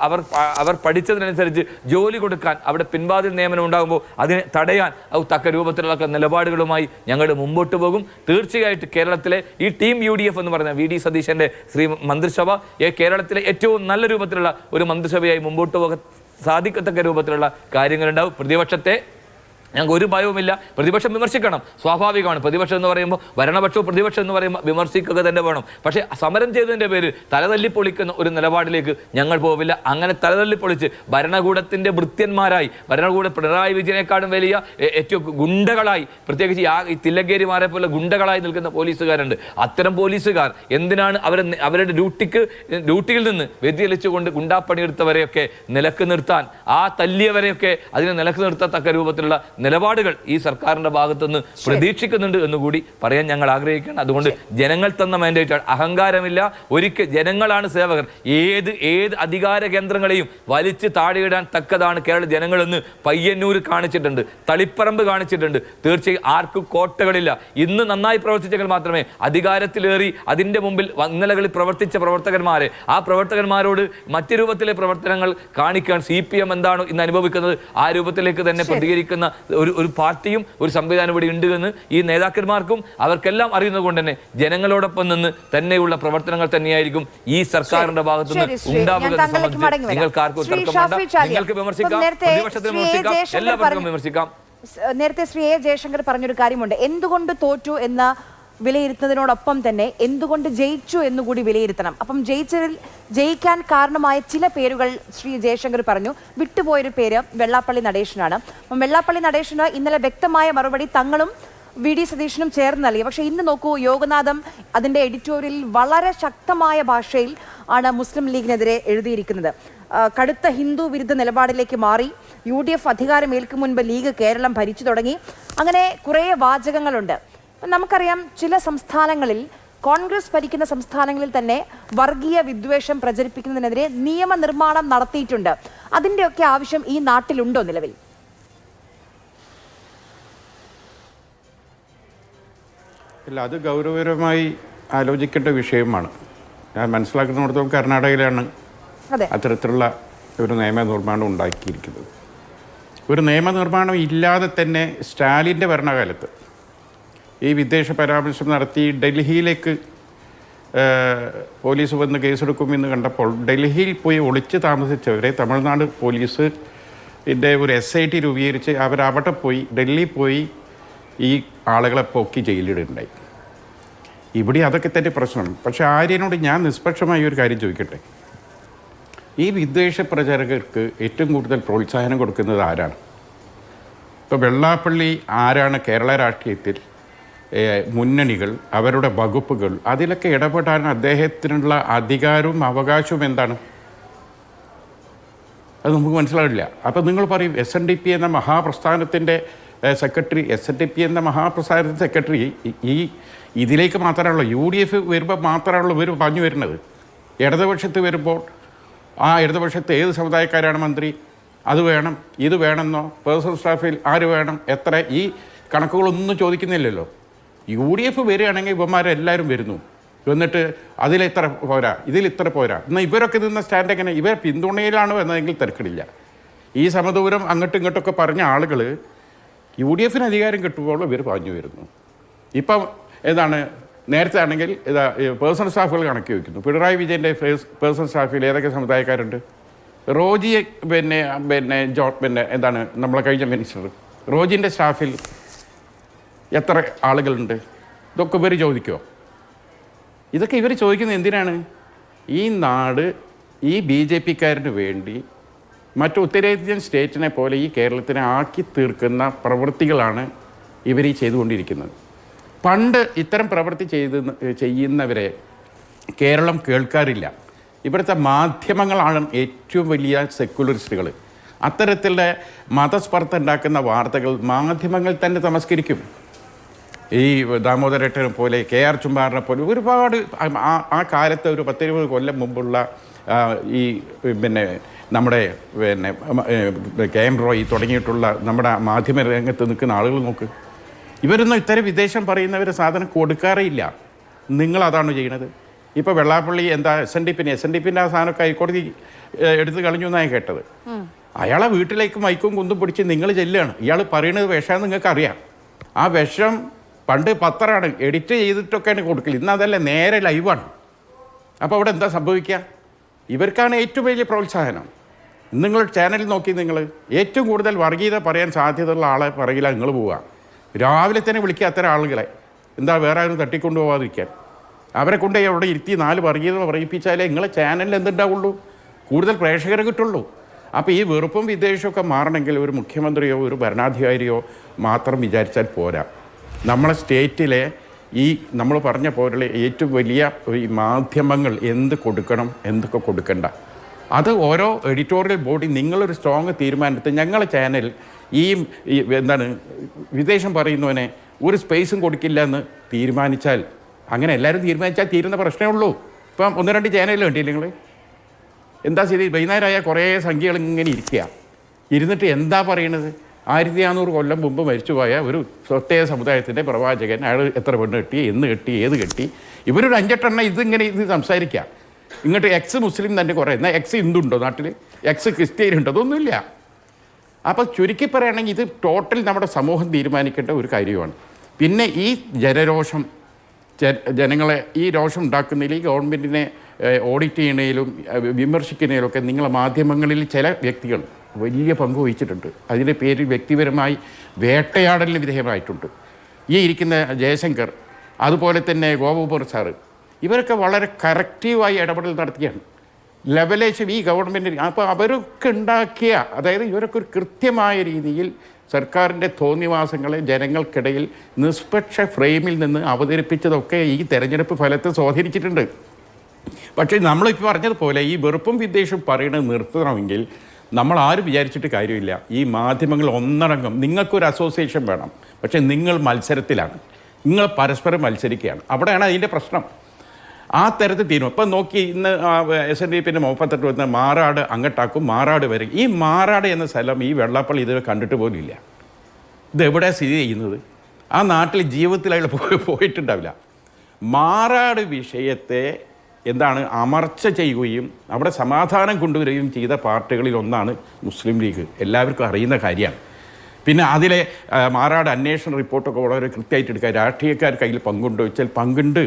അവർ പഠിച്ചതിനനുസരിച്ച് ജോലി കൊടുക്കാൻ അവിടെ പിൻവാതിൽ നിയമനം ഉണ്ടാകുമ്പോൾ അതിനെ തടയാൻ തക്ക രൂപത്തിലുള്ള നിലപാടുകളുമായി ഞങ്ങൾ മുമ്പോട്ട് പോകും. തീർച്ചയായിട്ടും കേരളത്തിലെ ഈ ടീം UDF എന്ന് പറഞ്ഞ VD സതീശൻ്റെ മന്ത്രിസഭ കേരളത്തിലെ ഏറ്റവും നല്ല രൂപത്തിലുള്ള ഒരു മന്ത്രിസഭയായി മുമ്പോട്ട് പോകാൻ സാധിക്കത്തക്ക രൂപത്തിലുള്ള കാര്യങ്ങളുണ്ടാവും. പ്രതിപക്ഷത്തെ ഞങ്ങൾക്ക് ഒരു ഭയവുമില്ല. പ്രതിപക്ഷം വിമർശിക്കണം, സ്വാഭാവികമാണ്. പ്രതിപക്ഷം എന്ന് പറയുമ്പോൾ ഭരണപക്ഷവും പ്രതിപക്ഷം എന്ന് പറയുമ്പോൾ വിമർശിക്കുക തന്നെ വേണം. പക്ഷേ സമരം ചെയ്തതിൻ്റെ പേരിൽ തലതല്ലിപ്പൊളിക്കുന്ന ഒരു നിലപാടിലേക്ക് ഞങ്ങൾ പോവില്ല. അങ്ങനെ തലതല്ലിപ്പൊളിച്ച് ഭരണകൂടത്തിൻ്റെ ഭൃത്യന്മാരായി, പിണറായി വിജയനെക്കാളും വലിയ ഏറ്റവും ഗുണ്ടകളായി, പ്രത്യേകിച്ച് ഈ തില്ലങ്കേരിമാരെ പോലെ ഗുണ്ടകളായി നിൽക്കുന്ന പോലീസുകാരുണ്ട്. അത്തരം പോലീസുകാർ എന്തിനാണ് അവരുടെ ഡ്യൂട്ടിയിൽ നിന്ന് വ്യതിചലിച്ചുകൊണ്ട് ഗുണ്ടാപ്പണിയെടുത്തവരെയൊക്കെ നിലക്ക് നിർത്താൻ, ആ തല്ലിയവരെയൊക്കെ അതിനെ നിലക്ക് നിർത്തത്തക്ക രൂപത്തിലുള്ള നിലപാടുകൾ ഈ സർക്കാരിന്റെ ഭാഗത്തുനിന്ന് പ്രതീക്ഷിക്കുന്നുണ്ട് എന്നുകൂടി പറയാൻ ഞങ്ങൾ ആഗ്രഹിക്കുകയാണ്. അതുകൊണ്ട് ജനങ്ങൾ തന്ന മാൻഡേറ്റാണ്, അഹങ്കാരമില്ല. ഒരിക്കൽ ജനങ്ങളാണ് സേവകർ. ഏത് അധികാര കേന്ദ്രങ്ങളെയും വലിച്ച് താഴെയിടാൻ തക്കതാണ് കേരള ജനങ്ങളെന്ന് പയ്യന്നൂർ കാണിച്ചിട്ടുണ്ട്, തളിപ്പറമ്പ് കാണിച്ചിട്ടുണ്ട്. തീർച്ചയായും ആർക്കും കോട്ടകളില്ല. ഇന്ന് നന്നായി പ്രവർത്തിച്ചെങ്കിൽ മാത്രമേ അധികാരത്തിലേറി അതിൻ്റെ മുമ്പിൽ ഇന്നലകളിൽ പ്രവർത്തിച്ച പ്രവർത്തകന്മാരെ, ആ പ്രവർത്തകന്മാരോട് മറ്റു രൂപത്തിലെ പ്രവർത്തനങ്ങൾ കാണിക്കാൻ CPM എന്താണോ ഇന്ന് അനുഭവിക്കുന്നത് ആ രൂപത്തിലേക്ക് തന്നെ പ്രതികരിക്കുന്ന ഒരു പാർട്ടിയും ഒരു സംവിധാനം ഇവിടെ ഉണ്ട് എന്ന് ഈ നേതാക്കന്മാർക്കും അവർക്കെല്ലാം അറിയുന്നത് കൊണ്ട് തന്നെ ജനങ്ങളോടൊപ്പം നിന്ന് തന്നെയുള്ള പ്രവർത്തനങ്ങൾ തന്നെയായിരിക്കും ഈ സർക്കാരിന്റെ ഭാഗത്തുനിന്ന് ഉണ്ടാവുക. നിങ്ങൾക്ക് ആർക്കും തർക്കം വേണ്ട, നിങ്ങൾക്ക് വിമർശിക്കാം, പ്രതിപക്ഷത്തിന് വിമർശിക്കാം, എല്ലാവർക്കും വിമർശിക്കാം. നേരത്തെ ശ്രീ A. ജയശങ്കർ പറഞ്ഞൊരു കാര്യമുണ്ട്, എന്തുകൊണ്ട് തോറ്റു എന്ന വിലയിരുത്തുന്നതിനോടൊപ്പം തന്നെ എന്തുകൊണ്ട് ജയിച്ചു എന്നുകൂടി വിലയിരുത്തണം. അപ്പം ജയിക്കാൻ കാരണമായ ചില പേരുകൾ ശ്രീ ജയശങ്കർ പറഞ്ഞു. വിട്ടുപോയൊരു പേര് വെള്ളാപ്പള്ളി നടേശനാണ്. അപ്പം വെള്ളാപ്പള്ളി നടേശന് ഇന്നലെ വ്യക്തമായ മറുപടി തങ്ങളും VD സതീശനും ചേർന്ന് നൽകി. പക്ഷേ ഇന്ന് നോക്കൂ, യോഗനാഥം അതിൻ്റെ എഡിറ്റോറിയലിൽ വളരെ ശക്തമായ ഭാഷയിൽ ആണ് മുസ്ലിം ലീഗിനെതിരെ എഴുതിയിരിക്കുന്നത്. കടുത്ത ഹിന്ദു വിരുദ്ധ നിലപാടിലേക്ക് മാറി, UDF അധികാരമേൽക്കും മുൻപ് ലീഗ് കേരളം ഭരിച്ചു തുടങ്ങി, അങ്ങനെ കുറേ വാചകങ്ങളുണ്ട്. നമുക്കറിയാം ചില സംസ്ഥാനങ്ങളിൽ, കോൺഗ്രസ് ഭരിക്കുന്ന സംസ്ഥാനങ്ങളിൽ തന്നെ വർഗീയ വിദ്വേഷം പ്രചരിപ്പിക്കുന്നതിനെതിരെ നിയമനിർമ്മാണം നടത്തിയിട്ടുണ്ട്. അതിൻ്റെയൊക്കെ ആവശ്യം ഈ നാട്ടിലുണ്ടോ നിലവിൽ? ഇല്ല, അത് ഗൗരവകരമായി ആലോചിക്കേണ്ട വിഷയമാണ്. ഞാൻ മനസ്സിലാക്കുന്നിടത്തോളം കർണാടകയിലാണ് അത്തരത്തിലുള്ള ഒരു നിയമനിർമ്മാണം ഉണ്ടാക്കിയിരിക്കുന്നത്. ഒരു നിയമനിർമ്മാണം ഇല്ലാതെ തന്നെ സ്റ്റാലിൻ്റെ ഭരണകാലത്ത് ഈ വിദ്വേഷ പരാമർശം നടത്തി ഡൽഹിയിലേക്ക് പോലീസ് വന്ന് കേസെടുക്കുമെന്ന് കണ്ടപ്പോൾ ഡൽഹിയിൽ പോയി ഒളിച്ച് താമസിച്ചവരെ തമിഴ്നാട് പോലീസിൻ്റെ ഒരു SIT രൂപീകരിച്ച് അവരവിടെ പോയി, ഡൽഹിയിൽ പോയി ഈ ആളുകളെ പൊക്കി ജയിലിടുണ്ടായി. ഇവിടെ അതൊക്കെ തന്നെ പ്രശ്നം. പക്ഷേ ആര്യനോട് ഞാൻ നിഷ്പക്ഷമായി ഒരു കാര്യം ചോദിക്കട്ടെ, ഈ വിദ്വേഷ പ്രചാരകർക്ക് ഏറ്റവും കൂടുതൽ പ്രോത്സാഹനം കൊടുക്കുന്നത് ആരാണ്? ഇപ്പോൾ വെള്ളാപ്പള്ളി ആരാണ് കേരള രാഷ്ട്രീയത്തിൽ മുന്നണികൾ, അവരുടെ വകുപ്പുകൾ, അതിലൊക്കെ ഇടപെടാൻ അദ്ദേഹത്തിനുള്ള അധികാരവും അവകാശവും എന്താണ്? അത് നമുക്ക് മനസ്സിലാവില്ല. അപ്പോൾ നിങ്ങൾ പറയും SNDP എന്ന മഹാപ്രസ്ഥാനത്തിൻ്റെ സെക്രട്ടറി, SNDP എന്ന മഹാപ്രസ്ഥാനത്തിൻ്റെ സെക്രട്ടറി ഇതിലേക്ക് മാത്രമേ UDF വരുമ്പോൾ മാത്രമേ ഇവർ പറഞ്ഞു വരുന്നത്. ഇടതുപക്ഷത്ത് വരുമ്പോൾ ആ ഇടതുപക്ഷത്ത് ഏത് സമുദായക്കാരാണ് മന്ത്രി, അത് വേണം, ഇത് വേണമെന്നോ, പേഴ്സണൽ സ്റ്റാഫിൽ ആര് വേണം, എത്ര, ഈ കണക്കുകളൊന്നും ചോദിക്കുന്നില്ലല്ലോ. UDF വരികയാണെങ്കിൽ ഇവന്മാരെല്ലാവരും വരുന്നു, എന്നിട്ട് അതിലിത്ര പോരാ, ഇതിലിത്ര പോരാ. എന്നാൽ ഇവരൊക്കെ നിന്ന സ്റ്റാൻഡ് എങ്ങനെ, ഇവർ പിന്തുണയിലാണോ എന്നതെങ്കിൽ തിരക്കിടില്ല. ഈ സമദൂരം അങ്ങോട്ടും ഇങ്ങോട്ടൊക്കെ പറഞ്ഞ ആളുകൾ UDFന് അധികാരം കിട്ടുമ്പോൾ ഇവർ പറഞ്ഞു വരുന്നു. ഇപ്പം എന്താണ്, നേരത്തെ ആണെങ്കിൽ ഇതാ പേഴ്സണൽ സ്റ്റാഫുകൾ കണക്കി വയ്ക്കുന്നു. പിണറായി വിജയൻ്റെ പേഴ്സണൽ സ്റ്റാഫിൽ ഏതൊക്കെ സമുദായക്കാരുണ്ട്? റോജി പിന്നെ എന്താണ് നമ്മളെ കഴിഞ്ഞ മിനിസ്റ്റർ, റോജിൻ്റെ സ്റ്റാഫിൽ എത്ര ആളുകളുണ്ട്? ഇതൊക്കെ ഇവർ ചോദിക്കുമോ? ഇതൊക്കെ ഇവർ ചോദിക്കുന്നത് എന്തിനാണ്? ഈ നാട് ഈ BJPക്കാരന് വേണ്ടി മറ്റു ഉത്തരേന്ത്യൻ സ്റ്റേറ്റിനെ പോലെ ഈ കേരളത്തിനെ ആക്കി തീർക്കുന്ന പ്രവൃത്തികളാണ് ഇവർ ഈ ചെയ്തുകൊണ്ടിരിക്കുന്നത്. പണ്ട് ഇത്തരം പ്രവൃത്തി ചെയ്യുന്നവരെ കേരളം കേൾക്കാറില്ല. ഇവിടുത്തെ മാധ്യമങ്ങളാണ് ഏറ്റവും വലിയ സെക്കുലറിസ്റ്റുകൾ. അത്തരത്തിലുള്ള മതസ്പർദ്ധ ഉണ്ടാക്കുന്ന വാർത്തകൾ മാധ്യമങ്ങൾ തന്നെ തമസ്കരിക്കും. ഈ ദാമോദരേട്ടനെ പോലെ, KR ചുമ്മാറിനെ പോലെ ഒരുപാട് ആ കാലത്ത് ഒരു 10-20 കൊല്ലം മുമ്പുള്ള ഈ നമ്മുടെ KM റോയ് തുടങ്ങിയിട്ടുള്ള നമ്മുടെ മാധ്യമ രംഗത്ത് നിൽക്കുന്ന ആളുകൾ നോക്ക്. ഇവരൊന്നും ഇത്തരം വിദേശം പറയുന്നവർ സാധനം കൊടുക്കാറേ ഇല്ല. നിങ്ങളതാണ് ചെയ്യണത്. ഇപ്പോൾ വെള്ളാപ്പള്ളി എന്താ SNDPൻ്റെ ആ സാധനമൊക്കെ ഹൈക്കോടതി എടുത്ത് കളഞ്ഞു എന്നാണ് കേട്ടത്. അയാളെ വീട്ടിലേക്ക് മൈക്കും കുന്തും പിടിച്ച് നിങ്ങൾ ചെല്ലുകയാണ്. ഇയാൾ പറയുന്നത് വിഷമെന്ന് നിങ്ങൾക്ക് അറിയാം. ആ വിഷം പണ്ട് പത്രമാണ് എഡിറ്റ് ചെയ്തിട്ടൊക്കെയാണ് കൊടുക്കൽ. ഇന്ന് അതല്ല, നേരെ ലൈവാണ്. അപ്പോൾ അവിടെ എന്താ സംഭവിക്കുക? ഇവർക്കാണ് ഏറ്റവും വലിയ പ്രോത്സാഹനം. നിങ്ങൾ ചാനൽ നോക്കി നിങ്ങൾ ഏറ്റവും കൂടുതൽ വർഗീയത പറയാൻ സാധ്യതയുള്ള ആളെ പിറകിലാണ് നിങ്ങൾ പോവുക. രാവിലെ തന്നെ വിളിക്കുക അത്തരം ആളുകളെ, എന്താ വേറെ ആരും തട്ടിക്കൊണ്ടു പോകാതിരിക്കാൻ. അവരെ കൊണ്ട് അവിടെ ഇരുത്തി 4 വർഗീയത പറയിപ്പിച്ചാലേ നിങ്ങളെ ചാനലിൽ എന്തുണ്ടാവുള്ളൂ, കൂടുതൽ പ്രേക്ഷകരെ കിട്ടുള്ളൂ. അപ്പോൾ ഈ വെറുപ്പും വിദ്വേഷമൊക്കെ മാറണമെങ്കിൽ ഒരു മുഖ്യമന്ത്രിയോ ഒരു ഭരണാധികാരിയോ മാത്രം വിചാരിച്ചാൽ പോരാ. നമ്മളെ സ്റ്റേറ്റിലെ ഈ നമ്മൾ പറഞ്ഞ പോലെ ഏറ്റവും വലിയ ഈ മാധ്യമങ്ങൾ എന്ത് കൊടുക്കണം എന്തൊക്കെ കൊടുക്കണ്ട, അത് ഓരോ എഡിറ്റോറിയൽ ബോഡി നിങ്ങളൊരു സ്ട്രോങ് തീരുമാനമെടുത്ത് ഞങ്ങളെ ചാനൽ ഈ എന്താണ് വിദേശം പറയുന്നവനെ ഒരു സ്പേസും കൊടുക്കില്ല എന്ന് തീരുമാനിച്ചാൽ, അങ്ങനെ എല്ലാവരും തീരുമാനിച്ചാൽ തീരുന്ന പ്രശ്നമേ ഉള്ളൂ. ഇപ്പം 1-2 ചാനൽ കണ്ടില്ല നിങ്ങൾ, എന്താ ചെയ്ത് വൈകുന്നേരമായ കുറേ സംഖ്യകൾ ഇങ്ങനെ ഇരിക്കുക, ഇരുന്നിട്ട് എന്താ പറയണത്? 1400 കൊല്ലം മുമ്പ് മരിച്ചുപോയ ഒരു പ്രത്യേക സമുദായത്തിൻ്റെ പ്രവാചകൻ, അയാൾ എത്ര പെണ്ണ് കെട്ടി, എന്ന് കെട്ടി, ഏത് കെട്ടി, ഇവരൊരു 5-8 ഇതിങ്ങനെ ഇത് സംസാരിക്കുക. ഇങ്ങോട്ട് എക്സ് മുസ്ലിം തന്നെ കുറേ, എന്നാൽ എക്സ് ഹിന്ദു ഉണ്ടോ നാട്ടിൽ, എക്സ് ക്രിസ്ത്യൻ ഉണ്ടോ? അതൊന്നുമില്ല. അപ്പോൾ ചുരുക്കി പറയുകയാണെങ്കിൽ ഇത് ടോട്ടൽ നമ്മുടെ സമൂഹം തീരുമാനിക്കേണ്ട ഒരു കാര്യമാണ്. പിന്നെ ഈ ജനരോഷം, ജനങ്ങളെ ഈ രോഷം ഉണ്ടാക്കുന്നതിൽ ഈ ഗവൺമെൻറ്റിനെ ഓഡിറ്റ് ചെയ്യുന്നതിലും വിമർശിക്കുന്നതിലൊക്കെ നിങ്ങളെ മാധ്യമങ്ങളിൽ ചില വ്യക്തികൾ വലിയ പങ്ക് വഹിച്ചിട്ടുണ്ട്. അതിൻ്റെ പേരിൽ വ്യക്തിപരമായി വേട്ടയാടലിന് വിധേയമായിട്ടുണ്ട്. ഈ ഇരിക്കുന്ന ജയശങ്കർ, അതുപോലെ തന്നെ ഗോപകുമാർ സാറ്, ഇവരൊക്കെ വളരെ കറക്റ്റീവായി ഇടപെടൽ നടത്തിയാണ്. ലെവലേഷൻ ഈ ഗവൺമെൻറ്റിന്, അപ്പോൾ അവരൊക്കെ ഉണ്ടാക്കിയ, അതായത് ഇവരൊക്കെ ഒരു കൃത്യമായ രീതിയിൽ സർക്കാരിൻ്റെ തോന്നിവാസങ്ങളെ ജനങ്ങൾക്കിടയിൽ നിഷ്പക്ഷ ഫ്രെയിമിൽ നിന്ന് അവതരിപ്പിച്ചതൊക്കെ ഈ തെരഞ്ഞെടുപ്പ് ഫലത്തെ സ്വാധീനിച്ചിട്ടുണ്ട്. പക്ഷേ നമ്മളിപ്പോൾ പറഞ്ഞതുപോലെ ഈ വെറുപ്പും വിദ്വേഷവും പറയുന്നത് നിർത്തണമെങ്കിൽ നമ്മൾ ആരും വിചാരിച്ചിട്ട് കാര്യമില്ല. ഈ മാധ്യമങ്ങൾ ഒന്നടങ്കം, നിങ്ങൾക്കൊരു അസോസിയേഷൻ വേണം, പക്ഷേ നിങ്ങൾ മത്സരത്തിലാണ്, നിങ്ങൾ പരസ്പരം മത്സരിക്കുകയാണ്. അവിടെയാണ് അതിൻ്റെ പ്രശ്നം. ആ തരത്തിൽ തീരും. ഇപ്പം നോക്കി, ഇന്ന് SNDP 38 വന്ന മാറാട് അങ്ങോട്ടാക്കും, മാറാട് വരെ. ഈ മാറാട് എന്ന സ്ഥലം ഈ വെള്ളാപ്പള്ളി ഇതുവരെ കണ്ടിട്ട് പോലും ഇല്ല. ഇതെവിടെയാണ് സ്ഥിതി ചെയ്യുന്നത്? ആ നാട്ടിൽ ജീവിതത്തിൽ അയാൾ പോയിട്ടുണ്ടാവില്ല. മാറാട് വിഷയത്തെ എന്താണ് അമർച്ച ചെയ്യുകയും അവിടെ സമാധാനം കൊണ്ടുവരികയും ചെയ്ത പാർട്ടികളിൽ ഒന്നാണ് മുസ്ലിം ലീഗ്. എല്ലാവർക്കും അറിയുന്ന കാര്യമാണ്. പിന്നെ അതിലെ മാറാട് അന്വേഷണ റിപ്പോർട്ടൊക്കെ വളരെ കൃത്യമായിട്ട് എടുക്കുക. രാഷ്ട്രീയക്കാർ കയ്യിൽ പങ്കുണ്ടോ ചോദിച്ചാൽ പങ്കുണ്ട്.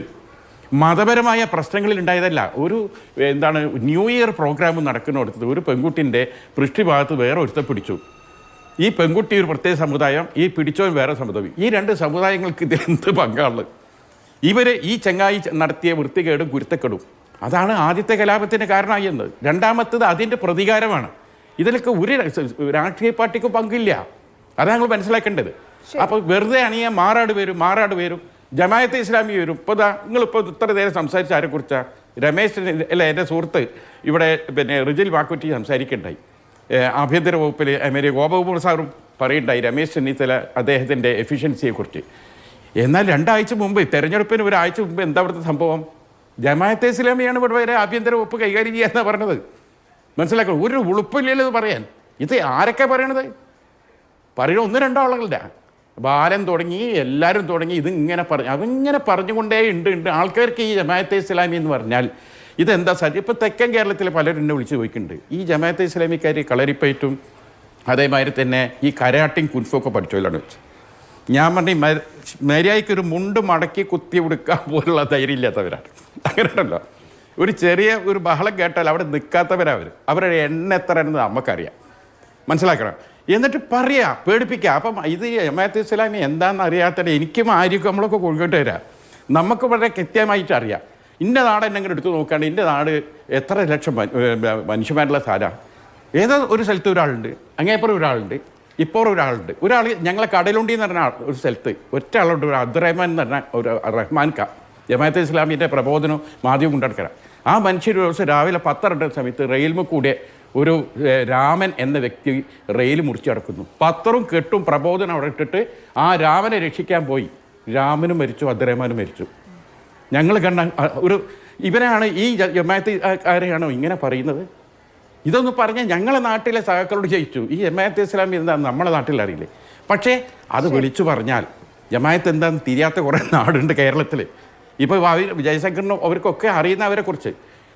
മതപരമായ പ്രശ്നങ്ങളിൽ ഉണ്ടായതല്ല. ഒരു എന്താണ് ന്യൂ ഇയർ പ്രോഗ്രാം നടക്കുന്നിടത്ത് ഒരു പെൺകുട്ടിൻ്റെ പൃഷ്ഠഭാഗത്ത് വേറെ ഒരുത്തെ പിടിച്ചു. ഈ പെൺകുട്ടി ഒരു പ്രത്യേക സമുദായം, ഈ പിടിച്ചവൻ വേറെ സമുദായം. ഈ 2 സമുദായങ്ങൾക്ക് ഇതിൽ എന്ത് പങ്കാണുള്ളത്? ഇവർ ഈ ചങ്ങായി നടത്തിയ വൃത്തികേടും കുരുത്തക്കെടും അതാണ് ആദ്യത്തെ കലാപത്തിന് കാരണമായത്. രണ്ടാമത്തത് അതിൻ്റെ പ്രതികാരമാണ്. ഇതിലൊക്കെ ഒരു രാഷ്ട്രീയ പാർട്ടിക്ക് പങ്കില്ല. അതാണ് ഞങ്ങൾ മനസ്സിലാക്കേണ്ടത്. അപ്പോൾ വെറുതെ ആണെങ്കിൽ മാറാട് വരും, ജമായത്തെ ഇസ്ലാമി വരും. ഇപ്പോൾ നിങ്ങളിപ്പോൾ ഇത്ര നേരം സംസാരിച്ച ആരെക്കുറിച്ചാണ്? രമേശ് അല്ല, എൻ്റെ സുഹൃത്ത് ഇവിടെ പിന്നെ റിജിൽ വാക്കുറ്റി സംസാരിക്കണ്ടായി. ആഭ്യന്തര വകുപ്പിൽ ഗോപകുമാർ സാറും പറയുണ്ടായി രമേശ് ചെന്നിത്തല അദ്ദേഹത്തിൻ്റെ എഫിഷ്യൻസിയെക്കുറിച്ച്. എന്നാൽ 2 ആഴ്ച മുമ്പ്, തെരഞ്ഞെടുപ്പിന് 1 ആഴ്ച മുമ്പ് എന്താ ഇവിടുത്തെ സംഭവം? ജമാഅത്തെ ഇസ്ലാമിയാണ് ഇവിടെ വരെ ആഭ്യന്തര വകുപ്പ് കൈകാര്യം ചെയ്യാന്നാണ് പറഞ്ഞത്. മനസ്സിലാക്കണം, ഒരു ഉളുപ്പില്ലല്ലോ ഇത് പറയാൻ. ഇത് ആരൊക്കെ പറയണത്? പറയുന്ന 1-2 ആളുകളുടെ ബാലൻ തുടങ്ങി എല്ലാവരും തുടങ്ങി ഇതിങ്ങനെ അതിങ്ങനെ പറഞ്ഞുകൊണ്ടേ ഉണ്ട്. ആൾക്കാർക്ക് ഈ ജമാഅത്തെ ഇസ്ലാമി എന്ന് പറഞ്ഞാൽ ഇതെന്താ സാധ്യം? ഇപ്പോൾ തെക്കൻ കേരളത്തിൽ പലരും എന്നെ വിളിച്ച് ചോദിക്കുന്നുണ്ട്, ഈ ജമാഅത്തെ ഇസ്ലാമിക്കാർ കളരിപ്പയറ്റും അതേമാതിരി തന്നെ ഈ കരാട്ടിയും കുൻഫൊക്കെ പഠിച്ചോലാണ് വെച്ച്. ഞാൻ പറഞ്ഞു, മര്യാദയ്ക്കൊരു മുണ്ട് മടക്കി കുത്തി കൊടുക്കാൻ പോലുള്ള ധൈര്യം ഇല്ലാത്തവരാണ്. അങ്ങനെ ഉണ്ടല്ലോ, ഒരു ചെറിയ ഒരു ബഹളം കേട്ടാൽ അവിടെ നിൽക്കാത്തവരവർ. അവരുടെ എണ്ണ എത്ര എന്നത് നമുക്കറിയാം. മനസ്സിലാക്കണം. എന്നിട്ട് പറയാം, പേടിപ്പിക്കുക. അപ്പം ഇത് ജമാഅത്തെ ഇസ്ലാമി എന്താണെന്ന് അറിയാത്തത് എനിക്കും ആയിരിക്കും നമ്മളൊക്കെ കൊണ്ടുപോയിട്ട് വരാം. നമുക്ക് വളരെ കൃത്യമായിട്ട് അറിയാം. ഇന്ന നാട് എന്നെങ്കിലും എടുത്ത് നോക്കുകയാണെങ്കിൽ ഇന്ന നാട് എത്ര ലക്ഷം മനുഷ്യന്മാരുള്ള സ്ഥലമാണ്. ഏതോ ഒരു സ്ഥലത്ത് ഒരാളുണ്ട്, അങ്ങേപ്പുറം ഒരാളുണ്ട്, ഇപ്പോൾ ഒരാളുണ്ട്. ഒരാൾ ഞങ്ങളെ കടലുണ്ടി എന്ന് പറഞ്ഞ ഒരു സ്ഥലത്ത് ഒറ്റ ആളുണ്ട്, ഒരു അബ്ദുറഹ്മാൻ എന്ന് പറഞ്ഞ ഒരു റഹ്മാൻ ക, ജമാഅത്തെ ഇസ്ലാമിൻ്റെ പ്രബോധനവും മാധ്യമം കൊണ്ടെടുക്കണം. ആ മനുഷ്യർ ഒരു ദിവസം രാവിലെ 10 സമയത്ത് റെയിൽമ കൂടെ ഒരു രാമൻ എന്ന വ്യക്തി റെയിൽ മുറിച്ച് കിടക്കുന്നു. പത്രവും കെട്ടും പ്രബോധനം അവിടെ ഇട്ടിട്ട് ആ രാമനെ രക്ഷിക്കാൻ പോയി. രാമനും മരിച്ചു, അബ്ദുറഹ്മാനും മരിച്ചു. ഞങ്ങൾ കണ്ട ഒരു ഇവരാണ് ഈ ജമാഅത്തുകാരെയാണോ ഇങ്ങനെ പറയുന്നത്? ഇതൊന്ന് പറഞ്ഞാൽ ഞങ്ങളെ നാട്ടിലെ സഹാക്കളോട് ജയിച്ചു. ഈ ജമാഅത്തെ ഇസ്ലാമി എന്താണെന്ന് നമ്മളെ നാട്ടിൽ അറിയില്ലേ? പക്ഷേ അത് വിളിച്ചു പറഞ്ഞാൽ ജമാഅത്ത് എന്താണെന്ന് തിരിയാത്ത കുറേ നാടുണ്ട് കേരളത്തിൽ. ഇപ്പോൾ ജയശങ്കറിനും അവർക്കൊക്കെ അറിയുന്നവരെക്കുറിച്ച്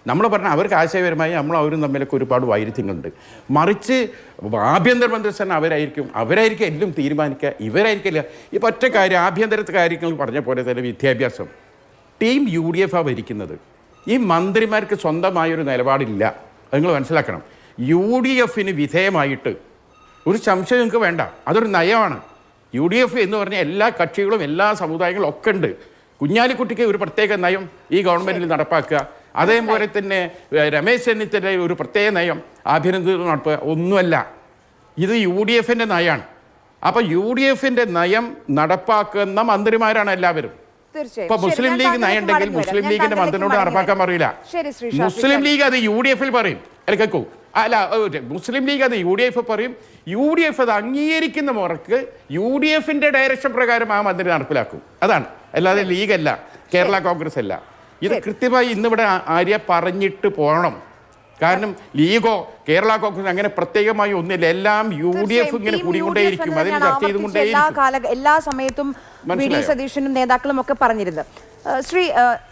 നമ്മൾ പറഞ്ഞാൽ അവർക്ക് ആശയപരമായി അവരും തമ്മിലൊക്കെ ഒരുപാട് വൈരുദ്ധ്യങ്ങളുണ്ട്. മറിച്ച് ആഭ്യന്തരമന്ത്രി തന്നെ അവരായിരിക്കും എല്ലാം തീരുമാനിക്കുക, ഇവരായിരിക്കില്ല. ഇപ്പോൾ ഒറ്റ കാര്യം, ആഭ്യന്തരത്തെ കാര്യങ്ങൾ പറഞ്ഞ പോലെ തന്നെ വിദ്യാഭ്യാസം ടീം UDF ഭരിക്കുന്നത്. ഈ മന്ത്രിമാർക്ക് സ്വന്തമായൊരു നിലപാടില്ല. അത് നിങ്ങൾ മനസ്സിലാക്കണം. UDFന് വിധേയമായിട്ട് ഒരു സംശയം നിങ്ങൾക്ക് വേണ്ട, അതൊരു നയമാണ്. UDF എന്ന് പറഞ്ഞാൽ എല്ലാ കക്ഷികളും എല്ലാ സമുദായങ്ങളും ഒക്കെ ഉണ്ട്. കുഞ്ഞാലിക്കുട്ടിക്ക് ഒരു പ്രത്യേക നയം ഈ ഗവൺമെൻറ്റിൽ നടപ്പാക്കുക, അതേപോലെ തന്നെ രമേശ് ചെന്നിത്തല ഒരു പ്രത്യേക നയം ആഭ്യന്തര നടപ്പാക്കുക ഒന്നുമല്ല. ഇത് UDFൻ്റെ നയമാണ്. അപ്പോൾ UDFൻ്റെ നയം നടപ്പാക്കുന്ന മന്ത്രിമാരാണ് എല്ലാവരും. ഇപ്പൊ മുസ്ലിം ലീഗ് നയം ഉണ്ടെങ്കിൽ മുസ്ലിം ലീഗിന്റെ മന്ത്രിനോട് നടപ്പാക്കാൻ പറയില്ല. മുസ്ലിം ലീഗ് അത് UDFൽ പറയും. കേൾക്കൂ, അല്ല, മുസ്ലിം ലീഗ് അത് UDF പറയും. UDF അത് അംഗീകരിക്കുന്ന മുറക്ക് UDFന്റെ ഡയറക്ഷൻ പ്രകാരം ആ മന്ത്രി നടപ്പിലാക്കും. അതാണ്, അല്ലാതെ ലീഗല്ല, കേരള കോൺഗ്രസ് അല്ല. ഇത് കൃത്യമായി ഇന്നിവിടെ ആര്യ പറഞ്ഞിട്ട് പോകണം. കാരണം ലീഗോ കേരള കോൺഗ്രസ് അങ്ങനെ പ്രത്യേകമായി ഒന്നുമില്ല. എല്ലാം UDF ഇങ്ങനെ കൂടിക്കൊണ്ടേയിരിക്കും, അതിൽ ചർച്ച ചെയ്തുകൊണ്ടേയിരിക്കും. എല്ലാ സമയത്തും VD സതീശനും നേതാക്കളും ഒക്കെ പറഞ്ഞിരുന്നത്. ശ്രീ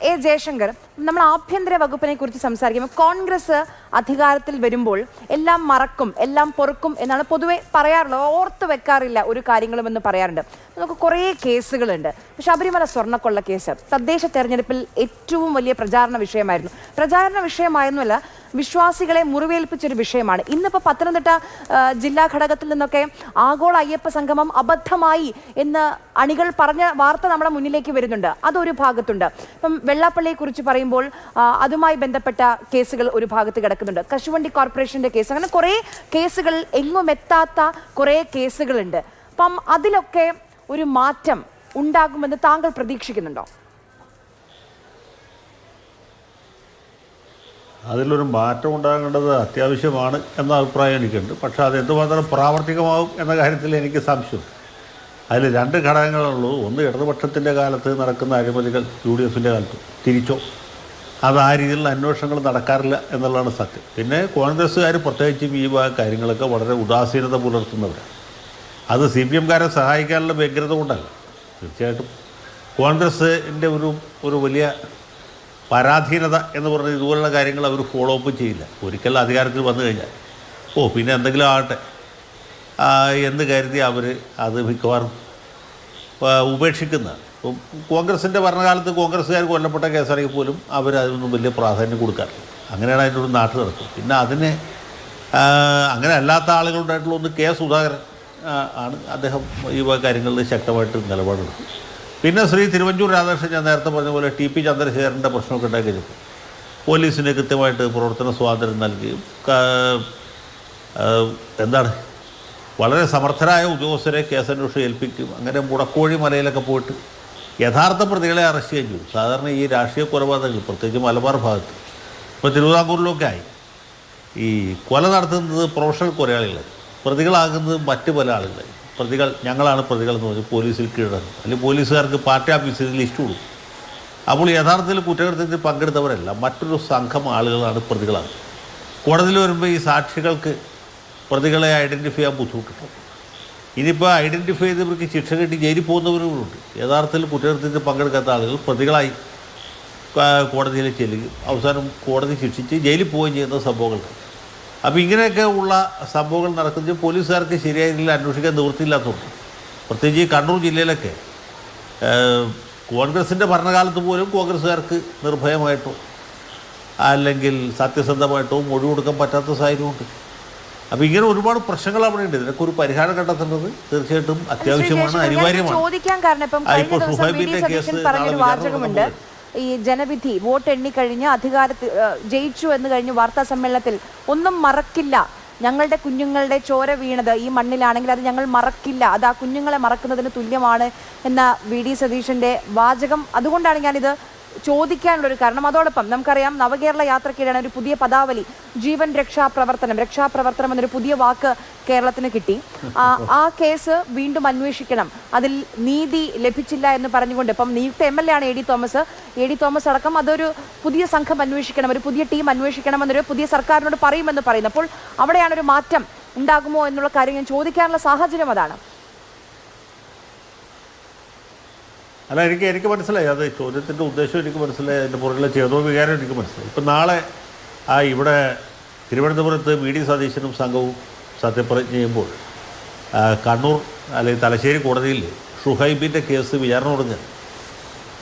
A. ജയശങ്കർ, നമ്മൾ ആഭ്യന്തര വകുപ്പിനെ കുറിച്ച് സംസാരിക്കുമ്പോൾ കോൺഗ്രസ് അധികാരത്തിൽ വരുമ്പോൾ എല്ലാം മറക്കും, എല്ലാം പൊറുക്കും എന്നാണ് പൊതുവെ പറയാറുള്ളത്. ഓർത്ത് വെക്കാറില്ല ഒരു കാര്യങ്ങളും എന്ന് പറയാറുണ്ട്. നമുക്ക് കുറേ കേസുകളുണ്ട്. ശബരിമല സ്വർണ്ണക്കൊള്ള കേസ് തദ്ദേശ തെരഞ്ഞെടുപ്പിൽ ഏറ്റവും വലിയ പ്രചാരണ വിഷയമായിരുന്നല്ല, വിശ്വാസികളെ മുറിവേൽപ്പിച്ചൊരു വിഷയമാണ്. ഇന്നിപ്പോൾ പത്തനംതിട്ട ജില്ലാ ഘടകത്തിൽ നിന്നൊക്കെ ആഗോള അയ്യപ്പ സംഗമം അബദ്ധമായി എന്ന് അണികൾ പറഞ്ഞ വാർത്ത നമ്മുടെ മുന്നിലേക്ക് വരുന്നുണ്ട്. അതൊരു ഭാഗത്തുണ്ട്. ഇപ്പം വെള്ളാപ്പള്ളിയെ കുറിച്ച് പറയുമ്പോൾ അതുമായി ബന്ധപ്പെട്ട കേസുകൾ ഒരു ഭാഗത്ത് കിടക്കുന്നുണ്ട്. കശുവണ്ടി കോർപ്പറേഷന്റെ കേസ്, അങ്ങനെ കുറേ കേസുകൾ, എങ്ങും എത്താത്ത കുറേ കേസുകളുണ്ട്. അപ്പം അതിലൊക്കെ ഒരു മാറ്റം ഉണ്ടാകുമെന്ന് താങ്കൾ പ്രതീക്ഷിക്കുന്നുണ്ടോ? അതിലൊരു മാറ്റം ഉണ്ടാകേണ്ടത് അത്യാവശ്യമാണ് എന്ന അഭിപ്രായം എനിക്കുണ്ട്. പക്ഷേ അത് എന്തുമാത്രം പ്രാവർത്തികമാകും എന്ന കാര്യത്തിൽ എനിക്ക് സംശയം. അതിൽ രണ്ട് ഘടകങ്ങളുള്ളൂ. ഒന്ന്, ഇടതുപക്ഷത്തിൻ്റെ കാലത്ത് നടക്കുന്ന അഴിമതികൾ UDFൻ്റെ കാലത്ത് തിരിച്ചോ, അത് ആ രീതിയിലുള്ള അന്വേഷണങ്ങൾ നടക്കാറില്ല എന്നുള്ളതാണ് സത്യം. പിന്നെ കോൺഗ്രസ്സുകാർ പ്രത്യേകിച്ചും ഈ കാര്യങ്ങളൊക്കെ വളരെ ഉദാസീനത പുലർത്തുന്നവരാണ്. അത് CPMകാരെ സഹായിക്കാനുള്ള വ്യഗ്രത കൊണ്ടല്ല. തീർച്ചയായിട്ടും കോൺഗ്രസിൻ്റെ ഒരു വലിയ പരാധീനത എന്ന് പറഞ്ഞാൽ ഇതുപോലുള്ള കാര്യങ്ങൾ അവർ ഫോളോ അപ്പ് ചെയ്യില്ല. ഒരിക്കൽ അധികാരത്തിൽ വന്നു കഴിഞ്ഞാൽ പിന്നെ എന്തെങ്കിലും ആകട്ടെ എന്ന് കരുതി അവർ അത് മിക്കവാറും ഉപേക്ഷിക്കുന്നതാണ്. ഇപ്പം കോൺഗ്രസിൻ്റെ ഭരണകാലത്ത് കോൺഗ്രസ്സുകാർ കൊല്ലപ്പെട്ട കേസാണെങ്കിൽ പോലും അവരതിനൊന്നും വലിയ പ്രാധാന്യം കൊടുക്കാറില്ല. അങ്ങനെയാണ് അതിൻ്റെ ഒരു നാട്ടിൽ നടക്കും. പിന്നെ അതിന് അങ്ങനെ അല്ലാത്ത ആളുകളുണ്ടായിട്ടുള്ള ഒന്ന് K. സുധാകരൻ ആണ്. അദ്ദേഹം ഈ കാര്യങ്ങളിൽ ശക്തമായിട്ട് നിലപാടെടുക്കും. പിന്നെ ശ്രീ തിരുവഞ്ചൂർ രാധാകൃഷ്ണൻ, ഞാൻ നേരത്തെ പറഞ്ഞ പോലെ TP ചന്ദ്രശേഖരൻ്റെ പ്രശ്നമൊക്കെ ഉണ്ടാക്കി കഴിഞ്ഞപ്പോൾ പോലീസിന് കൃത്യമായിട്ട് പ്രവർത്തന സ്വാതന്ത്ര്യം നൽകുകയും വളരെ സമർത്ഥരായ ഉദ്യോഗസ്ഥരെ കേസന്വേഷണം ഏൽപ്പിക്കും. അങ്ങനെ മുടക്കോഴി മലയിലൊക്കെ പോയിട്ട് യഥാർത്ഥ പ്രതികളെ അറസ്റ്റ് ചെയ്യുകയും ചെയ്തു. സാധാരണ ഈ രാഷ്ട്രീയ കൊലപാതകങ്ങൾ, പ്രത്യേകിച്ച് മലബാർ ഭാഗത്ത്, ഇപ്പോൾ തിരുവിതാംകൂറിലൊക്കെ ആയി, ഈ കൊല നടത്തുന്നത് പ്രൊഫഷണൽ കൊലയാളികളായി, പ്രതികളാകുന്നത് മറ്റ് പല ആളുകളായി. ഞങ്ങളാണ് പ്രതികളെന്ന് പറഞ്ഞ് പോലീസിൽ കീഴടങ്ങും, അല്ലെങ്കിൽ പോലീസുകാർക്ക് പാർട്ടി ഓഫീസിൽ ലിസ്റ്റ് കൊടുക്കും. അപ്പോൾ യഥാർത്ഥത്തിൽ കുറ്റകൃത്യത്തിൽ പങ്കെടുത്തവരല്ല, മറ്റൊരു സംഘം ആളുകളാണ് പ്രതികളാണ്. കോടതിയിൽ വരുമ്പോൾ ഈ സാക്ഷികൾക്ക് പ്രതികളെ ഐഡൻറ്റിഫൈ ചെയ്യാൻ ബുദ്ധിമുട്ടുണ്ട്. ഇനിയിപ്പോൾ ഐഡൻറ്റിഫൈ ചെയ്തവർക്ക് ശിക്ഷ കിട്ടി ജയിലിൽ പോകുന്നവരുമുണ്ട്. യഥാർത്ഥത്തിൽ കുറ്റകൃത്യത്തിൽ പങ്കെടുക്കാത്ത ആളുകൾ പ്രതികളായി കോടതിയിൽ ചെല്ലുകയും അവസാനം കോടതി ശിക്ഷിച്ച് ജയിലിൽ പോവുകയും ചെയ്യുന്ന സംഭവങ്ങളുണ്ട്. അപ്പോൾ ഇങ്ങനെയൊക്കെ ഉള്ള സംഭവങ്ങൾ നടക്കുന്നത് പോലീസുകാർക്ക് ശരിയായ രീതിയിൽ അന്വേഷിക്കാൻ നിവൃത്തിയില്ലാത്തതുകൊണ്ട്, പ്രത്യേകിച്ച് ഈ കണ്ണൂർ ജില്ലയിലൊക്കെ കോൺഗ്രസിൻ്റെ ഭരണകാലത്ത് പോലും കോൺഗ്രസ്സുകാർക്ക് നിർഭയമായിട്ടോ അല്ലെങ്കിൽ സത്യസന്ധമായിട്ടോ മൊഴി കൊടുക്കാൻ പറ്റാത്ത സാഹചര്യമുണ്ട്. അപ്പോൾ ഇങ്ങനെ ഒരുപാട് പ്രശ്നങ്ങൾ അവിടെ ഉണ്ട്. ഇതിനൊക്കെ ഒരു പരിഹാരം കണ്ടെത്തേണ്ടത് തീർച്ചയായിട്ടും അത്യാവശ്യമാണ്, അനിവാര്യമാണ്. ചോദിക്കാൻ കാരണം ഇപ്പോൾ സുഹൈബിന്റെ കേസ് പറഞ്ഞൊരു വാചകമുണ്ട്, ഈ ജനവിധി വോട്ട് എണ്ണിക്കഴിഞ്ഞ് അധികാരത്തിൽ ജയിച്ചു എന്ന് കഴിഞ്ഞ് വാർത്താ സമ്മേളനത്തിൽ ഒന്നും മറക്കില്ല, ഞങ്ങളുടെ കുഞ്ഞുങ്ങളുടെ ചോര വീണത് ഈ മണ്ണിലാണെങ്കിൽ അത് ഞങ്ങൾ മറക്കില്ല, അത് ആ കുഞ്ഞുങ്ങളെ മറക്കുന്നതിന് തുല്യമാണ് എന്ന VD സതീശന്റെ വാചകം. അതുകൊണ്ടാണ് ഞാനിത് ചോദിക്കാനുള്ളൊരു കാരണം. അതോടൊപ്പം നമുക്കറിയാം, നവകേരള യാത്രയ്ക്കിടെയാണ് ഒരു പുതിയ പദാവലി, ജീവൻ രക്ഷാപ്രവർത്തനം എന്നൊരു പുതിയ വാക്ക് കേരളത്തിന് കിട്ടി. ആ കേസ് വീണ്ടും അന്വേഷിക്കണം, അതിൽ നീതി ലഭിച്ചില്ല എന്ന് പറഞ്ഞുകൊണ്ട് ഇപ്പം നിയുക്ത MLA ആണ് AD തോമസ് അടക്കം അതൊരു പുതിയ സംഘം അന്വേഷിക്കണം, ഒരു പുതിയ ടീം അന്വേഷിക്കണം എന്നൊരു പുതിയ സർക്കാരിനോട് പറയുമെന്ന് പറയുന്നു. അപ്പോൾ അവിടെയാണ് ഒരു മാറ്റം ഉണ്ടാകുമോ എന്നുള്ള കാര്യം ഞാൻ ചോദിക്കാനുള്ള സാഹചര്യം അതാണ്. അല്ല, എനിക്ക് മനസ്സിലായി, അത് ചോദ്യത്തിൻ്റെ ഉദ്ദേശം എനിക്ക് മനസ്സിലായി, അതിൻ്റെ പുറകിലെ ചേതോ വികാരം എനിക്ക് മനസ്സിലായി. ഇപ്പം നാളെ ഇവിടെ തിരുവനന്തപുരത്ത് VD സതീശനും സംഘവും സത്യപ്രതിജ്ഞ ചെയ്യുമ്പോൾ കണ്ണൂർ അല്ലെങ്കിൽ തലശ്ശേരി കോടതിയിൽ ഷുഹൈബിൻ്റെ കേസ് വിചാരണ തുടങ്ങുക.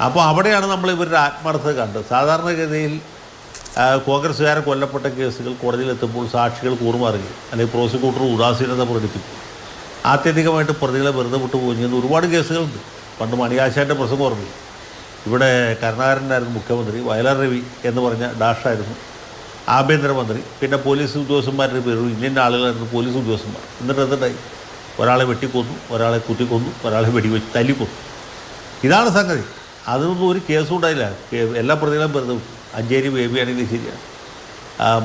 അപ്പോൾ അവിടെയാണ് നമ്മൾ ഇവരുടെ ആത്മാർത്ഥത കണ്ടത്. സാധാരണഗതിയിൽ കോൺഗ്രസ്സുകാരെ കൊല്ലപ്പെട്ട കേസുകൾ കോടതിയിലെത്തുമ്പോൾ സാക്ഷികൾ കൂറുമാറുകയും അല്ലെങ്കിൽ പ്രോസിക്യൂട്ടർ ഉദാസീനത പ്രകടിപ്പിക്കും. ആത്യന്തികമായിട്ട് പ്രതികളെ വെറുതെ വിട്ടു പോകുന്ന ഒരുപാട് കേസുകളുണ്ട്. പണ്ട് മണിയാശാൻ്റെ പ്രസംഗം ഓർമ്മ, ഇവിടെ കരുണാകരനായിരുന്നു മുഖ്യമന്ത്രി, വയലാർ രവി എന്ന് പറഞ്ഞ ഡാഷായിരുന്നു ആഭ്യന്തരമന്ത്രി, പിന്നെ പോലീസ് ഉദ്യോഗസ്ഥന്മാരുടെ പേരും ഇന്ന ആളുകളായിരുന്നു പോലീസ് ഉദ്യോഗസ്ഥന്മാർ. എന്നിട്ട് എന്തുണ്ടായി? ഒരാളെ വെട്ടിക്കൊന്നു, ഒരാളെ കുത്തിക്കൊന്നു, ഒരാളെ വെടിവെച്ച് തല്ലിക്കൊന്നു. ഇതാണ് സംഗതി. അതൊന്നും ഒരു കേസും ഉണ്ടായില്ല. എല്ലാ പ്രതികളും വെറുതെ വിട്ടു. അഞ്ചേരി ബേബി ആണെങ്കിലും ശരിയാണ്,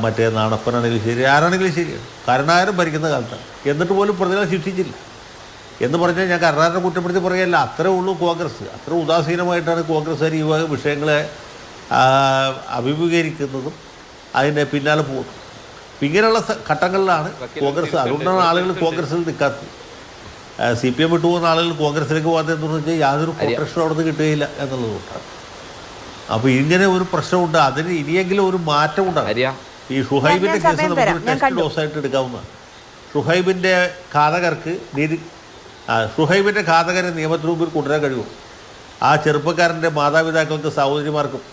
മറ്റേ നാണപ്പനാണെങ്കിലും ശരി, ആരാണെങ്കിലും ശരിയാണ്. കരുണാകരൻ ഭരിക്കുന്ന കാലത്താണ്. എന്നിട്ട് പോലും പ്രതികളെ ശിക്ഷിച്ചില്ല എന്ന് പറഞ്ഞാൽ ഞാൻ കരുണാകരനെ കുറ്റപ്പെടുത്തി പറയുകയല്ല. അത്രേ ഉള്ളൂ കോൺഗ്രസ്. അത്ര ഉദാസീനമായിട്ടാണ് കോൺഗ്രസ്സുകാർ ഈ വക വിഷയങ്ങളെ അഭിമുഖീകരിക്കുന്നതും അതിൻ്റെ പിന്നാലെ പോകുന്നു. ഇങ്ങനെയുള്ള ഘട്ടങ്ങളിലാണ് കോൺഗ്രസ്, അതുകൊണ്ടാണ് ആളുകൾ കോൺഗ്രസ്സിൽ നിൽക്കാത്തത്. CPM വിട്ടു പോകുന്ന ആളുകൾ കോൺഗ്രസ്സിലേക്ക് പോകാത്തത് എന്താണെന്ന് വെച്ചാൽ യാതൊരു പ്രൊട്ടക്ഷനും അവിടെ നിന്ന് കിട്ടുകയില്ല എന്നുള്ളതുകൊണ്ടാണ്. അപ്പോൾ ഇങ്ങനെ ഒരു പ്രശ്നമുണ്ട്. അതിന് ഇനിയെങ്കിലും ഒരു മാറ്റം ഉണ്ടാകും. ഈ ഷുഹൈബിൻ്റെ കേസ് നമുക്ക് ടെസ്റ്റ് ഡോസായിട്ട് എടുക്കാവുന്നതാണ്. ഷുഹൈബിൻ്റെ ഘാതകർക്ക് നീതി, ഷുഹൈബിൻ്റെ ഘാതകരെ നിയമത്തിന് മുമ്പിൽ കൊണ്ടുവരാൻ കഴിയുമോ? ആ ചെറുപ്പക്കാരൻ്റെ മാതാപിതാക്കൾക്ക് സഹോദരിമാർക്കും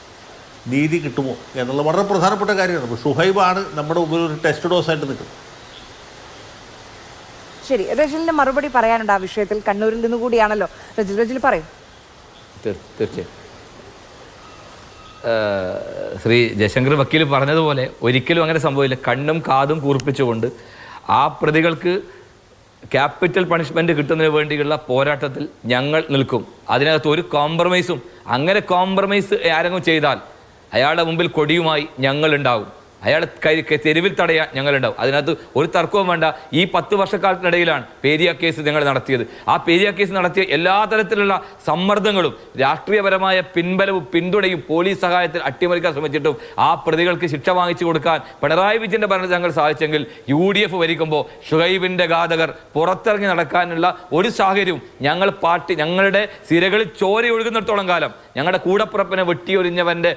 നീതി കിട്ടുമോ എന്നുള്ളത് വളരെ പ്രധാനപ്പെട്ട കാര്യമാണ്. അപ്പോൾ ഷുഹൈബാണ് നമ്മുടെ മുമ്പിൽ ഒരു ടെസ്റ്റ് ഡോസായിട്ട് നിൽക്കുന്നത്. ശരി, റജിലിന് മറുപടി പറയാനുണ്ട് ആ വിഷയത്തിൽ. കണ്ണൂരിൽ നിന്ന് കൂടിയാണല്ലോ റജിൽ പറയും. തീർച്ചയായും ശ്രീ ജയശങ്കർ വക്കീൽ പറഞ്ഞതുപോലെ ഒരിക്കലും അങ്ങനെ സംഭവില്ല. കണ്ണും കാതും കൂർപ്പിച്ചുകൊണ്ട് ആ പ്രതികൾക്ക് ക്യാപിറ്റൽ പണിഷ്മെൻറ്റ് കിട്ടുന്നതിന് വേണ്ടിയുള്ള പോരാട്ടത്തിൽ ഞങ്ങൾ നിൽക്കും. അതിനകത്ത് ഒരു കോംപ്രമൈസും, അങ്ങനെ കോംപ്രമൈസ് ആരെങ്കിലും ചെയ്താൽ അയാളുടെ മുമ്പിൽ കൊടിയുമായി ഞങ്ങളുണ്ടാവും. അയാളെ തെരുവിൽ തടയാൻ ഞങ്ങളുണ്ടാവും. അതിനകത്ത് ഒരു തർക്കവും വേണ്ട. ഈ 10 വർഷക്കാലത്തിനിടയിലാണ് പേരിയ കേസ് ഞങ്ങൾ നടത്തിയത്. ആ പേരിയ കേസ് നടത്തിയ എല്ലാ തരത്തിലുള്ള സമ്മർദ്ദങ്ങളും രാഷ്ട്രീയപരമായ പിൻബലവും പിന്തുണയും പോലീസ് സഹായത്തിൽ അട്ടിമറിക്കാൻ ശ്രമിച്ചിട്ടും ആ പ്രതികൾക്ക് ശിക്ഷ വാങ്ങിച്ചു കൊടുക്കാൻ പിണറായി വിജയൻ്റെ ഭരണത്തിൽ ഞങ്ങൾ സാധിച്ചെങ്കിൽ UDF ഭരിക്കുമ്പോൾ ഷുഹൈബിൻ്റെ ഘാതകർ പുറത്തിറങ്ങി നടക്കാനുള്ള ഒരു സാഹചര്യവും ഞങ്ങളുടെ സിരകളിൽ ചോര ഒഴുകുന്നിടത്തോളം കാലം ഞങ്ങളുടെ കൂടപ്പുറപ്പിനെ വെട്ടിയൊരിഞ്ഞവൻ്റെ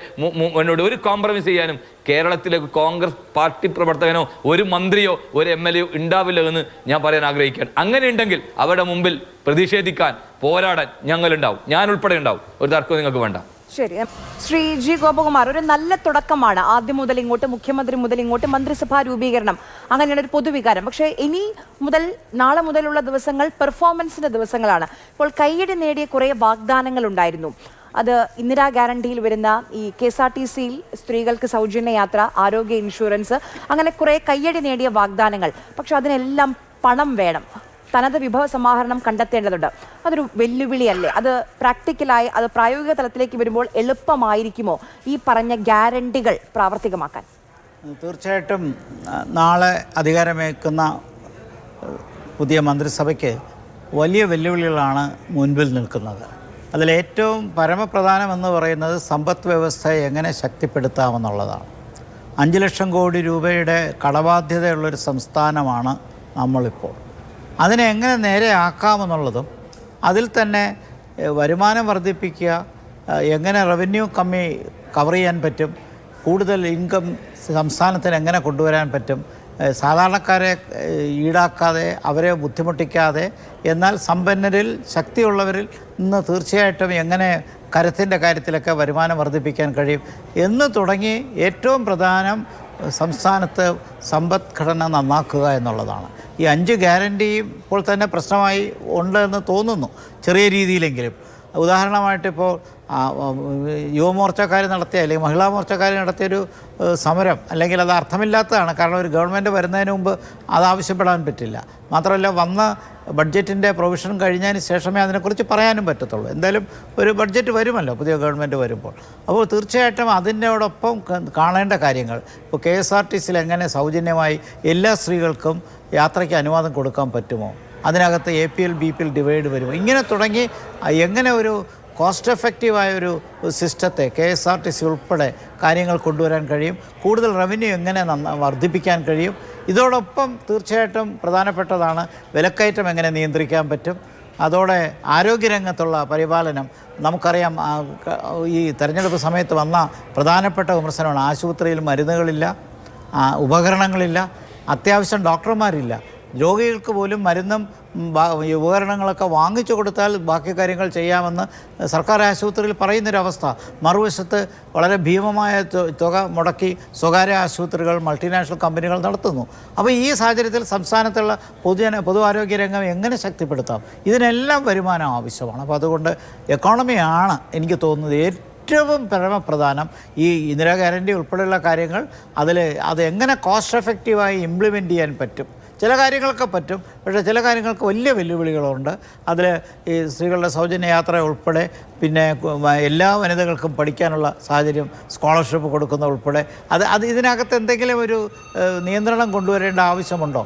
മുന്നോട്ട് ഒരു കോംപ്രമൈസ് ചെയ്യാനും കേരളത്തിലെ കോൺഗ്രസ് പാർട്ടി പ്രവർത്തകനോ ഒരു മന്ത്രിയോ ഒരു MLA ഉണ്ടാവില്ല എന്ന് ഞാൻ പറയാൻ ആഗ്രഹിക്കുകയാണ്. അങ്ങനെ ഉണ്ടെങ്കിൽ അവരുടെ മുമ്പിൽ പ്രതിഷേധിക്കാൻ പോരാടാൻ ഞങ്ങളുണ്ടാവും, ഞാൻ ഉൾപ്പെടെ ഉണ്ടാവും. ഒരു തർക്കവും നിങ്ങൾക്ക് വേണ്ട. ശരി, ശ്രീ G. ഗോപകുമാർ, ഒരു നല്ല തുടക്കമാണ്. ആദ്യം മുതൽ ഇങ്ങോട്ട്, മുഖ്യമന്ത്രി മുതൽ ഇങ്ങോട്ട് മന്ത്രിസഭാ രൂപീകരണം, അങ്ങനെയാണ് ഒരു പൊതുവികാരം. പക്ഷേ ഇനി മുതൽ നാളെ മുതലുള്ള ദിവസങ്ങൾ പെർഫോമൻസിന്റെ ദിവസങ്ങളാണ്. ഇപ്പോൾ കയ്യടി നേടിയ കുറേ വാഗ്ദാനങ്ങൾ ഉണ്ടായിരുന്നു. അത് ഇന്ദിരാ ഗ്യാരണ്ടിയിൽ വരുന്ന ഈ KSRTCയിൽ സ്ത്രീകൾക്ക് സൗജന്യ യാത്ര, ആരോഗ്യ ഇൻഷുറൻസ്, അങ്ങനെ കുറേ കയ്യടി നേടിയ വാഗ്ദാനങ്ങൾ. പക്ഷെ അതിനെല്ലാം പണം വേണം. തനത് വിഭവ സമാഹരണം കണ്ടെത്തേണ്ടതുണ്ട്. അതൊരു വെല്ലുവിളിയല്ലേ? അത് പ്രാക്ടിക്കലായി, അത് പ്രായോഗിക തലത്തിലേക്ക് വരുമ്പോൾ എളുപ്പമായിരിക്കുമോ ഈ പറഞ്ഞ ഗ്യാരണ്ടികൾ പ്രാവർത്തികമാക്കാൻ? തീർച്ചയായിട്ടും നാളെ അധികാരമേൽക്കുന്ന പുതിയ മന്ത്രിസഭയ്ക്ക് വലിയ വെല്ലുവിളികളാണ് മുൻപിൽ നിൽക്കുന്നത്. അതിലേറ്റവും പരമപ്രധാനമെന്ന് പറയുന്നത് സമ്പദ് വ്യവസ്ഥയെ എങ്ങനെ ശക്തിപ്പെടുത്താമെന്നുള്ളതാണ്. 5 ലക്ഷം കോടി രൂപയുടെ കടബാധ്യതയുള്ളൊരു സംസ്ഥാനമാണ് നമ്മളിപ്പോൾ. അതിനെ എങ്ങനെ നേരെ ആക്കാമെന്നുള്ളതും, അതിൽ തന്നെ വരുമാനം വർദ്ധിപ്പിക്കുക, എങ്ങനെ റവന്യൂ കമ്മി കവർ ചെയ്യാൻ പറ്റും, കൂടുതൽ ഇൻകം സംസ്ഥാനത്തിന് എങ്ങനെ കൊണ്ടുവരാൻ പറ്റും, സാധാരണക്കാരെ ഈടാക്കാതെ അവരെ ബുദ്ധിമുട്ടിക്കാതെ എന്നാൽ സമ്പന്നരിൽ ശക്തിയുള്ളവരിൽ നിന്ന് തീർച്ചയായിട്ടും എങ്ങനെ കരത്തിൻ്റെ കാര്യത്തിലൊക്കെ വരുമാനം വർദ്ധിപ്പിക്കാൻ കഴിയും എന്ന് തുടങ്ങി ഏറ്റവും പ്രധാനം സംസ്ഥാനത്ത് സമ്പദ്ഘടന നന്നാക്കുക എന്നുള്ളതാണ്. ഈ 5 ഗ്യാരണ്ടിയും ഇപ്പോൾ തന്നെ പ്രശ്നമായി ഉണ്ടെന്ന് തോന്നുന്നു, ചെറിയ രീതിയിലെങ്കിലും. ഉദാഹരണമായിട്ടിപ്പോൾ യുവമോർച്ചക്കാർ നടത്തിയ അല്ലെങ്കിൽ മഹിളാ മോർച്ചക്കാർ നടത്തിയൊരു സമരം, അല്ലെങ്കിൽ അത് അർത്ഥമില്ലാത്തതാണ്. കാരണം ഒരു ഗവൺമെൻറ് വരുന്നതിന് മുമ്പ് അത് ആവശ്യപ്പെടാൻ പറ്റില്ല. മാത്രമല്ല, വന്ന ബഡ്ജറ്റിൻ്റെ പ്രൊവിഷൻ കഴിഞ്ഞതിന് ശേഷമേ അതിനെക്കുറിച്ച് പറയാനും പറ്റത്തുള്ളൂ. എന്തായാലും ഒരു ബഡ്ജറ്റ് വരുമല്ലോ പുതിയ ഗവൺമെൻറ് വരുമ്പോൾ. അപ്പോൾ തീർച്ചയായിട്ടും അതിനോടൊപ്പം കാണേണ്ട കാര്യങ്ങൾ, ഇപ്പോൾ KSRTCയിൽ എങ്ങനെ സൗജന്യമായി എല്ലാ സ്ത്രീകൾക്കും യാത്രയ്ക്ക് അനുവാദം കൊടുക്കാൻ പറ്റുമോ, അതിനകത്ത് APL BPL ഡിവൈഡ് വരുമോ, ഇങ്ങനെ തുടങ്ങി എങ്ങനെ ഒരു കോസ്റ്റ് എഫക്റ്റീവായൊരു സിസ്റ്റത്തെ KSRTC ഉൾപ്പെടെ കാര്യങ്ങൾ കൊണ്ടുവരാൻ കഴിയും, കൂടുതൽ റവന്യൂ എങ്ങനെ വർദ്ധിപ്പിക്കാൻ കഴിയും. ഇതോടൊപ്പം തീർച്ചയായിട്ടും പ്രധാനപ്പെട്ടതാണ് വിലക്കയറ്റം എങ്ങനെ നിയന്ത്രിക്കാൻ പറ്റും. അതോടെ ആരോഗ്യരംഗത്തുള്ള പരിപാലനം, നമുക്കറിയാം ഈ തെരഞ്ഞെടുപ്പ് സമയത്ത് വന്ന പ്രധാനപ്പെട്ട വിമർശനമാണ് ആശുപത്രിയിൽ മരുന്നുകളില്ല, ഉപകരണങ്ങളില്ല, അത്യാവശ്യം ഡോക്ടർമാരില്ല. രോഗികൾക്ക് പോലും മരുന്നും ഉപകരണങ്ങളൊക്കെ വാങ്ങിച്ചു കൊടുത്താൽ ബാക്കി കാര്യങ്ങൾ ചെയ്യാമെന്ന് സർക്കാർ ആശുപത്രിയിൽ പറയുന്നൊരവസ്ഥ. മറുവശത്ത് വളരെ ഭീമമായ തുക മുടക്കി സ്വകാര്യ ആശുപത്രികൾ, മൾട്ടിനാഷണൽ കമ്പനികൾ നടത്തുന്നു. അപ്പോൾ ഈ സാഹചര്യത്തിൽ സംസ്ഥാനത്തുള്ള പൊതു ആരോഗ്യ രംഗം എങ്ങനെ ശക്തിപ്പെടുത്താം? ഇതിനെല്ലാം വരുമാനം ആവശ്യമാണ്. അപ്പോൾ അതുകൊണ്ട് എക്കോണമിയാണ് എനിക്ക് തോന്നുന്നത് ഏറ്റവും പരമപ്രധാനം. ഈ ഇന്ദിരാ ഗ്യാരണ്ടി ഉൾപ്പെടെയുള്ള കാര്യങ്ങൾ അത് എങ്ങനെ കോസ്റ്റ് എഫക്റ്റീവായി ഇംപ്ലിമെൻറ്റ് ചെയ്യാൻ പറ്റും. ചില കാര്യങ്ങളൊക്കെ പറ്റും, പക്ഷേ ചില കാര്യങ്ങൾക്ക് വലിയ വെല്ലുവിളികളുണ്ട്. അതിൽ ഈ സ്ത്രീകളുടെ സൗജന്യ യാത്ര ഉൾപ്പെടെ, പിന്നെ എല്ലാ വനിതകൾക്കും പഠിക്കാനുള്ള സാഹചര്യം, സ്കോളർഷിപ്പ് കൊടുക്കുന്ന ഉൾപ്പെടെ ഇതിനകത്ത് എന്തെങ്കിലും ഒരു നിയന്ത്രണം കൊണ്ടുവരേണ്ട ആവശ്യമുണ്ടോ?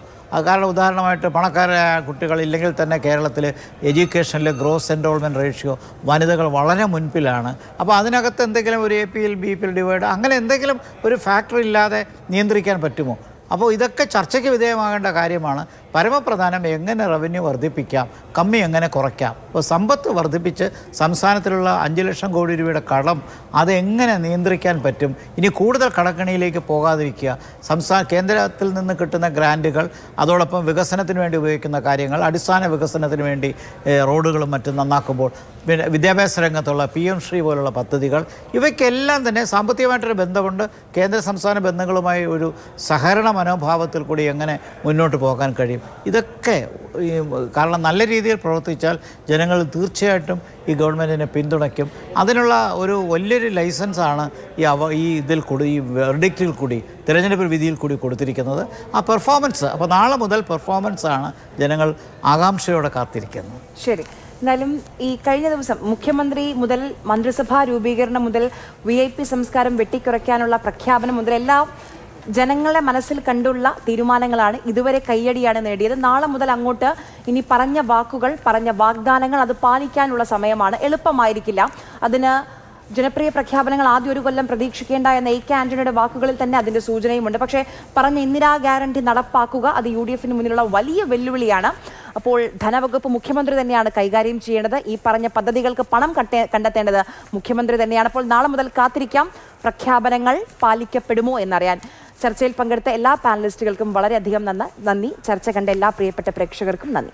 കാരണം ഉദാഹരണമായിട്ട് പണക്കാരായ കുട്ടികൾ ഇല്ലെങ്കിൽ തന്നെ കേരളത്തിൽ എഡ്യൂക്കേഷനിൽ ഗ്രോസ് എൻറോൾമെൻറ്റ് റേഷ്യോ വനിതകൾ വളരെ മുൻപിലാണ്. അപ്പോൾ അതിനകത്ത് എന്തെങ്കിലും ഒരു APL BPL ഡിവൈഡ് അങ്ങനെ എന്തെങ്കിലും ഒരു ഫാക്ടർ ഇല്ലാതെ നിയന്ത്രിക്കാൻ പറ്റുമോ? അപ്പോൾ ഇതൊക്കെ ചർച്ചയ്ക്ക് വിധേയമാകേണ്ട കാര്യമാണ്. പരമപ്രധാനം എങ്ങനെ റവന്യൂ വർദ്ധിപ്പിക്കാം, കമ്മി എങ്ങനെ കുറയ്ക്കാം. അപ്പോൾ സമ്പത്ത് വർദ്ധിപ്പിച്ച് സംസ്ഥാനത്തിലുള്ള 5 ലക്ഷം കോടി രൂപയുടെ കടം അതെങ്ങനെ നിയന്ത്രിക്കാൻ പറ്റും? ഇനി കൂടുതൽ കടക്കണിയിലേക്ക് പോകാതിരിക്കുക. കേന്ദ്രത്തിൽ നിന്ന് കിട്ടുന്ന ഗ്രാൻറ്റുകൾ, അതോടൊപ്പം വികസനത്തിന് വേണ്ടി ഉപയോഗിക്കുന്ന കാര്യങ്ങൾ, അടിസ്ഥാന വികസനത്തിന് വേണ്ടി റോഡുകളും മറ്റും നന്നാക്കുമ്പോൾ, പിന്നെ വിദ്യാഭ്യാസ രംഗത്തുള്ള PM ശ്രീ പോലുള്ള പദ്ധതികൾ, ഇവയ്ക്കെല്ലാം തന്നെ സാമ്പത്തികമായിട്ടൊരു ബന്ധമുണ്ട്. കേന്ദ്ര സംസ്ഥാന ബന്ധങ്ങളുമായി ഒരു സഹകരണ മനോഭാവത്തിൽ കൂടി എങ്ങനെ മുന്നോട്ട് പോകാൻ കഴിയും? ഇതൊക്കെ കാരണം നല്ല രീതിയിൽ പ്രവർത്തിച്ചാൽ ജനങ്ങൾ തീർച്ചയായിട്ടും ഈ ഗവൺമെൻറ്റിനെ പിന്തുണയ്ക്കും. അതിനുള്ള ഒരു വലിയൊരു ലൈസൻസാണ് ഈ വെർഡിക്റ്റിൽ കൂടി, തിരഞ്ഞെടുപ്പ് വിധിയിൽ കൂടി കൊടുത്തിരിക്കുന്നത്. ആ പെർഫോമൻസ്, അപ്പോൾ നാളെ മുതൽ പെർഫോമൻസാണ് ജനങ്ങൾ ആകാംക്ഷയോടെ കാത്തിരിക്കുന്നത്. ശരി, എന്നാലും ഈ കഴിഞ്ഞ ദിവസം മുഖ്യമന്ത്രി മുതൽ മന്ത്രിസഭാ രൂപീകരണം മുതൽ VIP സംസ്കാരം വെട്ടിക്കുറയ്ക്കാനുള്ള പ്രഖ്യാപനം മുതൽ എല്ലാം ജനങ്ങളെ മനസ്സിൽ കണ്ടുള്ള തീരുമാനങ്ങളാണ്. ഇതുവരെ കയ്യടിയാണ് നേടിയത്. നാളെ മുതൽ അങ്ങോട്ട് ഇനി പറഞ്ഞ വാക്കുകൾ, പറഞ്ഞ വാഗ്ദാനങ്ങൾ അത് പാലിക്കാനുള്ള സമയമാണ്. എളുപ്പമായിരിക്കില്ല. അതിന് ജനപ്രിയ പ്രഖ്യാപനങ്ങൾ ആദ്യം ഒരു കൊല്ലം പ്രതീക്ഷിക്കേണ്ട എന്ന AK ആന്റണിയുടെ വാക്കുകളിൽ തന്നെ അതിൻ്റെ സൂചനയുമുണ്ട്. പക്ഷേ പറഞ്ഞ ഇന്ദിരാ ഗ്യാരണ്ടി നടപ്പാക്കുക അത് UDFന് മുന്നിലുള്ള വലിയ വെല്ലുവിളിയാണ്. അപ്പോൾ ധനവകുപ്പ് മുഖ്യമന്ത്രി തന്നെയാണ് കൈകാര്യം ചെയ്യേണ്ടത്. ഈ പറഞ്ഞ പദ്ധതികൾക്ക് പണം കണ്ടെത്തേണ്ടത് മുഖ്യമന്ത്രി തന്നെയാണ്. അപ്പോൾ നാളെ മുതൽ കാത്തിരിക്കാം പ്രഖ്യാപനങ്ങൾ പാലിക്കപ്പെടുമോ എന്നറിയാൻ. ചർച്ചയിൽ പങ്കെടുത്ത എല്ലാ പാനലിസ്റ്റുകൾക്കും വളരെയധികം നന്ദി. ചർച്ച കണ്ട എല്ലാ പ്രിയപ്പെട്ട പ്രേക്ഷകർക്കും നന്ദി.